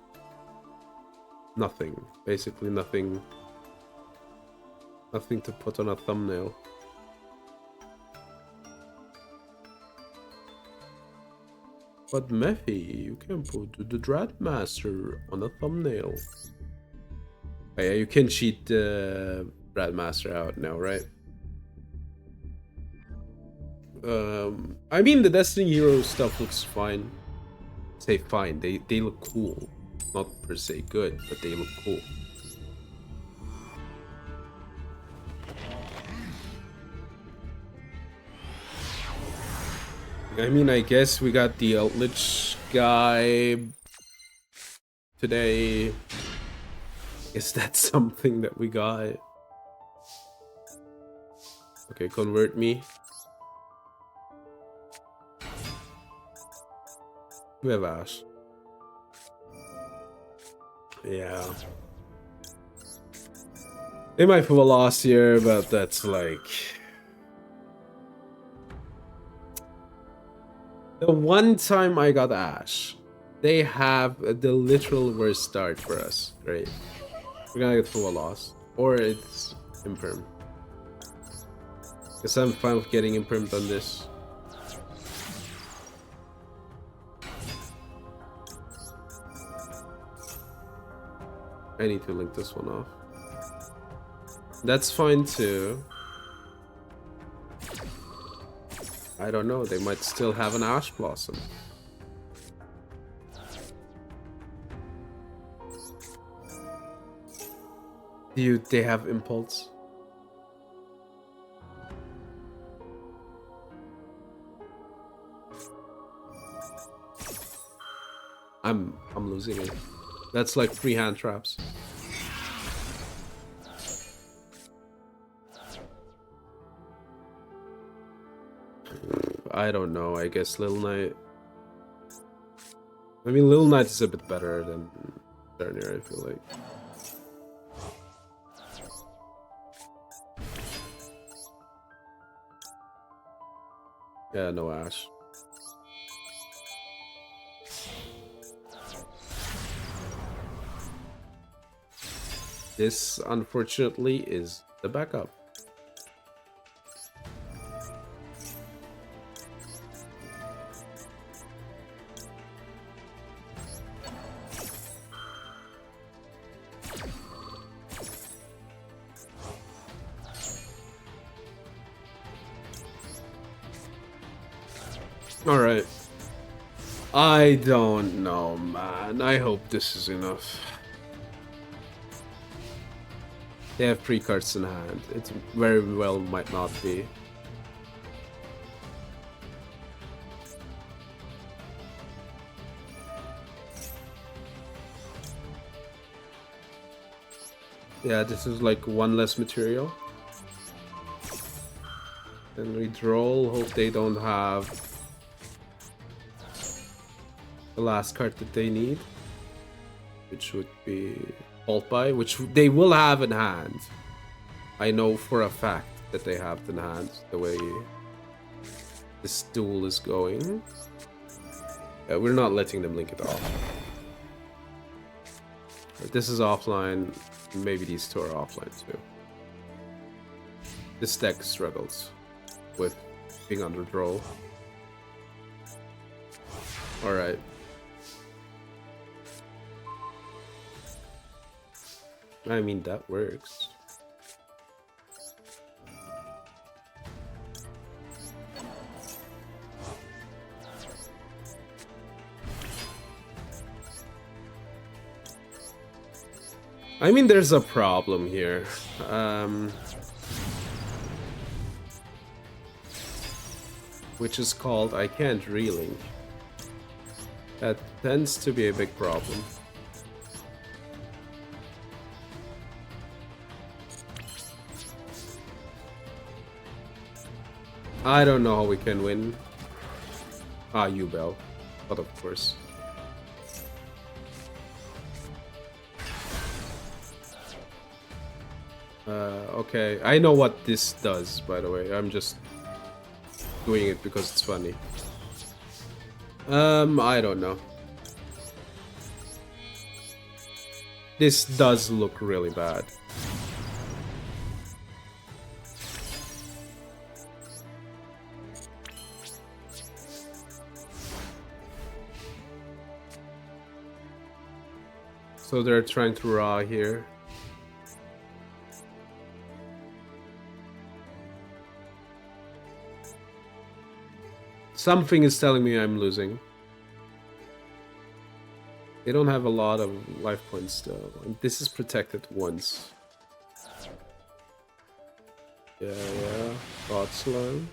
Nothing. Basically nothing. Nothing to put on a thumbnail. But Mephi, you can put the Dreadmaster on a thumbnail. Oh, yeah, you can cheat the Dreadmaster out now, right? I mean, the Destiny Hero stuff looks fine. Say fine, they look cool. Not per se good, but they look cool. I mean, I guess we got the Eldritch guy today. Is that something that we got? Okay, convert me. We have Ash. Yeah. They might have a loss here, but that's like... The one time I got Ash, they have the literal worst start for us, right? We're gonna get full loss. Or it's imperm. Guess I'm fine with getting impermed on this. I need to link this one off. That's fine too. I don't know, they might still have an Ash Blossom. They have Impulse? I'm losing it. That's like 3 hand traps. I don't know, I guess Little Knight. I mean, Little Knight is a bit better than Dernier, I feel like. Yeah, no Ash. This, unfortunately, is the backup. Alright. I don't know, man. I hope this is enough. They have 3 cards in hand. It very well might not be. Yeah, this is like 1 less material. Then we draw, hope they don't have the last card that they need, which would be Fault By, which they will have in hand. I know for a fact that they have it in hand, the way this duel is going. Yeah, we're not letting them link it off. If this is offline, maybe these 2 are offline too. This deck struggles with being under draw. Alright. I mean, that works. I mean, there's a problem here. Which is called I can't relink. That tends to be a big problem. I don't know how we can win. Ah, you Bell. But of course. Okay. I know what this does, by the way. I'm just doing it because it's funny. I don't know. This does look really bad. So they're trying to raw here. Something is telling me I'm losing. They don't have a lot of life points though. And this is protected once. Yeah. Thought slime.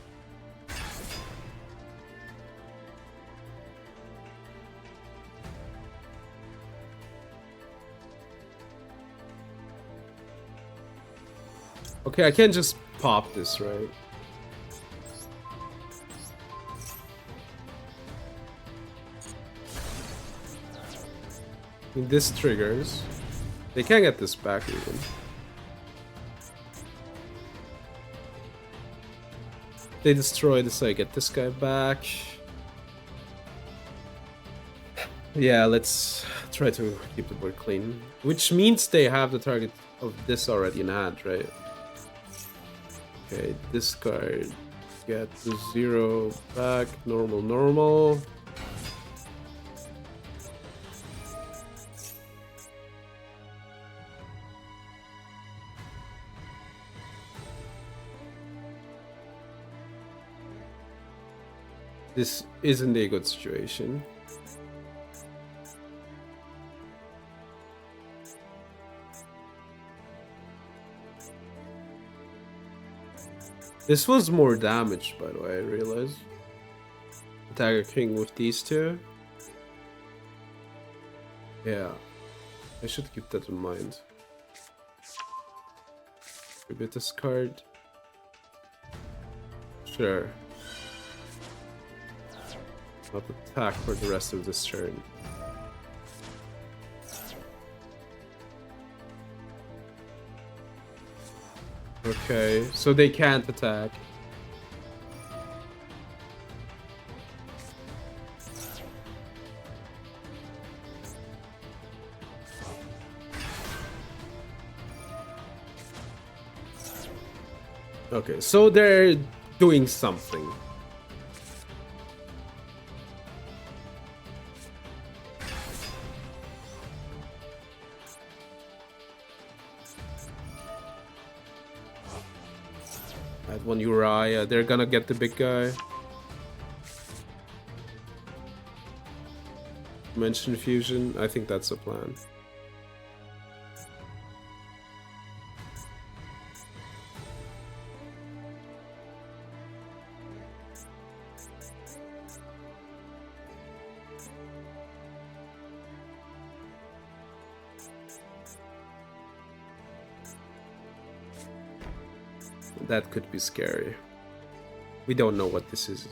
Okay, I can't just pop this, right? I mean, this triggers. They can't get this back even. They destroy this, I get this guy back. Yeah, let's try to keep the board clean. Which means they have the target of this already in hand, right? Okay, discard. Get the 0 back. Normal. This isn't a good situation. This was more damage, by the way, I realized. Dagger King with these 2. Yeah. I should keep that in mind. Maybe this card. Sure. Not attack for the rest of this turn. Okay, so they can't attack. Okay, so they're doing something. Add one Uriah. They're gonna get the big guy. Dimension fusion. I think that's the plan. That could be scary. We don't know what this is.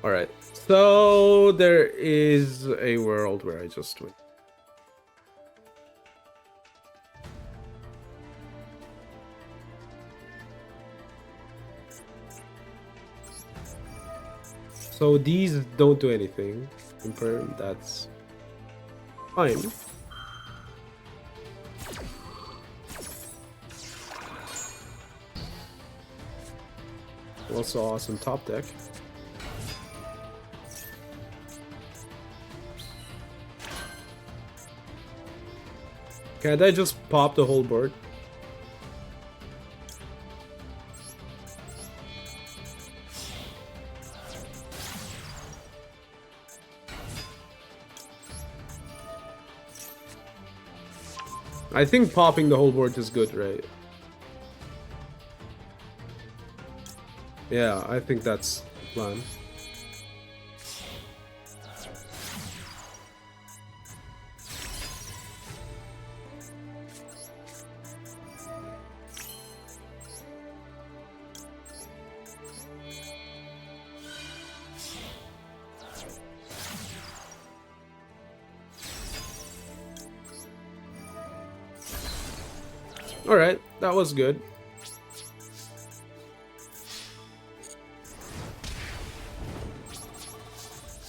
Alright, so there is a world where I just went. So these don't do anything. Confirm, that's fine. Also awesome top deck. Can't I just pop the whole board? I think popping the whole board is good, right? Yeah, I think that's the plan. Alright, that was good.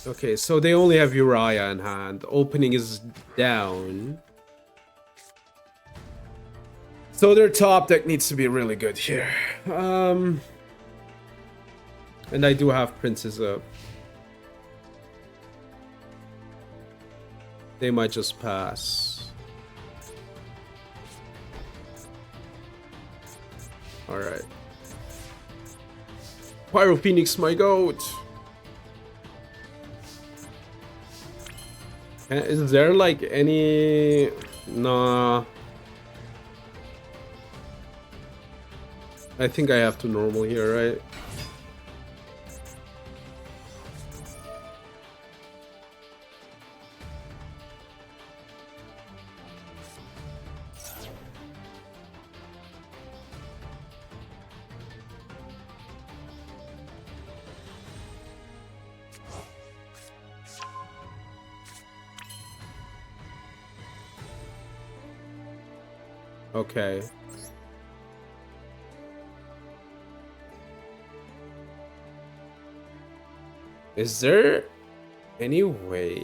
Okay, so they only have Uriah in hand. Opening is down. So their top deck needs to be really good here. And I do have Princes up. They might just pass. Alright. Pyro Phoenix, my goat! Is there like any... Nah. I think I have to normal here, right? Okay. Is there any way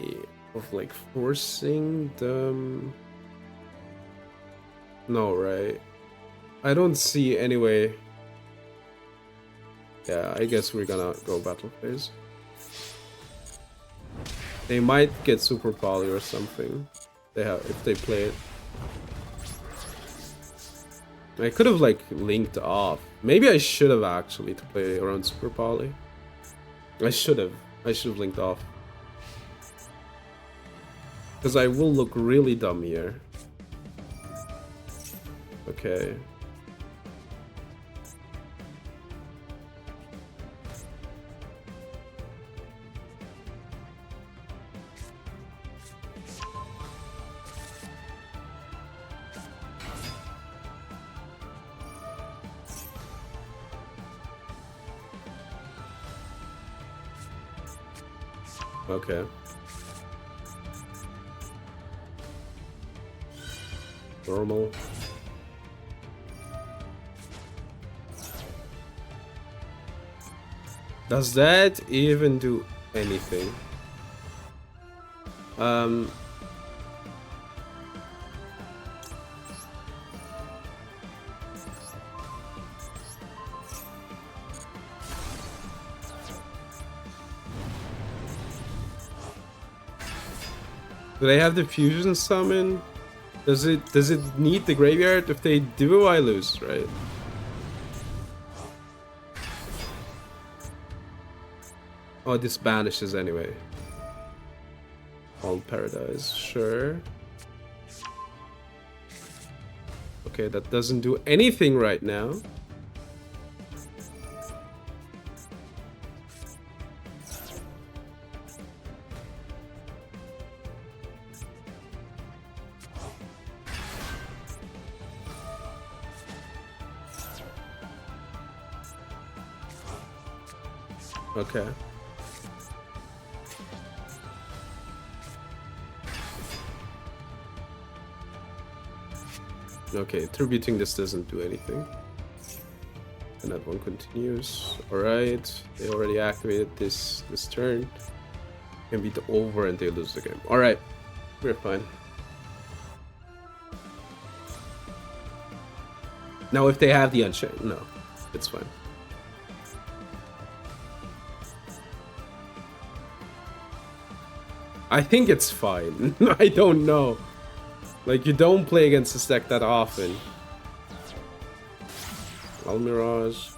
of like forcing them? No, right? I don't see any way. Yeah, I guess we're gonna go battle phase. They might get super poly or something. They have if they play it. I could have like linked off. Maybe I should have actually to play around super poly. I should have linked off. Because I will look really dumb here. Okay. Okay. Normal. Does that even do anything? Do they have the fusion summon? Does it need the graveyard? If they do, I lose, right? Oh, this banishes anyway. All Paradise, sure. Okay, that doesn't do anything right now. Okay. Okay, tributing this doesn't do anything. And that one continues. Alright, they already activated this turn. Can beat over and they lose the game. Alright, we're fine. Now if they have the Unchained, no, it's fine. I think it's fine. I don't know. Like, you don't play against this deck that often. Almirage.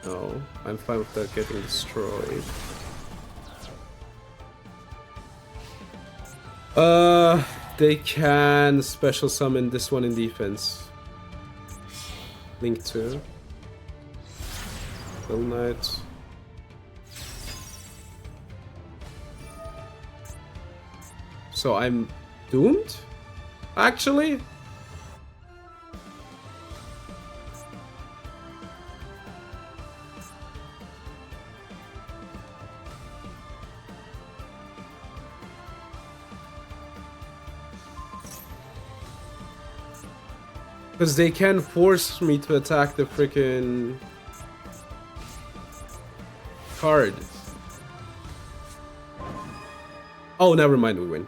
No, I'm fine with that getting destroyed. They can special summon this one in defense. Link 2. Will Knight. So I'm doomed? Actually? Because they can force me to attack the freaking card. Oh, never mind, we win.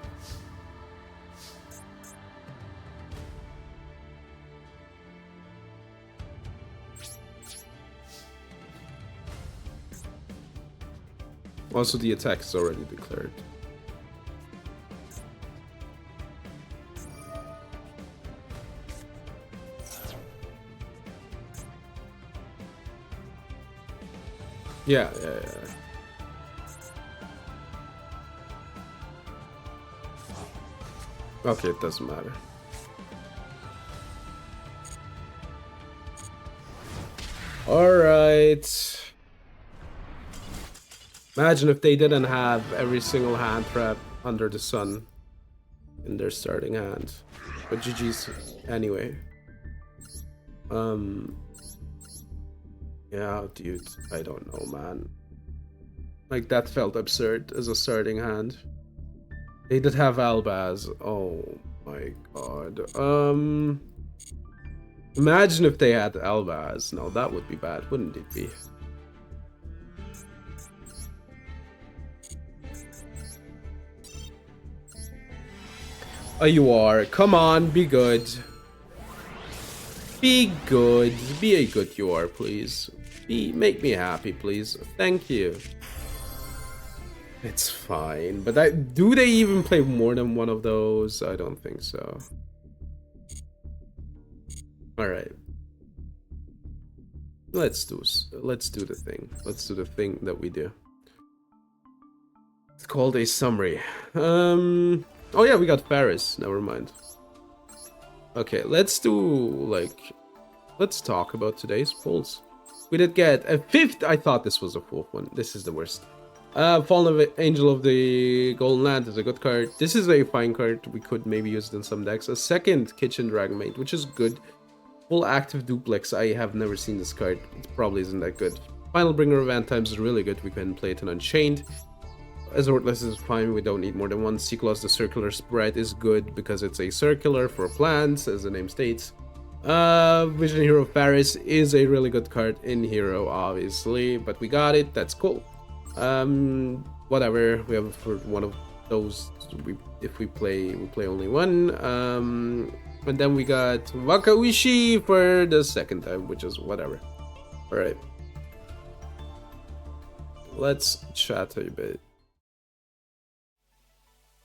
Also, the attack is already declared. Yeah. Okay, it doesn't matter. Alright. Imagine if they didn't have every single hand trap under the sun in their starting hand. But GG's anyway. Yeah, dude, I don't know, man. Like, that felt absurd as a starting hand. They did have Albaz. Oh my god. Imagine if they had Albaz. No, that would be bad, wouldn't it be? Oh, you are. Come on, be good. Be good. Be a good you are, please. Make me happy, please. Thank you. It's fine, but do they even play more than one of those? I don't think so. All right. Let's do the thing. Let's do the thing that we do. It's called a summary. Oh yeah, we got Ferris. Never mind. Okay, let's talk about today's pulls. We did get a 5th. I thought this was a 4th one. This is the worst. Fallen Angel of the Golden Land is a good card. This is a fine card. We could maybe use it in some decks. A 2nd Kitchen Dragon Mate, which is good. Full active duplex. I have never seen this card. It probably isn't that good. Final Bringer of End Times is really good. We can play it in Unchained. Azortless is fine, we don't need more than one. Cyclos, the circular spread, is good because it's a circular for plants, as the name states. Vision Hero of Paris is a really good card in Hero, obviously, but we got it, that's cool. Whatever, we have for one of those, if we play only one. And then we got Wakauishi for the second time, which is whatever. Alright. Let's chat a bit.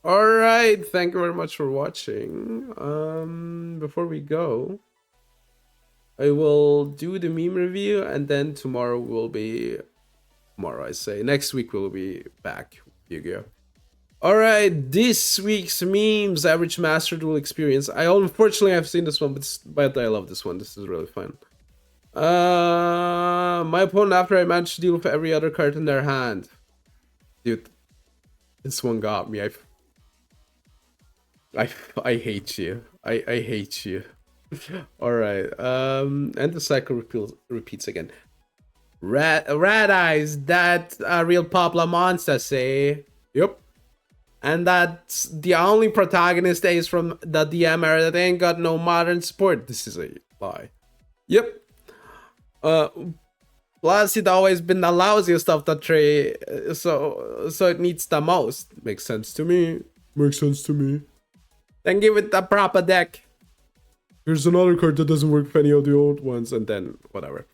Alright, thank you very much for watching. Before we go, I will do the meme review, and then tomorrow will be... next week we'll be back with Yu-Gi-Oh! Alright, this week's memes, Average Master Duel Experience. I unfortunately have seen this one, but I love this one. This is really fun. My opponent, after I managed to deal with every other card in their hand. Dude, this one got me. I hate you. I hate you. Alright, and the cycle repeats again. Red eyes, that a real Pablo monster, say. Yep. And that's the only protagonist that is from the DM era that ain't got no modern support. This is a lie. Yep. Plus, it always been the lousiest of the three, so it needs the most. Makes sense to me. Makes sense to me. Then give it the proper deck. Here's another card that doesn't work for any of the old ones, and then whatever.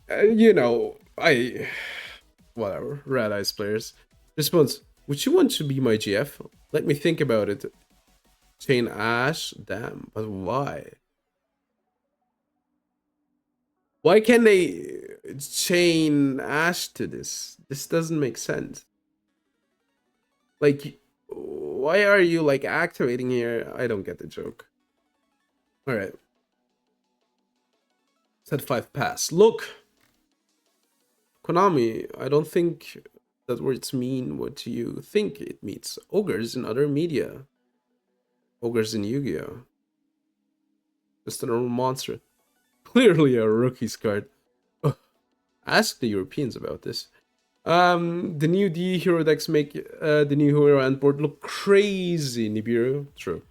You know, whatever. Red Eyes players. Response. Would you want to be my GF? Let me think about it. Chain Ash? Damn, but why? Why can't they chain Ash to this? This doesn't make sense. Like, why are you, like, activating here? I don't get the joke. Alright. Set 5 pass. Look! Konami, I don't think that words mean what you think it means. Ogres in other media. Ogres in Yu-Gi-Oh! Just a normal monster. Clearly a rookie's card. Ugh. Ask the Europeans about this. The new D hero decks make the new hero and board look crazy, Nibiru. True.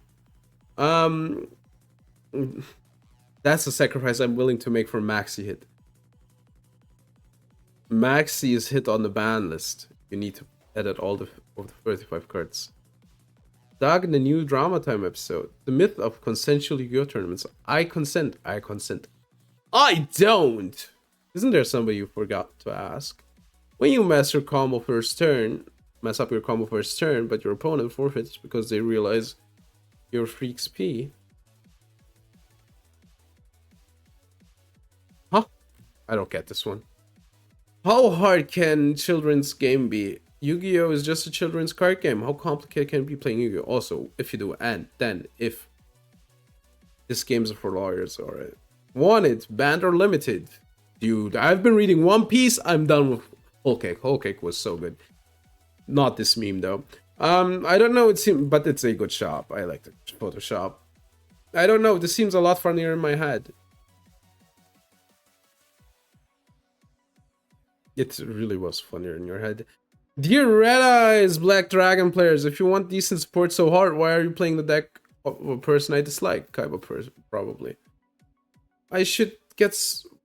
That's a sacrifice I'm willing to make for Maxi hit. Maxi is hit on the ban list. You need to edit all the 35 cards. Dog in the new Drama Time episode. The myth of consensual Yu-Gi-Oh! Tournaments. I consent. I consent. I don't! Isn't there somebody you forgot to ask? When you mess up your combo first turn, but your opponent forfeits because they realize you're Freaks P. Huh? I don't get this one. How hard can children's game be? Yu-Gi-Oh! Is just a children's card game. How complicated can it be playing Yu-Gi-Oh! Also, if you do, and then if this game's for lawyers, alright. Wanted, banned or limited? Dude, I've been reading One Piece. I'm done with Whole Cake. Whole Cake was so good. Not this meme though. I don't know. But it's a good shop. I like the Photoshop. I don't know. This seems a lot funnier in my head. It really was funnier in your head. Dear Red Eyes Black Dragon players, if you want decent support so hard, why are you playing the deck of a person I dislike? Kaiba person, probably. I should get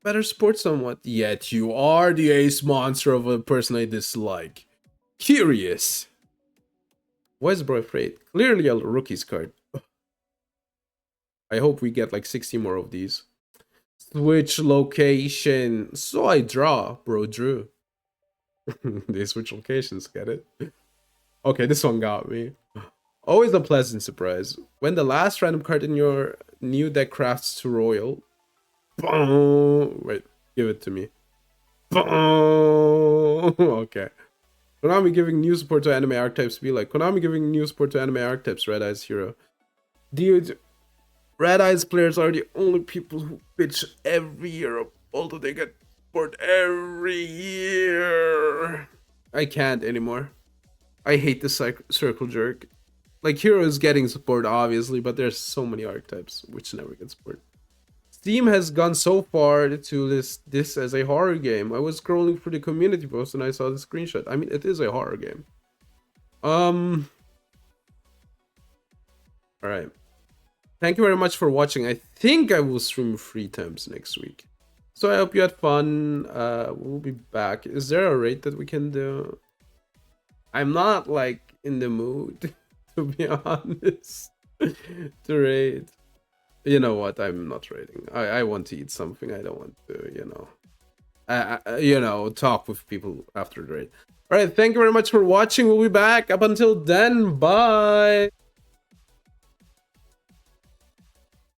better support somewhat. Yet you are the ace monster of a person I dislike. Curious. Why is bro afraid? Clearly a rookie's card. I hope we get like 60 more of these. Switch location. So I draw, bro drew. They switch locations, get it? Okay, this one got me. Always a pleasant surprise. When the last random card in your new deck crafts to royal. Wait, give it to me. Okay. Konami giving new support to anime archetypes be like. Konami giving new support to anime archetypes, Red Eyes Hero. Dude, Red Eyes players are the only people who bitch every year, although they get support every year. I can't anymore. I hate this circle jerk. Like, Hero is getting support, obviously, but there's so many archetypes which never get support. Steam has gone so far to list this as a horror game. I was scrolling through the community post and I saw the screenshot. I mean, it is a horror game. All right. Thank you very much for watching. I think I will stream 3 times next week. So I hope you had fun. We'll be back. Is there a rate that we can do? I'm not like in the mood, to be honest, to rate. You know what? I'm not rating. I want to eat something. I don't want to, talk with people after the raid. All right. Thank you very much for watching. We'll be back. Up until then, bye.